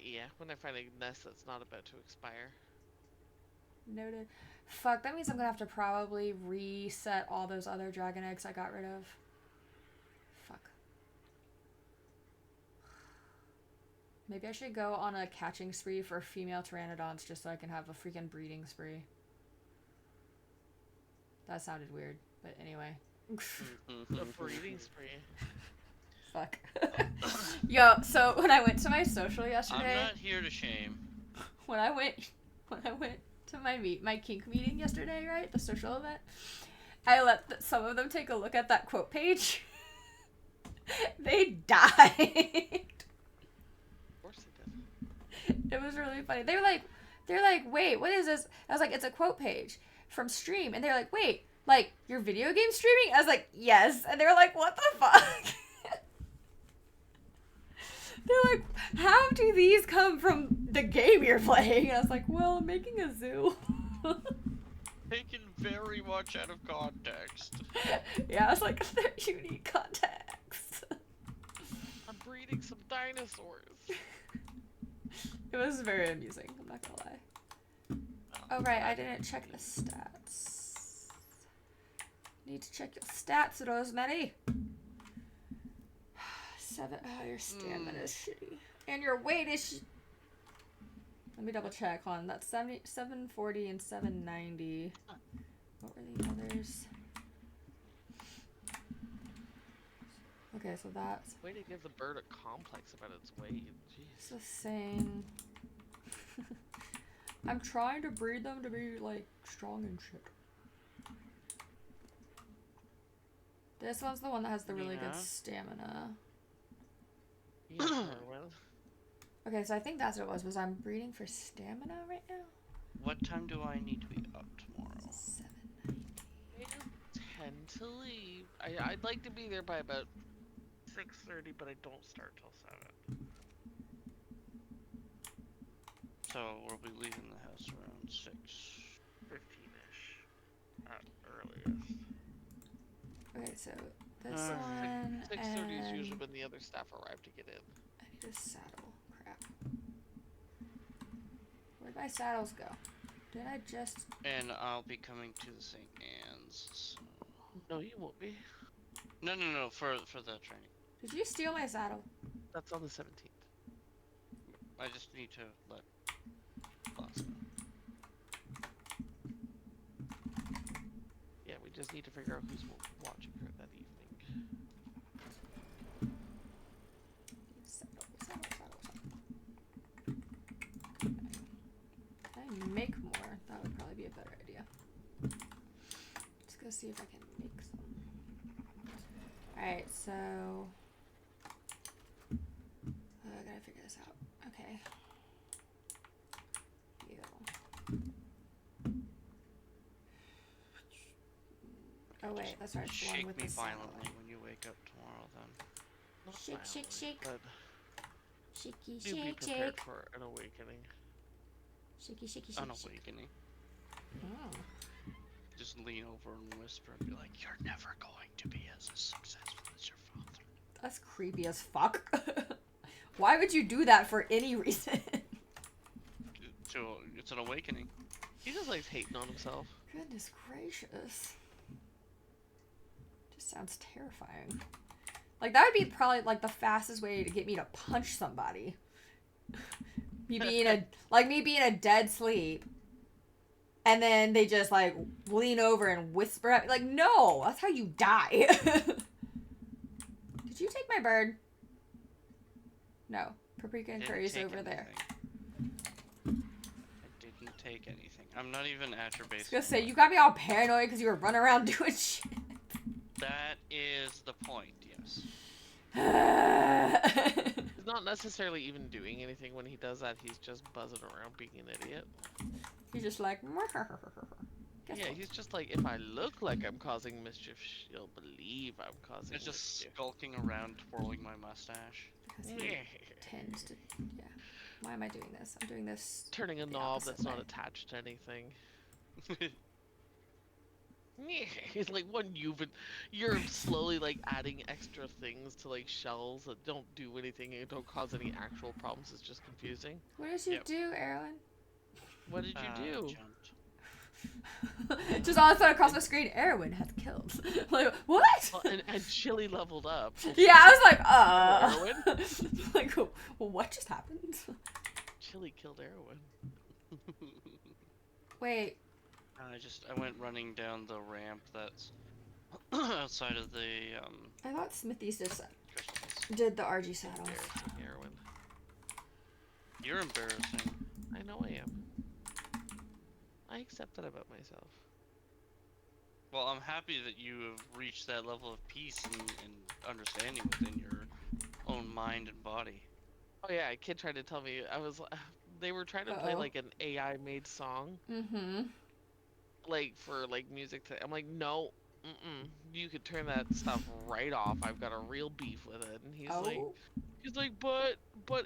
S4: Yeah, when I find a nest that's not about to expire.
S1: Noted. Fuck, that means I'm gonna have to probably reset all those other dragon eggs I got rid of. Fuck. Maybe I should go on a catching spree for female pteranodons just so I can have a freaking breeding spree. That sounded weird, but anyway.
S4: A breeding spree.
S1: Fuck. Yo, so when I went to my social yesterday,
S3: I'm not here to shame.
S1: when I went to my kink meeting yesterday, right, the social event, I let some of them take a look at that quote page. They died.
S4: Of course it did.
S1: It was really funny. They're like, wait, what is this? I was like, it's a quote page from stream, and they're like, wait, like your video game streaming? I was like, yes, and they were like, what the fuck? They're like, how do these come from the game you're playing? And I was like, well, I'm making a zoo.
S3: Taken very much out of context.
S1: Yeah, I was like, they're unique context.
S4: I'm breeding some dinosaurs.
S1: It was very amusing, I'm not gonna lie. Oh, right, I didn't check the stats. Need to check your stats, Rosemary. 7. Oh, your stamina is shitty. And your weight is Let me double check. Hold on. That's 740 and 790. What were the others? Okay, so that's...
S4: Way to give the bird a complex about its weight. Jeez.
S1: It's the same. I'm trying to breed them to be, like, strong and shit. This one's the one that has the really good stamina.
S4: Yeah,
S1: Okay, so I think that's what it was I'm breeding for stamina right now?
S3: What time do I need to be up tomorrow?
S1: 790.
S4: I tend to leave. I'd like to be there by about 6:30, but I don't start till 7.
S3: So we'll be leaving the house around
S4: 6:15ish at earliest.
S1: Okay, so this one
S4: 6:30 is usually
S1: and...
S4: when the other staff arrive to get in.
S1: I need a saddle. Crap. Where'd my saddles go? Did I just...
S3: And I'll be coming to the St. Anne's. So...
S4: No, you won't be.
S3: No, for the training.
S1: Did you steal my saddle?
S4: That's on the 17th.
S3: I just need to let boss know.
S4: Yeah, we just need to figure out who's watching her that evening.
S1: Can I make more? That would probably be a better idea. Let's go see if I can make some. Alright, so... I gotta figure this out. Okay. Oh wait, that's right. It's the one
S3: Shake
S1: with
S3: me
S1: the saddle.
S3: violently when you wake up tomorrow, then.
S4: Not
S1: Shake, shake,
S4: violently,
S1: shake.
S4: But
S1: Shaky,
S4: do be
S1: shake,
S4: prepared
S1: shake.
S4: for an awakening.
S1: Shaky, shaky, shake,
S3: An
S1: shake.
S3: awakening.
S1: Oh.
S3: Just lean over and whisper and be like, "You're never going to be as successful as your father."
S1: That's creepy as fuck. Why would you do that for any reason?
S3: So it's an awakening.
S4: He just likes hating on himself.
S1: Goodness gracious. Just sounds terrifying. Like, that would be probably, like, the fastest way to get me to punch somebody. me being a dead sleep. And then they just, like, lean over and whisper at me. Like, no! That's how you die. Did you take my bird? No. Paprika and
S3: Didn't
S1: curry's
S3: take
S1: over there.
S3: anything. I didn't take anything. I'm not even at your base.
S1: I was gonna say, you got me all paranoid because you were running around doing shit.
S3: That is the point, yes.
S4: He's not necessarily even doing anything when he does that. He's just buzzing around being an idiot.
S1: He's just like, guess
S4: Yeah,
S1: what?
S4: he's just like, if I look like I'm causing mischief, she'll believe I'm causing
S3: It's just
S4: mischief.
S3: skulking around, twirling my mustache.
S1: Because he tends to, yeah. Why am I doing this? I'm doing this.
S4: Turning a
S1: the
S4: knob
S1: opposite
S4: that's not
S1: way.
S4: attached to anything. It's like you're slowly like adding extra things to like shells that don't do anything and don't cause any actual problems. It's just confusing.
S1: What did you
S3: Yep.
S1: do, Erlen?
S4: What did you do?
S3: Jumped.
S1: Just all of a sudden across my screen, Erwin has killed. Like, what?
S4: Well, and Chili leveled up.
S1: Yeah, I was like,
S4: Erwin?
S1: like, well, what just happened?
S4: Chili killed Erwin.
S1: Wait.
S3: I went running down the ramp that's outside of the
S1: I thought Smithy's just
S3: crystals.
S1: did the RG saddle.
S4: Embarrassing, Erwin.
S3: You're embarrassing.
S4: I know I am. I accept that about myself.
S3: Well, I'm happy that you have reached that level of peace and understanding within your own mind and body.
S4: Oh yeah, a kid tried to tell me they were trying to play
S1: Uh-oh.
S4: like an AI made song,
S1: Mm-hmm.
S4: like for like music. I'm like, no, you could turn that stuff right off. I've got a real beef with it. And he's like, but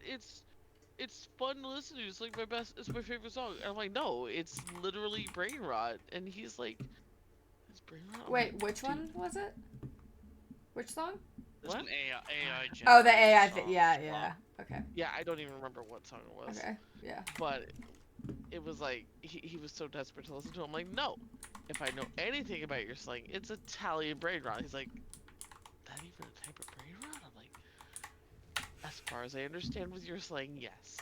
S4: it's fun to listen to. It's like it's my favorite song. And I'm like, no, it's literally brain rot. And he's like, it's brain rot. I'm
S1: Wait,
S4: like,
S1: which
S4: "Dude,
S1: one was it? Which song?
S3: There's
S4: What?
S3: an AI
S1: Oh, the
S3: generated
S1: AI
S3: song
S1: yeah,
S3: swap.
S1: yeah. Okay.
S4: Yeah, I don't even remember what song it was.
S1: Okay. Yeah.
S4: But it was like he was so desperate to listen to it. I'm like, no. If I know anything about your slang, it's Italian brain rot. He's like, that even a type of brain rot? I'm like, as far as I understand with your slang, yes.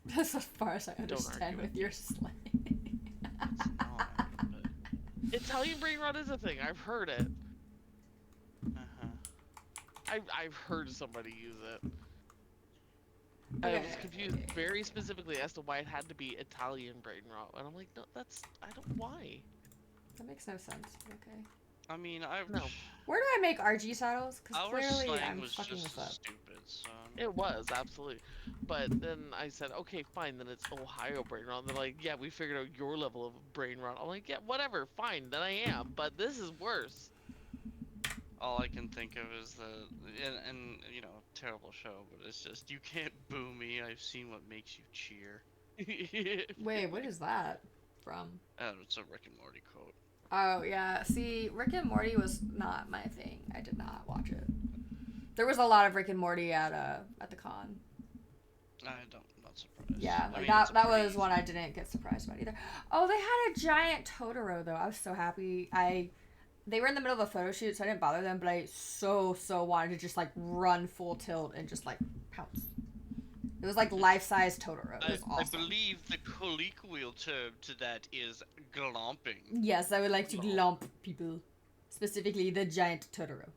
S1: That's as far as I
S4: Don't
S1: understand
S4: argue
S1: with your slang.
S3: It's not, but,
S4: Italian brain rot is a thing. I've heard it.
S3: uh-huh.
S4: I've heard somebody use it. I was confused very specifically as to why it had to be Italian brain rot, and I'm like, no, I don't why.
S1: That makes no sense. Okay.
S3: I mean,
S4: No.
S1: Where do I make RG saddles? Because
S3: our
S1: clearly
S3: slang
S1: I'm
S3: was
S1: fucking
S3: just
S1: this up.
S3: stupid, so.
S4: It was absolutely, but then I said, okay, fine. Then it's Ohio brain rot. And they're like, yeah, we figured out your level of brain rot. I'm like, yeah, whatever, fine. Then I am, but this is worse.
S3: All I can think of is and you know, terrible show, but it's just, you can't boo me, I've seen what makes you cheer.
S1: Wait, what is that from?
S3: It's a Rick and Morty quote.
S1: Oh, yeah. See, Rick and Morty was not my thing. I did not watch it. There was a lot of Rick and Morty at the con.
S3: I'm not surprised.
S1: Yeah,
S3: I
S1: like
S3: mean,
S1: that
S3: it's
S1: that
S3: pretty
S1: was one I didn't get surprised about either. Oh, they had a giant Totoro though. I was so happy. They were in the middle of a photo shoot, so I didn't bother them, but I so wanted to just like run full tilt and just like pounce. It was like life-size Totoro. It was awesome.
S3: I believe the colloquial term to that is glomping.
S1: Yes, I would like to glomp people. Specifically the giant Totoro.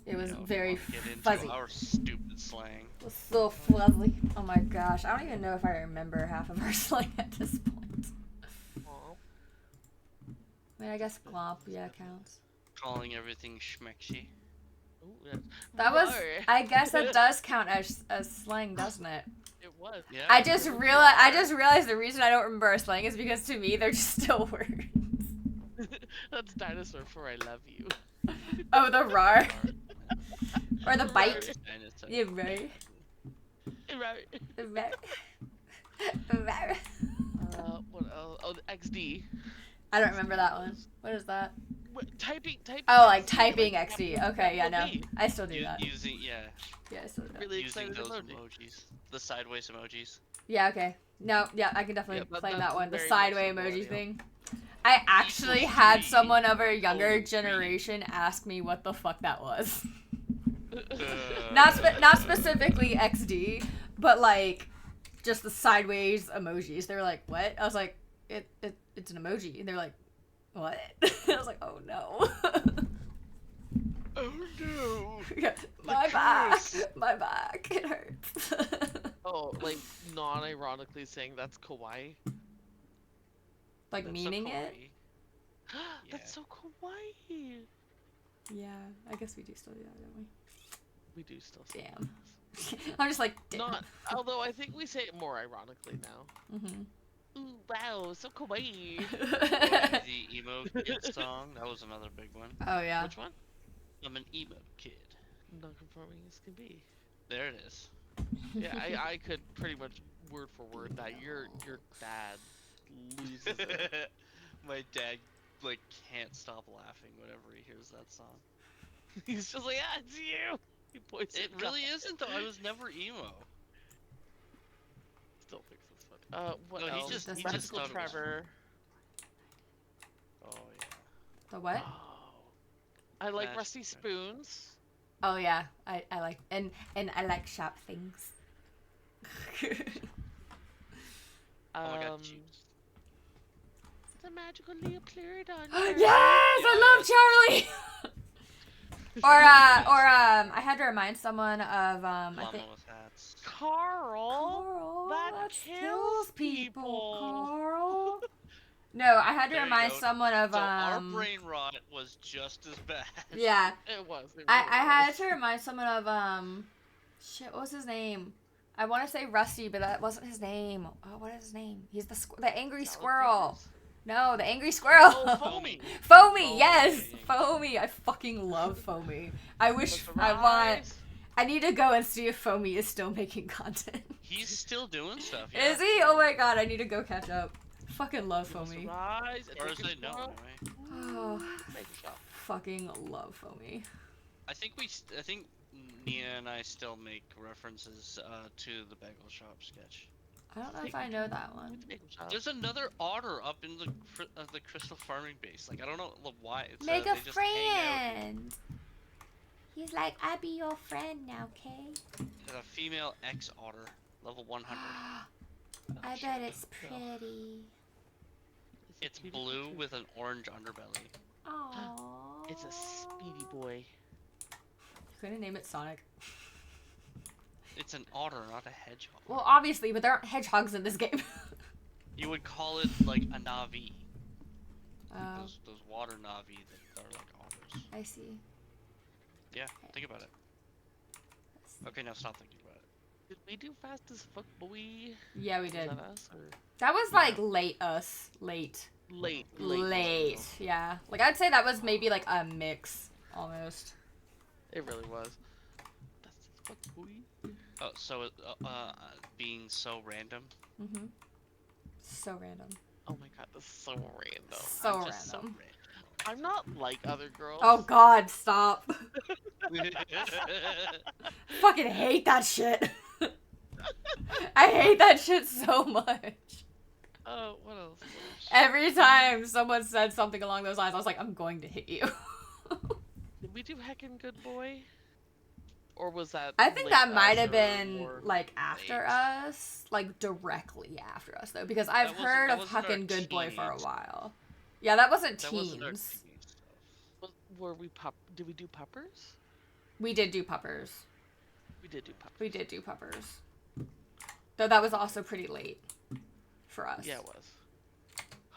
S1: It was very fuzzy.
S3: Our stupid slang.
S1: It was so fuzzy. Oh my gosh. I don't even know if I remember half of our slang at this point. I mean, I guess glomp, yeah, counts.
S3: Calling everything schmexy.
S4: Ooh, yeah.
S1: That was,
S4: Rawr.
S1: I guess that does count as slang, doesn't it?
S4: It was.
S3: Yeah.
S1: I just realized the reason I don't remember our slang is because to me they're just still words.
S4: That's dinosaur for I love you.
S1: Oh, the rar. Or the bite.
S3: Dinosaur.
S1: Yeah, right.
S4: Right. What else? Oh, the XD.
S1: I don't remember that one. What is that?
S4: Typing.
S1: Oh, like
S4: XD,
S1: typing
S4: like,
S1: XD. Okay, yeah, no.
S4: okay.
S1: I still do that.
S3: Using, yeah.
S1: Yeah, I still do that.
S4: Really
S3: Using
S4: excited
S3: those
S4: about it.
S3: emojis. The sideways emojis.
S1: Yeah, okay. No, yeah, I can definitely
S4: Yeah,
S1: claim
S4: that's
S1: that one. The
S4: very
S1: sideway
S4: much
S1: emoji
S4: millennial.
S1: thing. I actually had
S3: Equals
S1: someone of our
S3: three.
S1: younger
S3: Only three.
S1: generation ask me what the fuck that was.
S3: Uh,
S1: Not specifically XD, but like just the sideways emojis. They were like, "What?" I was like, "It's an emoji." And they're like, "What?" I was like, "Oh no."
S3: Oh no.
S1: Yeah, my back, it hurts.
S4: Oh, like non-ironically saying that's kawaii.
S1: Like
S3: That's
S1: meaning
S3: so
S1: it?
S3: kawaii.
S4: That's so kawaii.
S1: Yeah, I guess we do still do that, don't we?
S4: We do still say
S1: Damn. I'm just like, damn.
S4: Not, although I think we say it more ironically now.
S1: Mm-hmm.
S4: Ooh, wow, so kawaii.
S3: The emo kid song, that was another big one.
S1: Oh yeah.
S4: Which one?
S3: I'm an emo kid.
S4: Non-conforming as can be.
S3: There it is.
S4: Yeah, I could pretty much word for word that your dad loses it.
S3: My dad like can't stop laughing whenever he hears that song.
S4: He's just like, ah, it's you. He points
S3: It
S4: at
S3: really
S4: God.
S3: isn't though. I was never emo.
S4: Still thinks it's funny. What
S3: No, he
S4: else?
S3: just
S4: Magical
S3: thought it was
S4: Trevor.
S3: Oh yeah.
S1: The what?
S4: Oh. I like
S3: Magical
S4: Rusty
S3: Trevor.
S4: Spoons.
S1: Oh yeah, I like and I like sharp things.
S3: Oh my god, cheese.
S4: It's a magical Leoplerodon.
S1: Yes, I love Charlie. I had to remind someone of I
S3: Llama
S1: think
S3: with hats.
S4: Carl. That kills people.
S1: Carl. No, I had to
S3: There you
S1: remind
S3: go.
S1: someone of
S3: So our brain rot was just as bad.
S1: Yeah,
S4: It was. It
S1: I
S4: really
S1: had
S4: was.
S1: to remind someone of shit. What was his name? I want to say Rusty, but that wasn't his name. Oh, what is his name? He's the angry
S4: Salad
S1: squirrel.
S4: fingers?
S1: No, the angry squirrel.
S4: Oh, Foamy.
S1: Foamy, yes,
S3: yeah.
S1: Foamy. I fucking love Foamy. I wish
S4: The
S1: I want.
S4: fries.
S1: I need to go and see if Foamy is still making content.
S3: He's still doing stuff. Yeah.
S1: Is he? Oh my god, I need to go catch up. Fucking love
S4: Give us a
S1: Foamy.
S4: rise,
S3: Or is
S4: chicken
S3: it no?
S4: broth,
S3: Anyway.
S1: Oh,
S4: make a shop.
S1: fucking love Foamy.
S3: I think Nia and I still make references to the bagel shop sketch.
S1: I don't know if I know that one.
S4: Make a shop.
S3: There's another otter up in the crystal farming base. Like I don't know why. It's,
S1: Make
S3: they
S1: a
S3: just hang out.
S1: friend. He's like, I'll be your friend now, Kay.
S3: There's a female X otter, level 100.
S1: I bet it's pretty.
S3: It's blue with an orange underbelly.
S1: Aww.
S4: It's a speedy boy.
S1: Couldn't name it Sonic.
S3: It's an otter, not a hedgehog.
S1: Well, obviously, but there aren't hedgehogs in this game.
S3: You would call it like a Navi.
S1: Oh,
S3: Those water Navi that are like otters.
S1: I see.
S3: Yeah, think about it. Okay, now stop thinking about it.
S4: Did we do fast as fuck, boy?
S1: Yeah, we
S4: Was
S1: did.
S4: that us or
S1: That was like late.
S4: late?
S1: Yeah. Like I'd say that was maybe like a mix, almost.
S4: It really was. Fast as fuck, boy.
S3: Oh, so being so random.
S1: Mhm. So random.
S4: Oh my god, that's so random.
S1: So
S3: I'm just
S1: random.
S4: I'm not like other girls.
S1: Oh God, stop!
S3: random.
S1: Fucking hate that shit. I hate that shit so much.
S4: What else?
S1: Every time someone said something along those lines, I was like, I'm going to hit you.
S4: Did we do Heckin' Good Boy? Or was that?
S1: I think
S4: late
S1: that
S4: us
S1: might have
S4: or
S1: been
S4: more
S1: like after
S4: late?
S1: us, like directly after us though, because I've heard
S3: that
S1: of
S3: wasn't our
S1: Huckin' Good Boy for a
S3: teens.
S1: while. Yeah, that wasn't
S3: That wasn't our
S1: teens.
S3: teen stuff.
S4: Were we Did we do puppers?
S1: We did do puppers.
S4: We did do puppers.
S1: We did do puppers. Though that was also pretty late for us.
S4: Yeah, it was.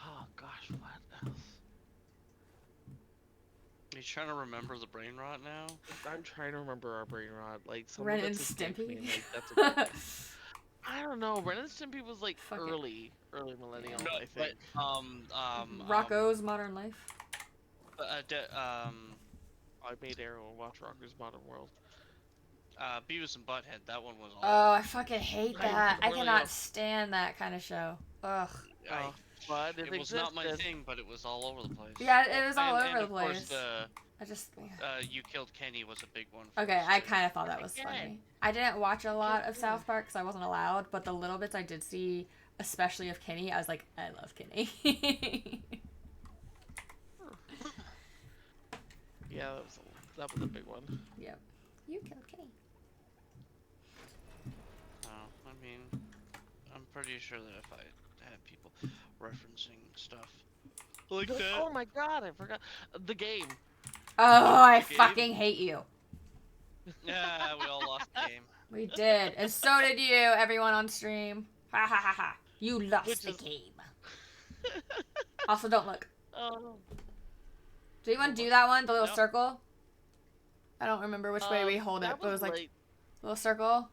S4: Oh gosh, what else?
S3: Are you trying to remember the brain rot now?
S4: I'm trying to remember our brain rot. Like some
S1: Ren
S4: of
S1: and
S4: it's escaped me,
S1: Stimpy.
S4: like, that's a good I don't know. Ren and Stimpy was like
S1: Fuck it.
S4: early millennial,
S3: No,
S4: I think.
S3: but
S1: Rocco's Modern Life.
S4: I made everyone watch Rocker's Modern World.
S3: Beavis and Butthead. That one was all.
S1: Oh, I fucking hate that. I
S4: really
S1: cannot
S4: don't-
S1: stand that kind of show. Ugh.
S4: But
S3: It was not my thing, but it was all over the place.
S1: Yeah, it was all
S3: And
S1: over the
S3: of course,
S1: place. I just.
S3: You Killed Kenny was a big one. For
S1: Okay,
S3: us,
S1: I
S3: too.
S1: kind of thought that was funny. I didn't watch a lot of South Park because I wasn't allowed, but the little bits I did see, especially of Kenny, I was like, I love Kenny.
S4: Yeah, that was a big one.
S1: Yep. You killed Kenny.
S3: I mean, I'm pretty sure that if I had people referencing stuff like that.
S4: Oh my god, I forgot the game.
S1: Oh, I
S3: game?
S1: fucking hate you.
S3: Yeah, we all lost the game.
S1: We did, and so did you, everyone on stream. Ha ha ha ha. You lost
S4: Which
S1: the
S4: is-
S1: game. Also, don't look.
S4: Oh.
S1: Do you want to do that one, the little
S3: No.
S1: circle? I don't remember which way we hold it,
S4: that
S1: but it was like
S4: late.
S1: little circle.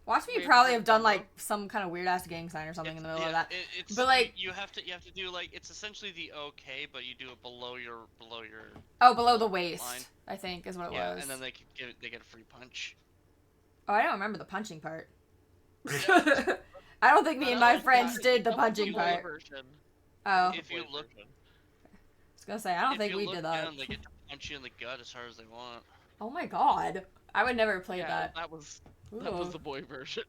S1: Watch me
S4: Wait,
S1: probably
S4: was
S1: have
S4: it
S1: done
S4: Dodo?
S1: like some kind of weird ass gang sign or something in the middle of that.
S3: It's,
S1: But, like-
S3: you have to do like it's essentially the OK, but you do it below your
S1: Oh, below the waist,
S3: line.
S1: I think is what it
S3: yeah,
S1: was.
S3: and then they get a free punch.
S1: Oh, I don't remember the punching part. I don't think me and my friends did the
S4: That was
S1: punching
S4: boy
S1: part.
S4: version.
S1: Oh, I
S3: If you look,
S1: was gonna say I don't
S3: if
S1: think
S3: you
S1: we
S3: look
S1: did that.
S3: down, they get to punch you in the gut as hard as they want.
S1: Oh my god, I would never play
S4: Yeah,
S1: that.
S4: that was
S1: Ooh.
S4: the boy version.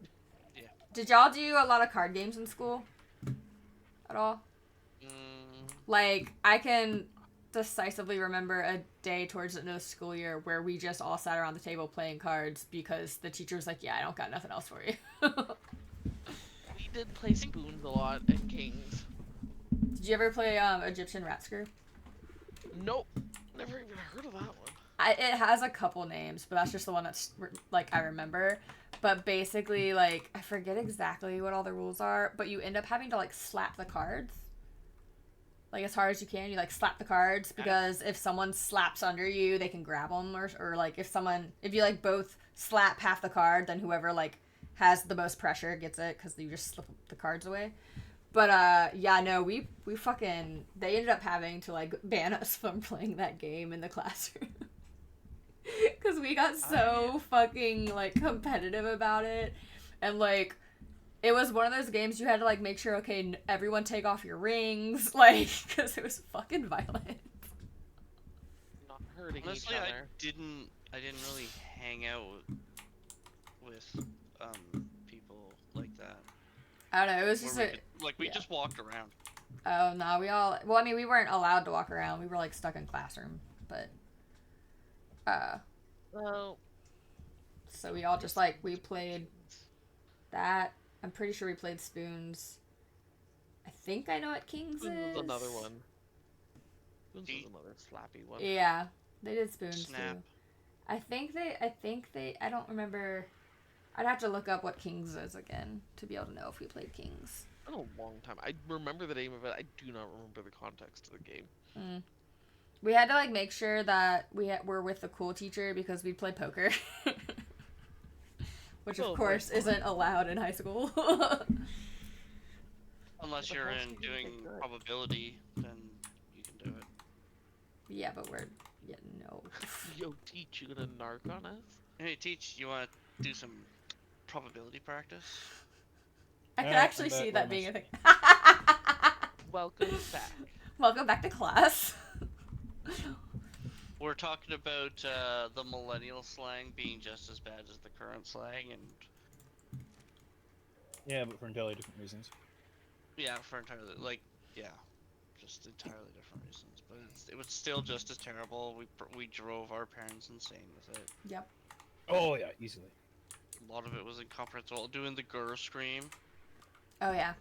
S1: Did y'all do a lot of card games in school? At all? Like, I can decisively remember a day towards the end of the school year where we just all sat around the table playing cards because the teacher was like, yeah, I don't got nothing else for you.
S4: We did play spoons a lot and kings.
S1: Did you ever play Egyptian Rat Screw?
S4: Nope. Never even heard of that one.
S1: It has a couple names, but that's just the one that's, like, I remember. But basically, like, I forget exactly what all the rules are, but you end up having to, like, slap the cards. Like, as hard as you can, you, like, slap the cards, because if someone slaps under you, they can grab them, or like, if you, like, both slap half the card, then whoever, like, has the most pressure gets it, because you just slip the cards away. But, yeah, no, we fucking, they ended up having to, like, ban us from playing that game in the classroom. Because we got so fucking, like, competitive about it. And, like, it was one of those games you had to, like, make sure, okay, everyone take off your rings. Like, because it was fucking violent.
S4: Not hurting
S3: Honestly,
S4: each other.
S3: I didn't really hang out with people like that.
S1: I don't know, it was just
S3: we just walked around.
S1: Oh, no, well, I mean, we weren't allowed to walk around. We were, like, stuck in classroom. But,
S4: well,
S1: so we all just, like, we played that. I'm pretty sure we played spoons. I think I know what Kings
S4: spoons
S1: is.
S4: was another one. Spoons was another slappy one.
S1: Yeah, they did spoons
S3: Snap.
S1: too. I think they, I don't remember. I'd have to look up what Kings is again to be able to know if we played Kings.
S4: It's been a long time. I remember the name of it. I do not remember the context of the game.
S1: We had to, like, make sure that were with the cool teacher because we'd play poker. Which, of course, isn't allowed in high school.
S3: Unless you're in doing probability, then you can do it.
S1: Yeah, but no.
S4: Yo, Teach, you gonna narc on us?
S3: Hey, Teach, you want to do some probability practice?
S1: I could actually see that being a thing.
S4: Welcome back.
S1: Welcome back to class.
S3: We're talking about the millennial slang being just as bad as the current slang, and
S2: yeah, but for entirely different reasons.
S3: Yeah, for entirely just entirely different reasons. But it was still just as terrible. We drove our parents insane with it.
S1: Yep.
S2: Oh yeah, easily.
S3: A lot of it was incomprehensible. Doing the grr scream.
S1: Oh yeah.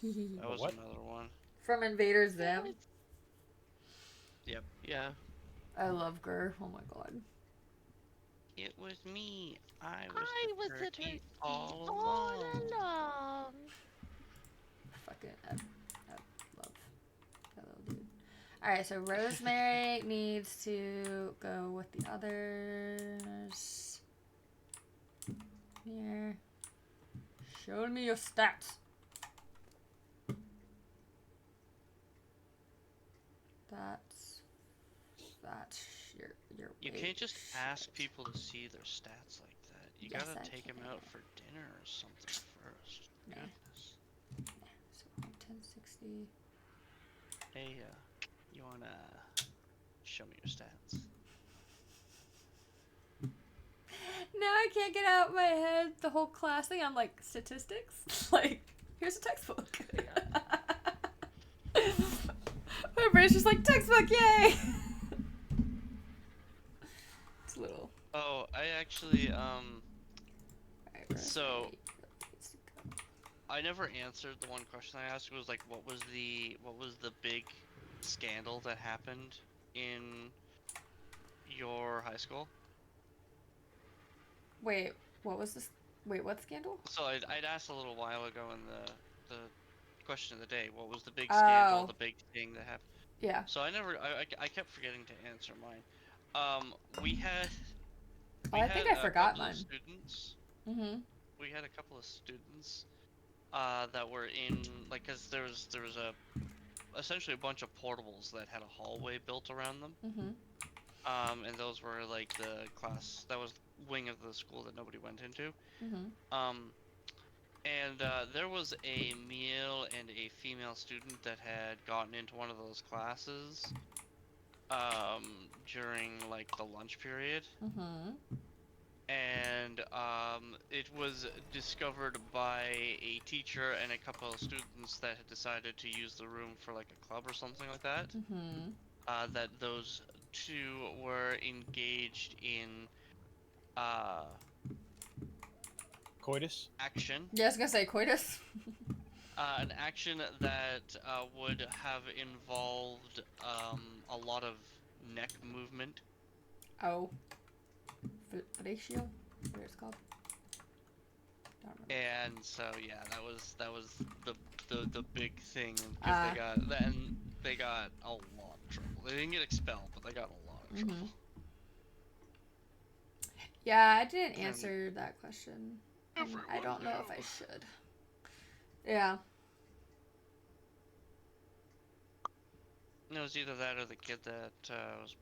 S3: That was another one.
S1: From Invader Zim.
S3: Yep.
S4: Yeah.
S1: I love Grr. Oh my god.
S3: It was me. I was the turkey all along.
S1: Fucking, I love that little dude. Alright, so Rosemary needs to go with the others. Here. Show me your stats. That's your
S3: You
S1: weight.
S3: can't just ask people to see their stats like that. You
S1: Yes,
S3: gotta
S1: I
S3: take them
S1: can.
S3: out for dinner or something first.
S1: Nah.
S3: Goodness.
S1: So 1060.
S3: Hey, you wanna show me your stats?
S1: Now I can't get out of my head the whole class thing. I'm like, statistics? Like, here's a textbook. My brain's just like, textbook, yay! It's a little.
S3: Oh, I actually,
S1: Right,
S3: so I never answered the one question I asked. It was like, what was the big scandal that happened in your high school?
S1: Wait, what was this? Wait, what scandal?
S3: So I'd asked a little while ago in the question of the day, what was the big scandal, the big thing that happened?
S1: Yeah.
S3: So I kept forgetting to answer mine. We had
S1: I think I forgot mine.
S3: Students.
S1: Mm-hmm.
S3: We had a couple of students that were in, like, cause there was essentially a bunch of portables that had a hallway built around them.
S1: Mm-hmm.
S3: And those were like the class, that was wing of the school that nobody went into.
S1: Mm-hmm.
S3: And there was a male and a female student that had gotten into one of those classes during like the lunch period.
S1: Mm-hmm.
S3: and it was discovered by a teacher and a couple of students that had decided to use the room for like a club or something like that. That those two were engaged in
S2: Coitus?
S3: action.
S1: Yeah, I was gonna say coitus.
S3: An action that would have involved a lot of neck movement.
S1: Oh. Ratio? What it's called? Don't remember.
S3: And so yeah, that was the big thing, because they got a lot of trouble. They didn't get expelled, but they got a lot of trouble.
S1: Yeah, I didn't answer that question. I don't know if I should. Yeah.
S3: It was either that or the kid that was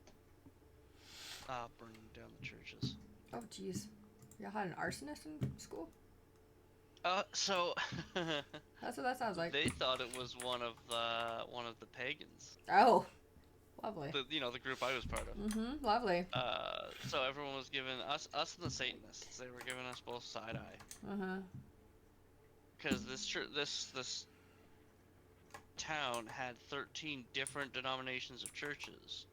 S3: burning down the churches.
S1: Oh, jeez. Y'all had an arsonist in school?
S3: So
S1: That's what that sounds like.
S3: they thought it was one of the pagans.
S1: Oh, lovely.
S3: The group I was part of.
S1: Lovely.
S3: So everyone was giving us and the Satanists. They were giving us both side eye. Because this town had 13 different denominations of churches.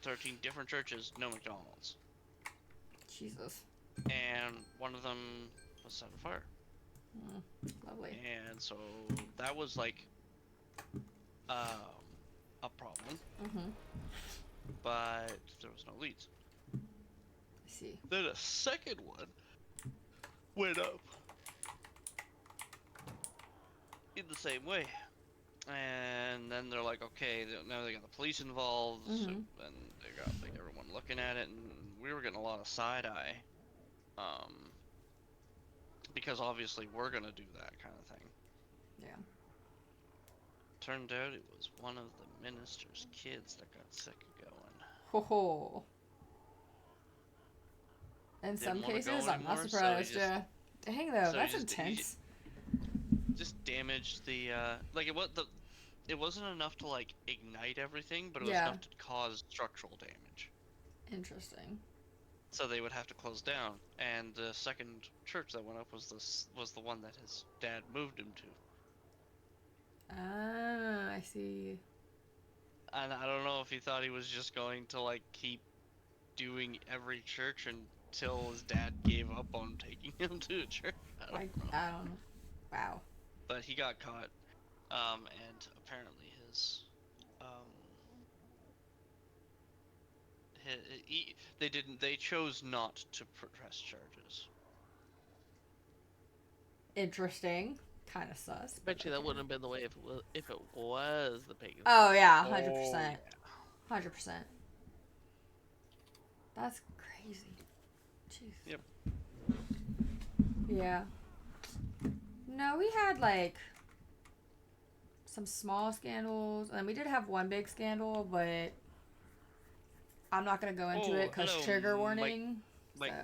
S3: 13 different churches, no McDonald's.
S1: Jesus.
S3: And one of them was set on fire.
S1: Lovely.
S3: And so that was like a problem. But there was no leads.
S1: I see.
S3: Then a second one went up in the same way. And then they're like, okay, now they got the police involved, so, and they got like everyone looking at it, and we were getting a lot of side eye, because obviously we're gonna do that kind of thing.
S1: Yeah.
S3: Turned out it was one of the minister's kids that got sick of going.
S1: Ho ho. In some cases, I'm not surprised. Yeah. Dang though, that's intense.
S3: Just damaged the it wasn't enough to like ignite everything, but it was enough to cause structural damage.
S1: Interesting.
S3: So they would have to close down, and the second church that went up was the one that his dad moved him to.
S1: Ah, I see.
S3: And I don't know if he thought he was just going to like keep doing every church until his dad gave up on taking him to a church. I don't know.
S1: Wow.
S3: But he got caught, and apparently they chose not to press charges.
S1: Interesting. Kind of sus.
S4: Bet you that wouldn't have been the way if it was the pagan.
S1: Oh yeah, 100%. 100%. That's crazy. Jeez.
S3: Yep.
S1: Yeah. No, we had like some small scandals, and we did have one big scandal, but I'm not gonna go into it because trigger warning.
S3: Mike.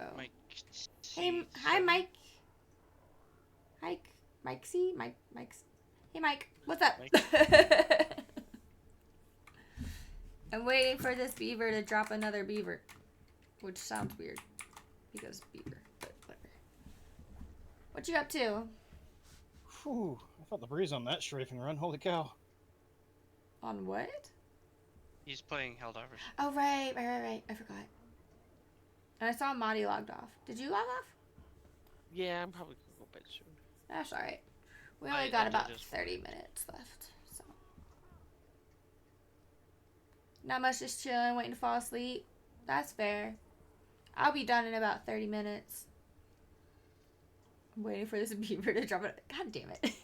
S1: Hey, hi, Mike. Mike's. Hey, Mike. What's up? I'm waiting for this beaver to drop another beaver, which sounds weird because beaver, but whatever. What you up to?
S2: Whew, I felt the breeze on that strafing run. Holy cow.
S1: On what?
S3: He's playing Helldivers.
S1: Oh, right. I forgot. And I saw Monty logged off. Did you log off?
S4: Yeah, I'm probably gonna go bed soon.
S1: That's alright. We only got about 30 minutes left, so. Not much, just chilling, waiting to fall asleep. That's fair. I'll be done in about 30 minutes. I'm waiting for this beaver to drop it. God damn it.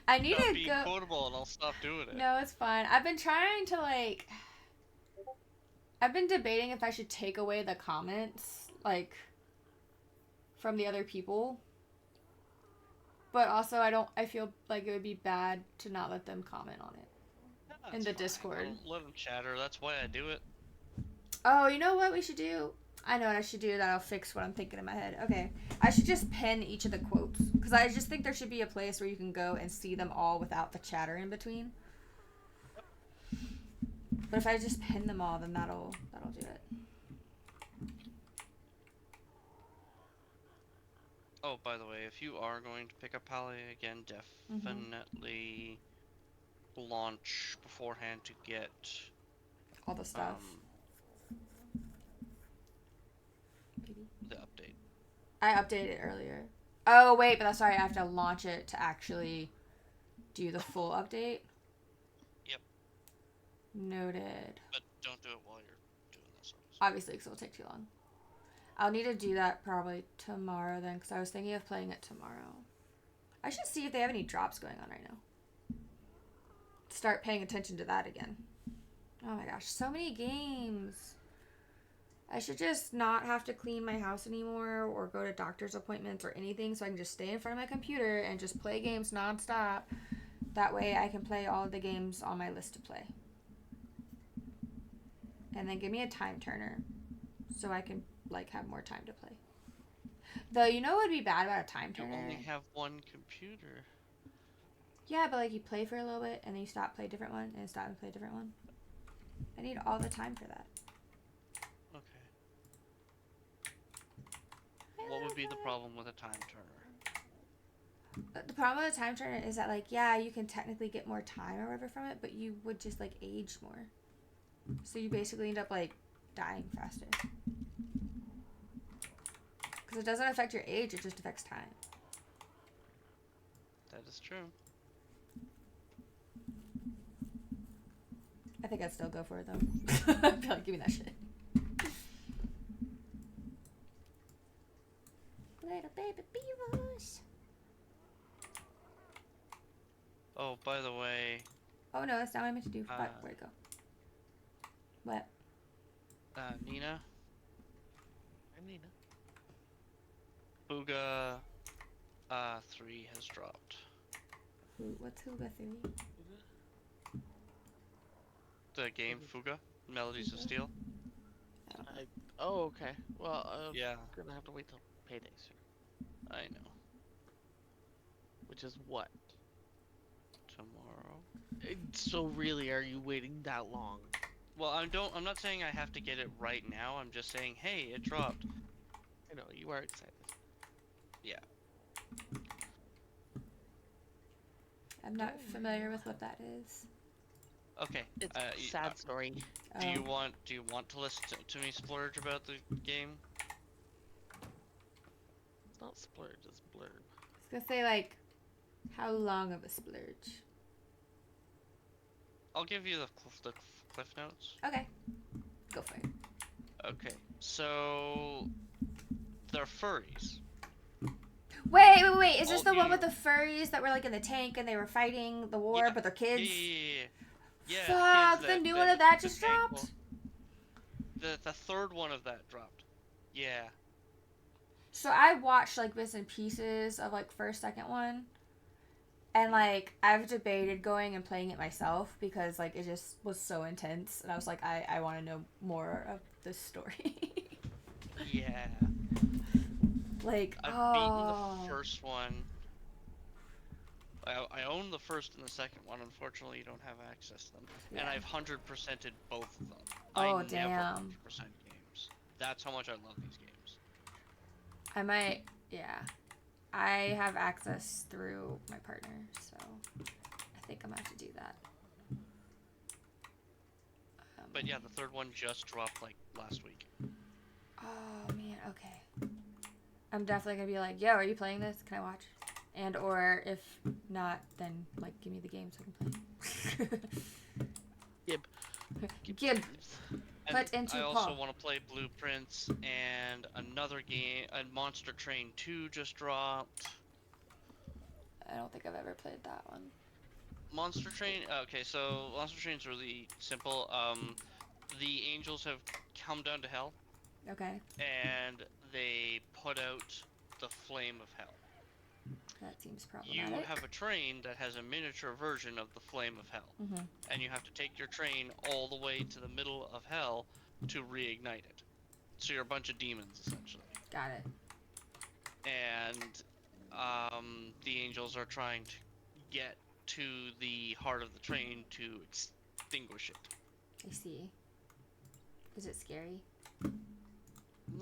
S1: I need to
S3: be
S1: go.
S3: quotable and I'll stop doing it.
S1: No, it's fine. I've been trying to like. I've been debating if I should take away the comments, like, from the other people. But also, I feel like it would be bad to not let them comment on it in the Discord.
S3: Let them chatter. That's why I do it.
S1: Oh, you know what we should do? I know what I should do. That'll fix what I'm thinking in my head. Okay. I should just pin each of the quotes. Because I just think there should be a place where you can go and see them all without the chatter in between. But if I just pin them all, then that'll do it.
S3: Oh, by the way, if you are going to pick up Pally again, definitely launch beforehand to get
S1: All the stuff.
S3: The update.
S1: I updated it earlier. Oh, wait, but that's sorry. I have to launch it to actually do the full update.
S3: Yep.
S1: Noted.
S3: But don't do it while you're doing this.
S1: Obviously, because it'll take too long. I'll need to do that probably tomorrow then, because I was thinking of playing it tomorrow. I should see if they have any drops going on right now. Start paying attention to that again. Oh my gosh, so many games. I should just not have to clean my house anymore or go to doctor's appointments or anything, so I can just stay in front of my computer and just play games nonstop. That way I can play all of the games on my list to play. And then give me a time turner so I can like have more time to play. Though, you know what would be bad about a time turner?
S3: You only have one computer.
S1: Yeah, but like you play for a little bit and then you stop, play a different one, and stop and play a different one. I need all the time for that.
S3: Okay. What would be the problem with a time turner?
S1: The problem with a time turner is that like, yeah, you can technically get more time or whatever from it, but you would just like age more. So you basically end up like dying faster. Because it doesn't affect your age, it just affects time.
S3: That is true.
S1: I think I'd still go for it though. I'd be like, give me that shit. Little baby beavers.
S3: Oh, by the way.
S1: Oh no, that's not what I meant to do. Fuck, where'd it go? What?
S3: Nina?
S4: I'm Nina.
S3: Booga 3 has dropped.
S1: What's Huga 3?
S3: The game Fuga, Melodies of Steel.
S4: Oh, okay. Well,
S3: Yeah.
S4: I'm gonna have to wait till payday, sir.
S3: I know.
S4: Which is what?
S3: Tomorrow.
S4: So really, are you waiting that long?
S3: Well, I'm not saying I have to get it right now. I'm just saying, hey, it dropped.
S4: I know you are excited.
S3: Yeah.
S1: I'm not familiar with what that is.
S3: Okay.
S4: It's a sad story.
S3: Do you want to listen to me splurge about the game?
S4: It's not splurge, it's blurb.
S1: I was gonna say like, how long of a splurge?
S3: I'll give you the cliff notes.
S1: Okay, go for it.
S3: Okay. So they're furries.
S1: Wait. Is this the one with the furries that were like in the tank and they were fighting the war, but they're kids?
S3: Yeah.
S1: Fuck, the new one of that just dropped?
S3: The third one of that dropped. Yeah.
S1: So I watched like bits and pieces of like first, second one. And like I've debated going and playing it myself because like it just was so intense and I was like I want to know more of this story.
S3: Yeah.
S1: Like
S3: I've beaten the first one. I own the first and the second one. Unfortunately, you don't have access to them. Yeah. And I've 100%ed both of them.
S1: Oh,
S3: I
S1: damn.
S3: never 100% games. That's how much I love these games.
S1: I might, yeah. I have access through my partner, so I think I'm gonna have to do that.
S3: But yeah, the third one just dropped like last week.
S1: Oh man, okay. I'm definitely gonna be like, yo, are you playing this? Can I watch? And or if not, then like give me the game so I can play. Gib. Put into
S3: I
S1: Paul.
S3: also want to play Blueprints and another game, and Monster Train 2 just dropped.
S1: I don't think I've ever played that one.
S3: Monster Train, okay, so Monster Train's really simple. The angels have come down to hell.
S1: Okay.
S3: And they put out the flame of hell.
S1: That seems problematic.
S3: You have a train that has a miniature version of the flame of hell.
S1: Mm-hmm.
S3: And you have to take your train all the way to the middle of hell to reignite it. So you're a bunch of demons, essentially.
S1: Got it.
S3: And the angels are trying to get to the heart of the train to extinguish it.
S1: I see. Is it scary?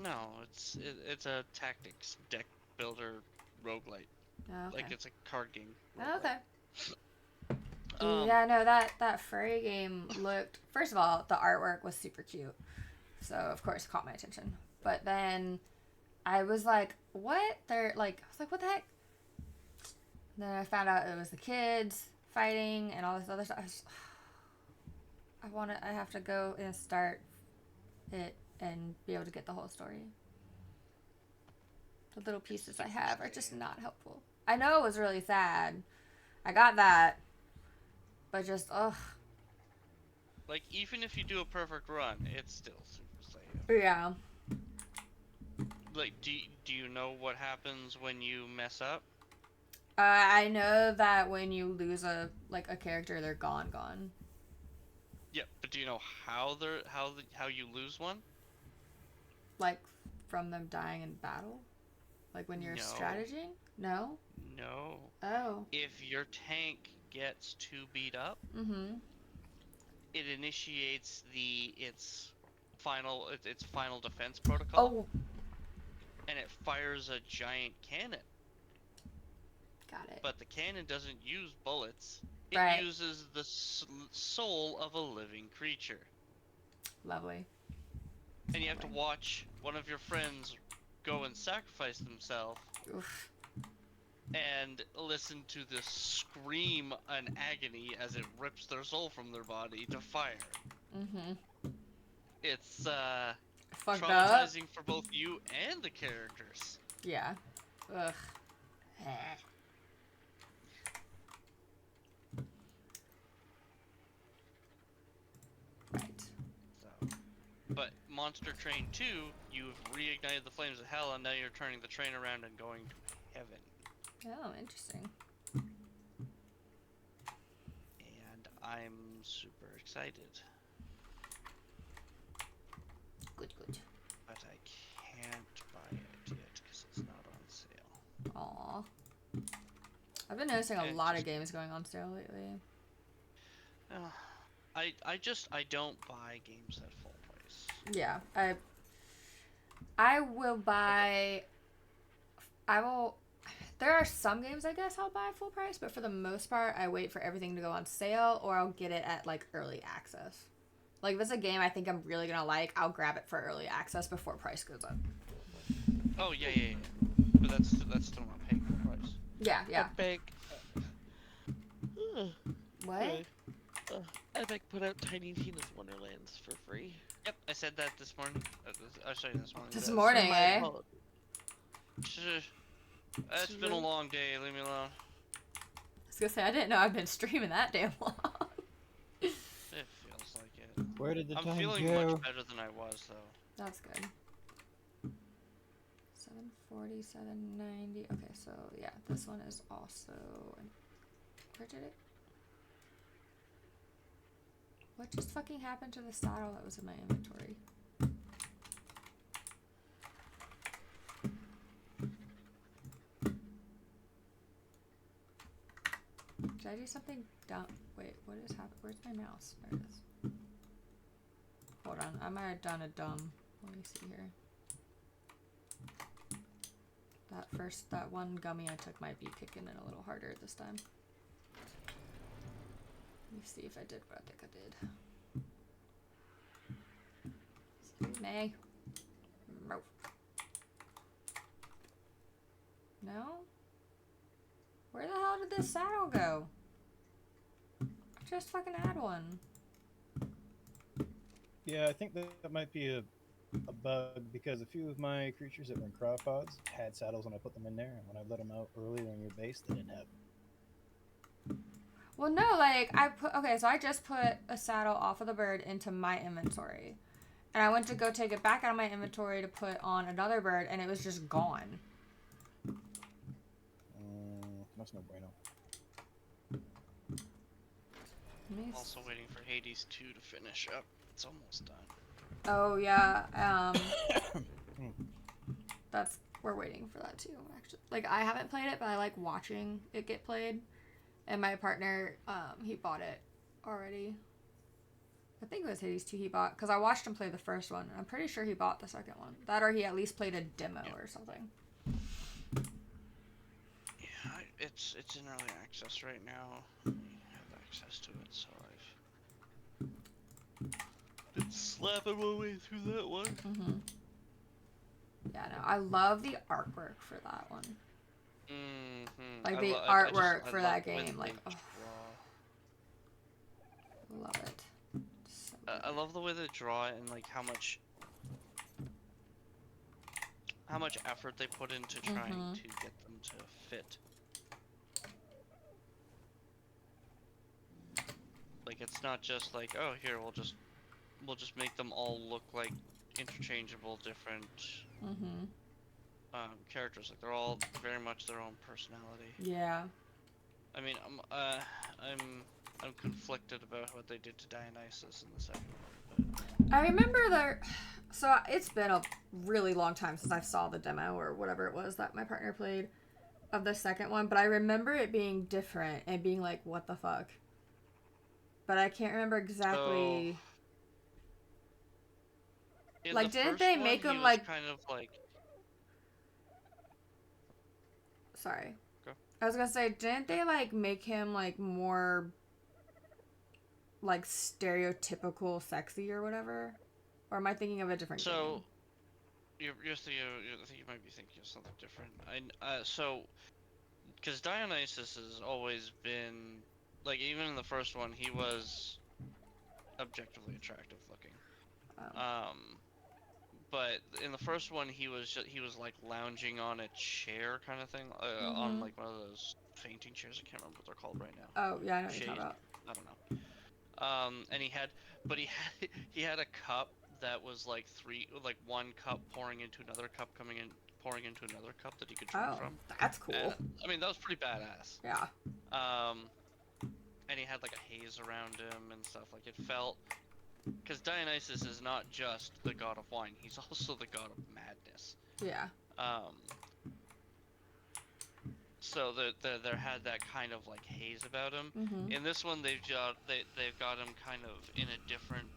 S3: No, it's a tactics deck builder roguelite.
S1: Oh, okay.
S3: Like it's a card game.
S1: Oh, okay.
S3: Um,
S1: Yeah, no, that furry game looked. First of all, the artwork was super cute, so of course it caught my attention. But then I was like, "What?" I was like, "What the heck?" And then I found out it was the kids fighting and all this other stuff. I have to go and start it and be able to get the whole story. The little pieces I have are just not helpful. I know it was really sad. I got that. But just, ugh.
S3: like even if you do a perfect run, it's still super sad.
S1: Yeah.
S3: Like, do you know what happens when you mess up?
S1: I know that when you lose a character, they're gone.
S3: Yeah, but do you know how how you lose one?
S1: Like, from them dying in battle? Like when you're
S3: No.
S1: strategizing? No?
S3: No.
S1: Oh.
S3: If your tank gets too beat up,
S1: Mm-hmm.
S3: it initiates its final defense protocol.
S1: Oh.
S3: And it fires a giant cannon.
S1: Got it.
S3: But the cannon doesn't use bullets. It
S1: Right.
S3: uses the soul of a living creature.
S1: Lovely.
S3: And you have to watch one of your friends go and sacrifice themselves.
S1: Oof.
S3: And listen to this scream and agony as it rips their soul from their body to fire.
S1: Mm-hmm.
S3: It's
S1: Fucked up.
S3: traumatizing for both you and the characters.
S1: Yeah. Ugh. Right.
S3: So, but Monster Train 2, you've reignited the flames of hell, and now you're turning the train around and going to heaven.
S1: Oh, interesting.
S3: And I'm super excited.
S1: Good.
S3: But I can't buy it yet because it's not on sale.
S1: Aw. I've been noticing a lot of games going on sale lately.
S3: I don't buy games at full price.
S1: Yeah, I will buy. There are some games I guess I'll buy full price, but for the most part, I wait for everything to go on sale, or I'll get it at like early access. Like if it's a game I think I'm really gonna like, I'll grab it for early access before price goes up.
S3: Oh yeah. But that's still not paying full price.
S1: Yeah.
S4: Epic.
S1: What?
S4: Epic put out Tiny Tina's Wonderlands for free.
S3: Yep, I said that this morning. Sorry, this morning.
S1: This morning, eh?
S3: It's been a long day. Leave me alone.
S1: I was gonna say I didn't know I've been streaming that damn long.
S3: It feels like it.
S2: Where did the
S3: I'm
S2: time
S3: feeling
S2: go?
S3: much better than I was, though.
S1: That's good. 740, 790. Okay, so yeah, this one is also. Where did it? What just fucking happened to the saddle that was in my inventory? Did I do something dumb? Wait, what is happening? Where's my mouse? There it is. Hold on, I might have done a dumb. Let me see here. That one gummy I took might be kicking in a little harder this time. Let me see if I did what I think I did. Excuse me. No? Where the hell did this saddle go? I just fucking had one.
S2: Yeah, I think that might be a bug because a few of my creatures that were in cryopods had saddles when I put them in there, and when I let them out earlier in your base, they didn't have them.
S1: Well, no, so I just put a saddle off of the bird into my inventory. And I went to go take it back out of my inventory to put on another bird, and it was just gone.
S2: That's no bueno.
S3: Also waiting for Hades 2 to finish up. It's almost done.
S1: Oh, yeah, we're waiting for that too, actually. Like, I haven't played it, but I like watching it get played. And my partner, he bought it already. I think it was Hades 2 he bought, because I watched him play the first one, and I'm pretty sure he bought the second one. That or he at least played a demo or something.
S3: it's in early access right now. I have access to it, so I've been slapping my way through that one.
S1: Mm-hmm. Yeah, no, I love the artwork for that one.
S3: Mm-hmm.
S1: Like the artwork for that game, like, oh, love it. So
S3: I love the way they draw it and like how much effort they put into trying to get them to fit. Like it's not just like, oh, here we'll just make them all look like interchangeable different characters. Like they're all very much their own personality.
S1: Yeah.
S3: I mean, I'm conflicted about what they did to Dionysus in the second one. But...
S1: I remember so it's been a really long time since I saw the demo or whatever it was that my partner played of the second one, but I remember it being different and being like, what the fuck? But I can't remember exactly.
S3: So,
S1: like, didn't they make him like
S3: kind of like?
S1: Sorry.
S3: Go.
S1: I was gonna say, didn't they like make him like more like stereotypical sexy or whatever? Or am I thinking of a different game?
S3: I think you might be thinking of something different. So, because Dionysus has always been, like, even in the first one, he was objectively attractive looking.
S1: Oh.
S3: But in the first one, he was like lounging on a chair kind of thing, on like one of those fainting chairs. I can't remember what they're called right now.
S1: Oh yeah, I know what you're talking about.
S3: I don't know. And he had a cup that was like one cup pouring into another cup, pouring into another cup that he could drink from.
S1: That's cool.
S3: And, I mean, that was pretty badass.
S1: Yeah.
S3: And he had like a haze around him and stuff. Like it felt, because Dionysus is not just the god of wine; he's also the god of madness.
S1: Yeah.
S3: So there had that kind of like haze about him. In this one, they've got him kind of in a different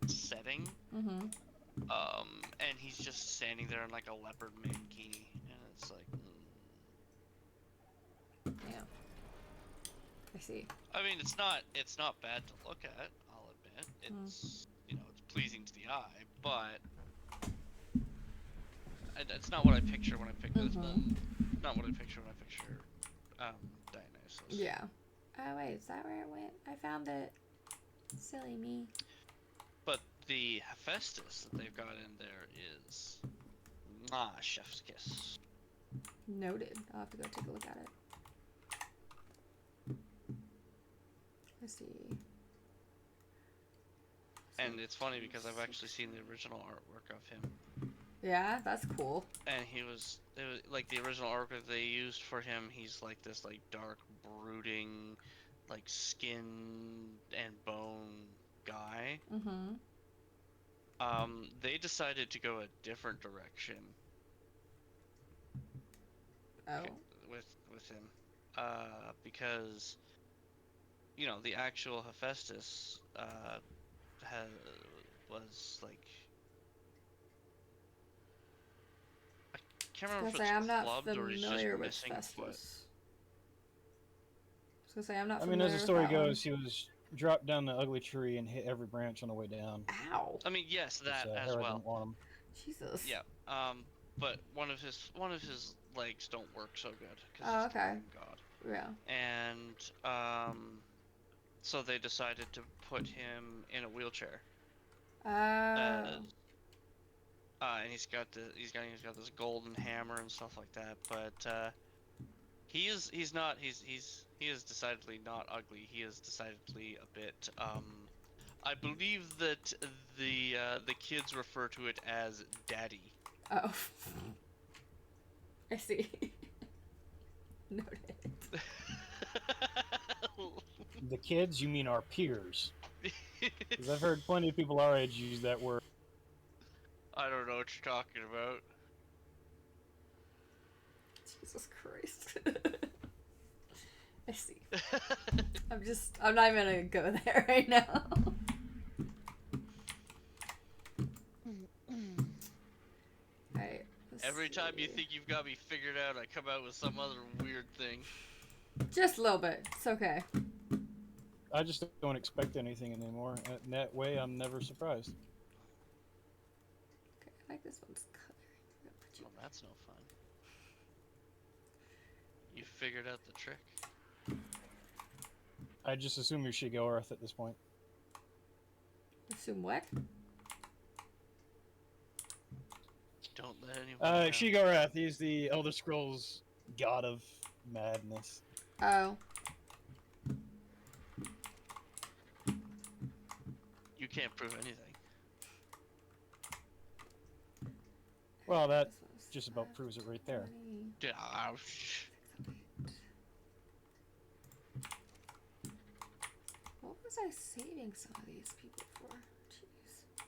S3: setting. And he's just standing there in like a leopard mankini, and it's like.
S1: Yeah. I see.
S3: I mean, it's not bad to look at. I'll admit, it's it's pleasing to the eye, but it's not what I picture when I picture. Not what I picture when I picture Dionysus.
S1: Yeah. Oh wait, is that where it went? I found it. Silly me.
S3: But the Hephaestus that they've got in there is chef's kiss.
S1: Noted. I'll have to go take a look at it. Let's see.
S3: And it's funny because I've actually seen the original artwork of him.
S1: Yeah, that's cool.
S3: And it was like the original artwork they used for him. He's like this like dark, brooding, like skin and bone guy. They decided to go a different direction.
S1: Oh.
S3: With him, because the actual Hephaestus was like. I can't remember if it's clubbed or he's just missing a foot.
S1: I was gonna say I'm not.
S2: I mean, as the story goes, he was dropped down the ugly tree and hit every branch on the way down.
S1: Ow!
S3: I mean, yes, that as
S2: Herod
S3: well.
S2: didn't want him.
S1: Jesus.
S3: Yeah. But one of his legs don't work so good.
S1: Oh, okay.
S3: God.
S1: Yeah.
S3: And so they decided to put him in a wheelchair. And he's got this golden hammer and stuff like that, but he is decidedly not ugly. He is decidedly a bit I believe that the kids refer to it as daddy.
S1: Oh. I see. Noted.
S2: The kids? You mean our peers? Because I've heard plenty of people our age use that word.
S3: I don't know what you're talking about.
S1: Jesus Christ. I see. I'm not even gonna go there right now.
S3: Every time you
S1: see.
S3: think you've got me figured out, I come out with some other weird thing.
S1: Just a little bit. It's okay.
S2: I just don't expect anything anymore. In that way, I'm never surprised.
S1: Okay, I like this one's color.
S3: Well, that's no fun. You figured out the trick.
S2: I just assume you're Shigorath at this point.
S1: Assume what?
S3: Don't let anyone know.
S2: Shigorath, he's the Elder Scrolls god of madness.
S1: Oh.
S3: You can't prove anything.
S2: Well, that
S1: This one's
S2: just about proves it right there.
S1: 20.
S3: Yeah,
S1: What was I saving some of these people for? Jeez.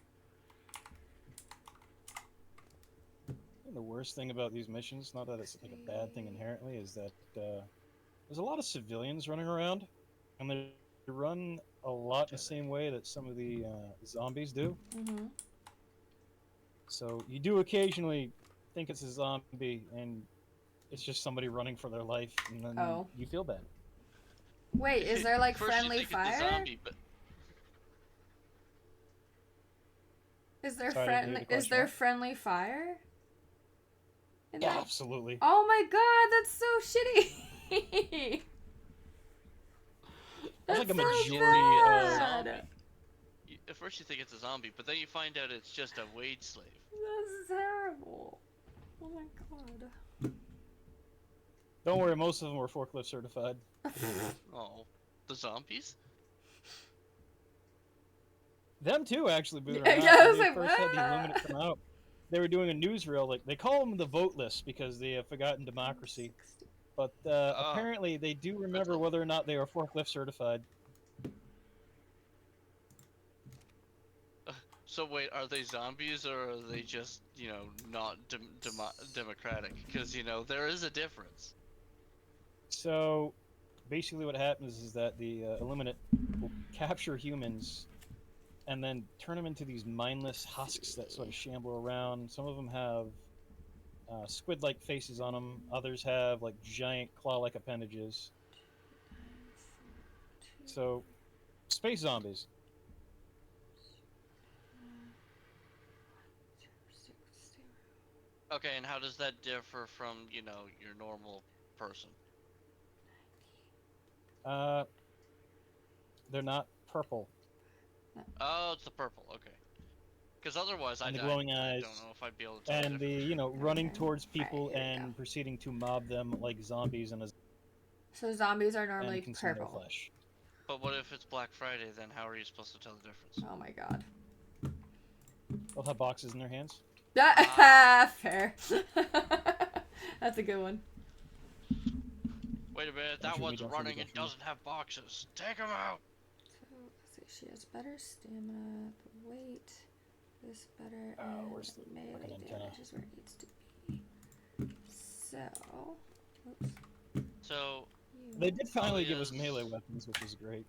S2: And the worst thing about these missions, not that it's like a bad thing inherently, is that there's a lot of civilians running around, and they run a lot the same way that some of the zombies do.
S1: Mm-hmm.
S2: So you do occasionally think it's a zombie, and it's just somebody running for their life, and then you feel bad.
S1: Wait, is there like
S3: First
S1: friendly
S3: you think it's a
S1: fire?
S3: zombie, but
S1: Is there
S2: Sorry, I didn't hear the
S1: Is
S2: question.
S1: there friendly fire? In
S2: Yeah,
S1: that?
S2: absolutely.
S1: Oh my god, that's so shitty.
S2: There's like a
S1: That's so
S2: majority of
S1: bad.
S3: zombie. At first you think it's a zombie, but then you find out it's just a wage slave.
S1: That's terrible. Oh my god.
S2: Don't worry, most of them were forklift certified.
S3: Oh, the zombies?
S2: Them too, actually, believe it
S1: Yeah,
S2: or not.
S1: yeah, I was
S2: When
S1: like,
S2: they first had the
S1: "Ah."
S2: Illuminate come out, they were doing a newsreel. Like they call them the voteless because they have forgotten democracy. But apparently, they do remember whether or not they are forklift certified.
S3: So wait, are they zombies or are they just, you know, not democratic? Because, you know, there is a difference.
S2: So, basically, what happens is that the Illuminate will capture humans and then turn them into these mindless husks that sort of shamble around. Some of them have squid-like faces on them. Others have like giant claw-like appendages. So, space zombies.
S3: Okay, and how does that differ from, you know, your normal person?
S2: They're not purple.
S3: Oh, it's the purple, okay. Because otherwise, I
S2: And the
S3: don't
S2: glowing eyes.
S3: know if I'd be able to tell
S2: And
S3: the difference.
S2: the, running
S1: Okay.
S2: towards people
S1: Alright, here we
S2: and proceeding to mob them like zombies and
S1: So zombies are normally
S2: consume their
S1: purple.
S2: flesh.
S3: But what if it's Black Friday, then how are you supposed to tell the difference?
S1: Oh my god.
S2: They'll have boxes in their hands.
S1: Fair. That's a good one.
S3: Wait a minute,
S2: Don't
S3: that
S2: shoot me,
S3: one's
S2: don't shoot me,
S3: running
S2: don't
S3: and
S2: shoot me.
S3: doesn't have boxes. Take him out!
S1: So, let's see, she has better stamina, but weight is better,
S2: Oh,
S1: and
S2: where's the
S1: melee
S2: fucking antenna?
S1: damage is where it needs to be. So, oops.
S3: So,
S2: They did finally give us
S3: Talia's-
S2: melee weapons, which is great.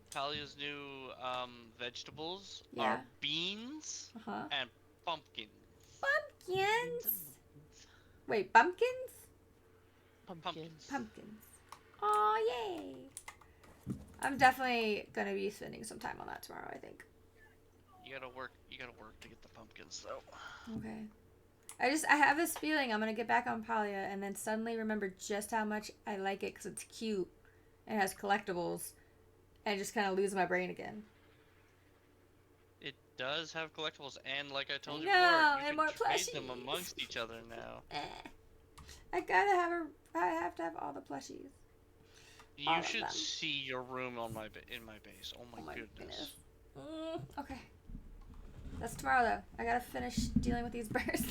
S3: Talia's new vegetables
S1: Yeah.
S3: are beans
S1: Uh-huh.
S3: and pumpkins.
S1: Pumpkins! Wait, pumpkins?
S4: Pumpkins.
S1: Pumpkins. Aw, yay! I'm definitely gonna be spending some time on that tomorrow, I think.
S3: You gotta work to get the pumpkins though.
S1: Okay. I have this feeling I'm gonna get back on Palia and then suddenly remember just how much I like it because it's cute and has collectibles and just kind of lose my brain again.
S3: It does have collectibles, and like I told you
S1: No,
S3: before,
S1: and
S3: you
S1: more
S3: can trade them
S1: plushies.
S3: amongst each other now.
S1: I have to have all the plushies. All
S3: You
S1: of
S3: should
S1: them.
S3: see your room on in my base. Oh my, goodness.
S1: Okay. That's tomorrow though. I gotta finish dealing with these bears.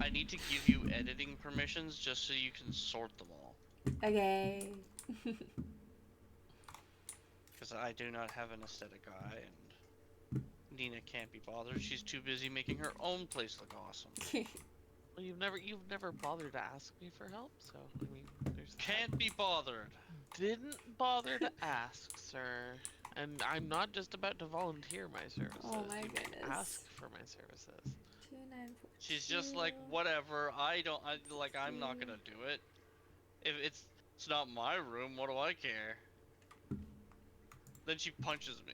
S3: I need to give you editing permissions just so you can sort them all.
S1: Okay.
S3: Because I do not have an aesthetic eye, and Nina can't be bothered. She's too busy making her own place look awesome.
S4: Well, you've never bothered to ask me for help, so I mean, there's
S3: Can't be bothered.
S4: Didn't bother to ask, sir. And I'm not just about to volunteer my services.
S1: Oh my
S4: You may
S1: goodness.
S4: ask for my services.
S1: 290
S3: She's just like, whatever. I'm not gonna do it. If it's not my room, what do I care? Then she punches me.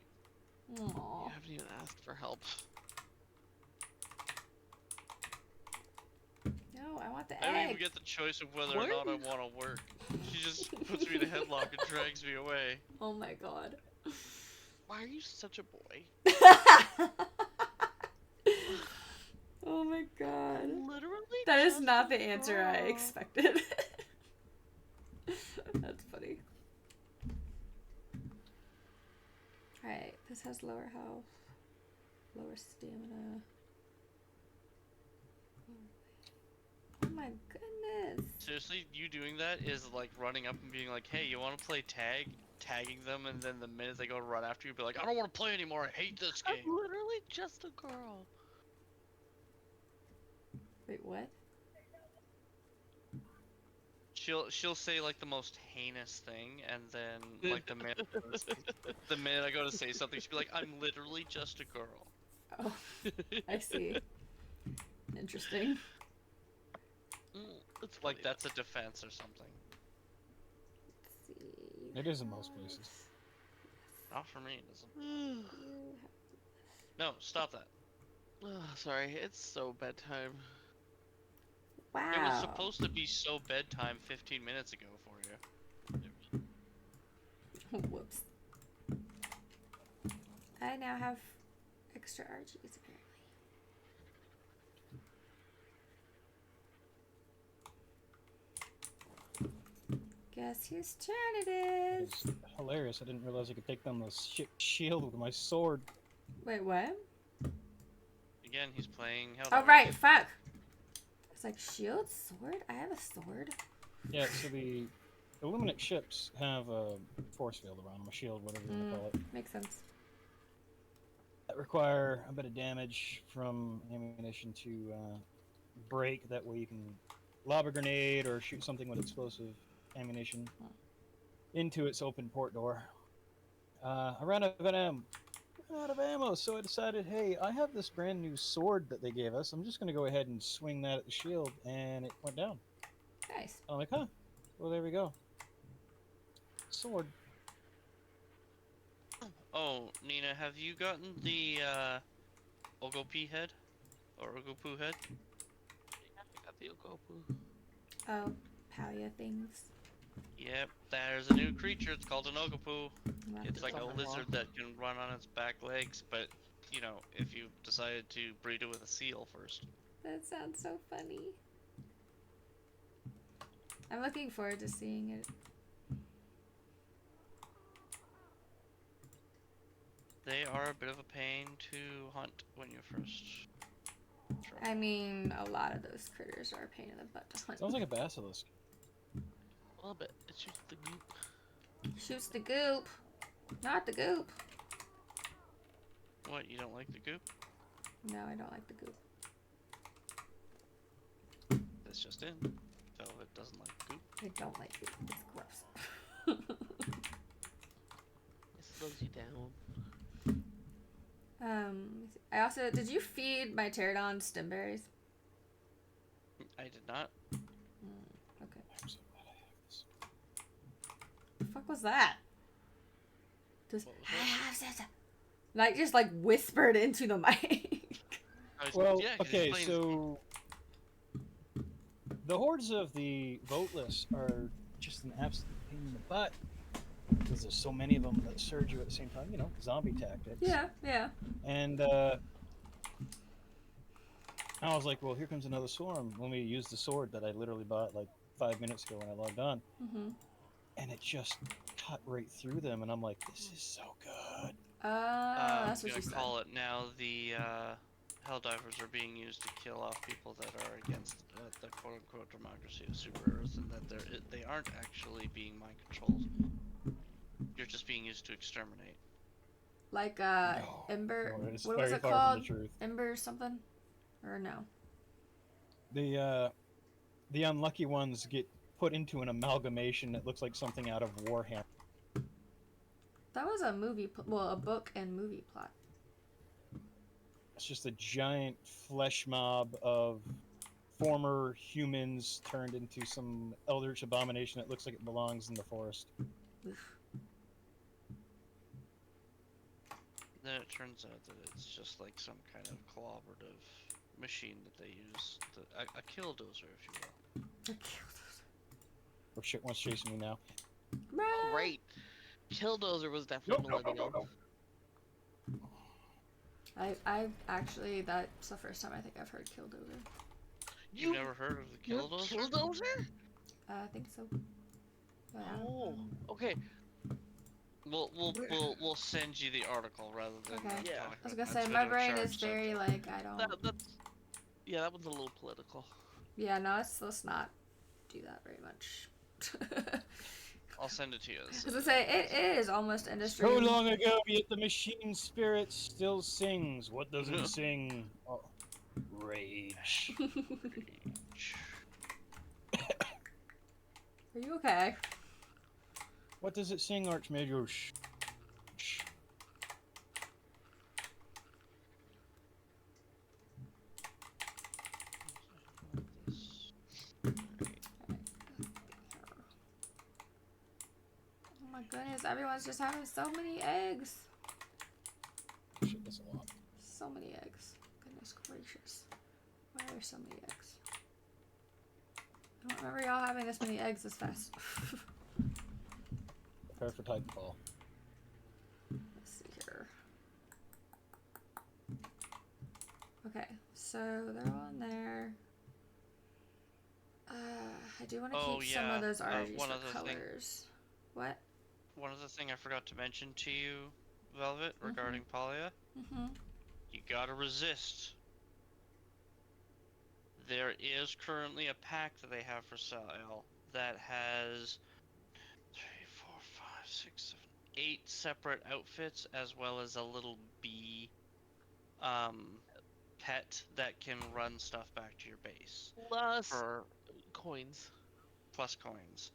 S4: You
S1: Aww.
S4: haven't even asked for help.
S1: No, I want the
S3: I don't even
S1: egg.
S3: get the choice of whether or not I want to work. She just puts me in a headlock and drags me away.
S1: Oh my god.
S4: Why are you such a boy?
S1: Oh my god.
S4: Literally.
S1: That is
S4: just
S1: not
S4: a
S1: the answer I
S4: girl.
S1: expected. That's funny. Alright, this has lower health, lower stamina. Oh my goodness.
S3: Seriously, you doing that is like running up and being like, hey, you want to play tag? Tagging them, and then the minute they go to run after you, be like, I don't want to play anymore, I hate this game.
S4: I'm literally just a girl.
S1: Wait, what?
S3: She'll say like the most heinous thing, and then like the minute I go to say something, she'll be like, I'm literally just a girl.
S1: Oh, I see. Interesting.
S4: It's
S3: Like
S4: funny.
S3: that's a defense or something.
S1: Let's see.
S2: It is in most places.
S3: Not for me, it isn't. No, stop that.
S4: Sorry, it's so bedtime.
S1: Wow.
S3: It was supposed to be so bedtime 15 minutes ago for you.
S1: Whoops. I now have extra RGs apparently. Guess whose turn it is?
S2: It's hilarious. I didn't realize I could take down the shield with my sword.
S1: Wait, what?
S3: Again, he's playing Helldivers.
S1: Oh, right, fuck. It's like shield, sword? I have a sword.
S2: Yeah, so the Illuminate ships have a force field around them, a shield, whatever you want to call it.
S1: Makes sense.
S2: That require a bit of damage from ammunition to break. That way you can lob a grenade or shoot something with explosive ammunition into its open port door. I ran out of ammo, so I decided, hey, I have this brand new sword that they gave us. I'm just going to go ahead and swing that at the shield, and it went down.
S1: Nice.
S2: I'm like, huh, well, there we go. Sword.
S3: Oh, Nina, have you gotten the Ogopi head? Or Ogopu head?
S4: I got the Ogopu.
S1: Oh, Palia things.
S3: Yep, there's a new creature. It's called an Ogopu.
S1: Wow.
S3: It's like a
S4: on my
S3: lizard
S4: wall.
S3: that can run on its back legs, but, you know, if you decided to breed it with a seal first.
S1: That sounds so funny. I'm looking forward to seeing it.
S3: They are a bit of a pain to hunt when you first try.
S1: I mean, a lot of those critters are a pain in the butt to hunt.
S2: Sounds like a basilisk.
S4: A little bit. It shoots the goop.
S1: Shoots the goop. Not the goop.
S3: What, you don't like the goop?
S1: No, I don't like the goop.
S3: That's just in. Velvet doesn't like goop.
S1: I don't like goop. It's gross.
S4: It slows you down.
S1: I also, did you feed my pterodon stemberries?
S3: I did not.
S1: Okay.
S2: I'm so glad I have this.
S1: The fuck was that? Just
S3: What was
S1: like just like whispered into the mic.
S2: Well,
S3: yeah, 'cause he's
S2: okay,
S3: playing-
S2: so the hordes of the voteless are just an absolute pain in the butt because there's so many of them that surge you at the same time. You know, zombie tactics.
S1: Yeah, yeah.
S2: And I was like, well, here comes another swarm. Let me use the sword that I literally bought like 5 minutes ago when I logged on, and it just cut right through them. And I'm like, this is so good.
S1: That's what
S3: I'm
S1: you
S3: gonna
S1: said.
S3: call it now. The Helldivers are being used to kill off people that are against the quote-unquote democracy of Super Earth, and that they aren't actually being mind-controlled. You're just being used to exterminate.
S1: Like
S2: No,
S1: Ember.
S2: no, it's
S1: What was
S2: very
S1: it
S2: far
S1: called?
S2: from the truth.
S1: Ember something? Or no?
S2: The unlucky ones get put into an amalgamation that looks like something out of Warhammer.
S1: That was a movie. Well, a book and movie plot.
S2: It's just a giant flesh mob of former humans turned into some eldritch abomination that looks like it belongs in the forest.
S3: Then it turns out that it's just like some kind of collaborative machine that they use, a killdozer, if you will.
S2: Oh shit, one's chasing me now.
S4: Oh, right. Killdozer was definitely millennial.
S1: I actually, that's the first time I think I've heard killdozer.
S3: You've never heard of the killdozer?
S4: Killdozer?
S1: I think so. Yeah.
S4: Oh, okay.
S3: We'll send you the article rather than
S1: Okay.
S4: Yeah.
S3: talk
S1: I was
S3: about
S1: gonna
S3: it.
S1: say, my brain is very like, I don't.
S4: Yeah, that one's a little political.
S1: Yeah, no, let's not do that very much.
S3: I'll send it to you.
S1: I was gonna say, it is almost industry.
S2: So long ago, yet the machine spirit still sings. What does it sing? Oh, rage.
S1: Are you okay?
S2: What does it sing, Archmage? Oh, shh.
S1: Oh my goodness, everyone's just having so many eggs.
S2: Shit, that's a lot.
S1: So many eggs. Goodness gracious. Why are there so many eggs? I don't remember y'all having this many eggs this fast.
S2: Prepare for Titanfall.
S1: Let's see here. Okay, so they're all in there. I do want to keep some of those RGs for colors. What?
S3: One other thing I forgot to mention to you, Velvet, regarding Polya. You gotta resist. There is currently a pack that they have for sale that has 3, 4, 5, 6, 7, 8 separate outfits, as well as a little bee pet that can run stuff back to your base.
S4: Plus coins.
S3: Plus coins.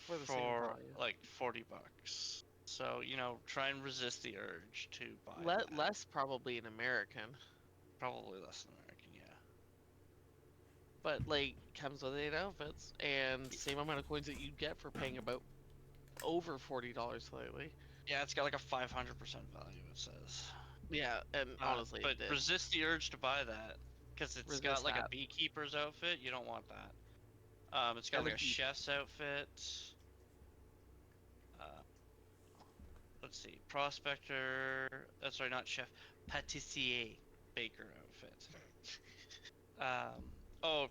S4: For the same value.
S3: Like $40. So, you know, try and resist the urge to buy
S4: Less probably an American.
S3: Probably less than American, yeah.
S4: But, like, comes with 8 outfits, and same amount of coins that you'd get for paying about over $40 slightly.
S3: Yeah, it's got like a 500% value, it says.
S4: Yeah, and honestly,
S3: but resist the urge to buy that, because it's got like
S4: that.
S3: a beekeeper's outfit. You don't want that. It's got like a chef's outfit. Let's see, prospector. Sorry, not chef. Pâtissier, baker outfit.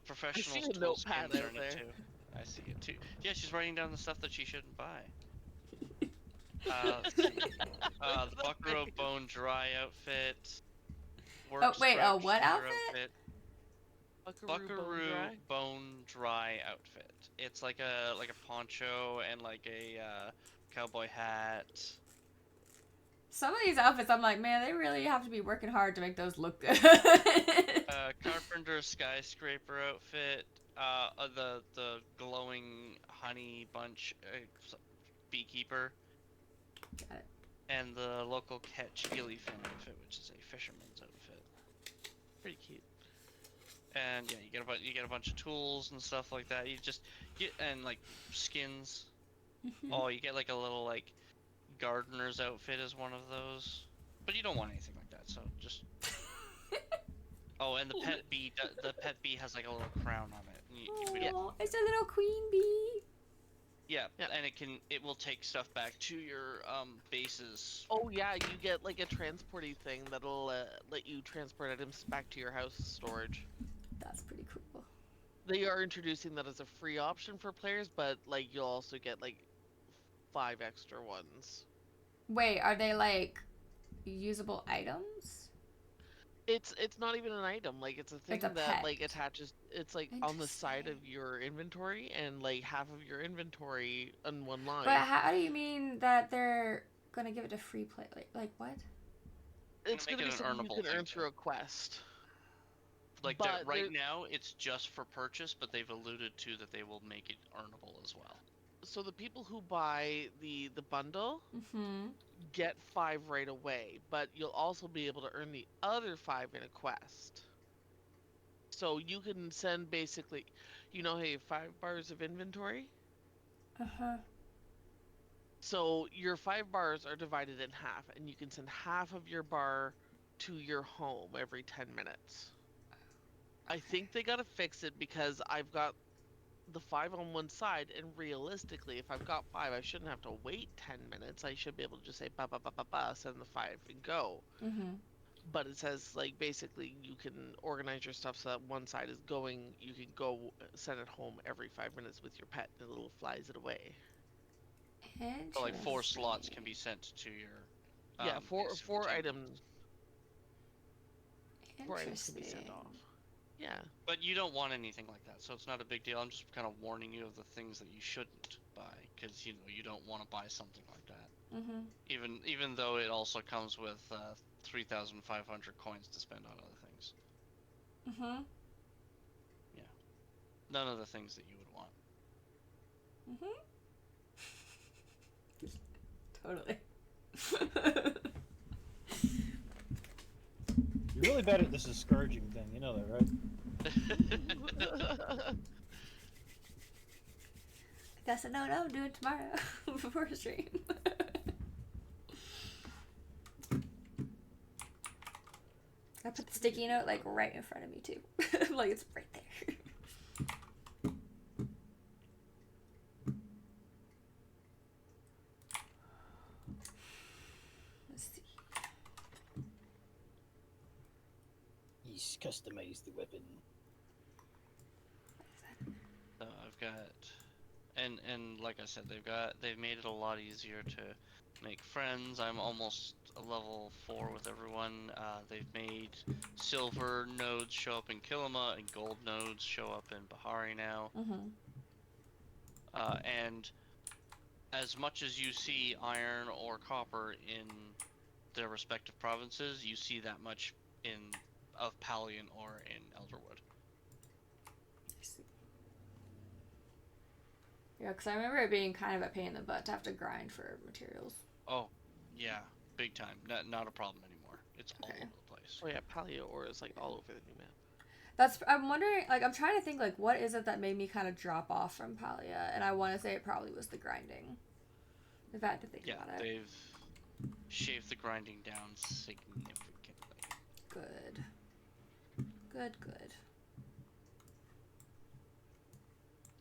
S3: Professional tool skins are in it too. I see it too. Yeah, she's writing down the stuff that she shouldn't buy. Let's see. The Buckaroo Bone Dry outfit.
S1: What outfit?
S3: Buckaroo Bone Dry outfit. It's like a poncho and like a cowboy hat.
S1: Some of these outfits, I'm like, man, they really have to be working hard to make those look good.
S3: Carpenter Skyscraper outfit. The glowing honey bunch beekeeper.
S1: Got it.
S3: And the local catch eelyfin outfit, which is a fisherman's outfit.
S4: Pretty cute.
S3: And yeah, you get a bunch of tools and stuff like that. You just get like skins. Oh, you get like a little like gardener's outfit is one of those, but you don't want anything like that. So just. Oh, and the pet bee has like a little crown on it.
S1: It's a little queen bee.
S3: Yeah, and it will take stuff back to your bases.
S4: Oh yeah, you get like a transporty thing that'll let you transport items back to your house storage.
S1: That's pretty cool.
S4: They are introducing that as a free option for players, but like you'll also get like 5 extra ones.
S1: Wait, are they like usable items?
S4: It's not even an item, like it's a thing that like attaches. It's like on the side of your inventory, and like half of your inventory on one line.
S1: But how do you mean that they're gonna give it to free play? Like what?
S4: It's gonna be something you can earn through a quest.
S3: Like right now, it's just for purchase, but they've alluded to that they will make it earnable as well.
S4: So the people who buy the bundle
S1: Mm-hmm.
S4: get 5 right away, but you'll also be able to earn the other 5 in a quest. So you can send basically, hey, 5 bars of inventory.
S1: Uh-huh.
S4: So your 5 bars are divided in half, and you can send half of your bar to your home every 10 minutes. I think they gotta fix it because I've got the 5 on one side, and realistically, if I've got 5, I shouldn't have to wait 10 minutes. I should be able to just say ba ba ba ba ba, send the 5 and go.
S1: Mm-hmm.
S4: But it says like basically you can organize your stuff so that one side is going, you can go send it home every 5 minutes with your pet, and it little flies it away.
S3: So like 4 slots can
S1: Interesting.
S3: be sent to your
S4: Yeah,
S3: basically
S4: four
S3: tame.
S4: items. 4 items can be sent off. Yeah.
S3: But you don't want anything like that, so it's not a big deal. I'm just kind of warning you of the things that you shouldn't buy, because you don't want to buy something like that.
S1: Mm-hmm.
S3: Even though it also comes with 3,500 coins to spend on other things.
S1: Mm-hmm.
S3: Yeah, none of the things that you would want.
S1: Mm-hmm. Totally.
S2: You're really bad at this scourging thing, you know that, right?
S1: That's a no. Do it tomorrow before stream. I put the sticky note like right in front of me too, like it's right there. Let's see.
S2: He's customized the weapon.
S3: So I've got, and like I said, they've made it a lot easier to make friends. I'm almost a level 4 with everyone. They've made silver nodes show up in Kilima and gold nodes show up in Bahari now.
S1: Mm-hmm.
S3: And as much as you see iron or copper in their respective provinces, you see that much of Palion or in Elderwood.
S1: Yeah, because I remember it being kind of a pain in the butt to have to grind for materials.
S3: Oh, yeah, big time. Not a problem anymore. It's all
S1: Okay.
S3: over the place.
S4: Oh yeah, paleo ore is like all over the new map.
S1: I'm wondering, like, I'm trying to think, like, what is it that made me kind of drop off from Palia? And I want to say it probably was the grinding. If I had to think about it.
S3: They've shaved the grinding down significantly.
S1: Good. Good.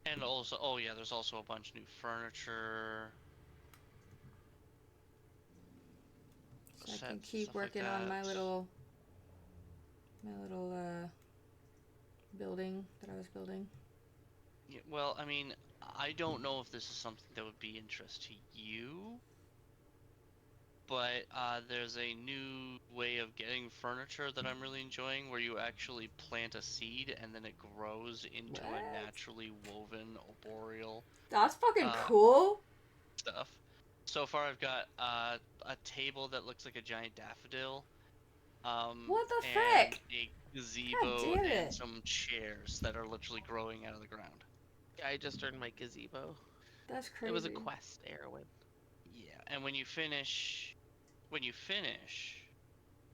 S3: And also, oh yeah, there's also a bunch of new furniture.
S1: So I can keep working on my little building that I was building.
S3: Yeah, well, I mean, I don't know if this is something that would be interest to you, but there's a new way of getting furniture that I'm really enjoying, where you actually plant a seed and then it grows into a naturally woven arboreal.
S1: That's fucking cool.
S3: Stuff. So far, I've got a table that looks like a giant daffodil.
S1: What the
S3: and
S1: frick?
S3: a gazebo
S1: God damn
S3: and
S1: it.
S3: some chairs that are literally growing out of the ground.
S4: Yeah, I just earned my gazebo.
S1: That's crazy.
S4: It was a quest, Erwin.
S3: Yeah, and when you finish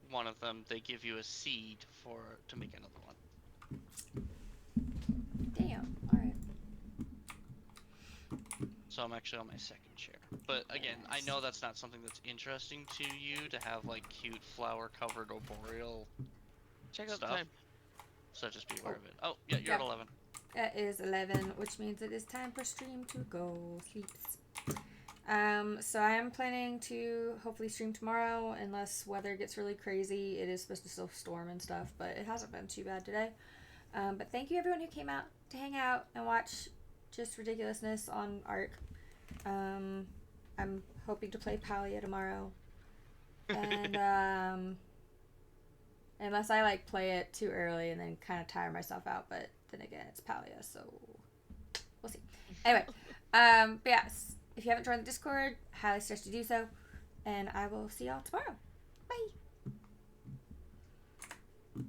S3: one of them, they give you a seed to make another one.
S1: Damn. All right.
S3: So I'm actually on my second chair. But again, I know that's not something that's interesting to you to have like cute flower-covered arboreal
S4: Check out
S3: stuff.
S4: the time.
S3: So just be aware of it. Oh, yeah, you're at 11.
S1: It is 11, which means it is time for stream to go. Sleeps. So I am planning to hopefully stream tomorrow, unless weather gets really crazy. It is supposed to still storm and stuff, but it hasn't been too bad today. But thank you everyone who came out to hang out and watch just ridiculousness on Ark. I'm hoping to play Palia tomorrow. And unless I like play it too early and then kind of tire myself out, but then again it's Palia, so we'll see. Anyway, but yes, if you haven't joined the Discord, highly suggest you do so, and I will see y'all tomorrow. Bye.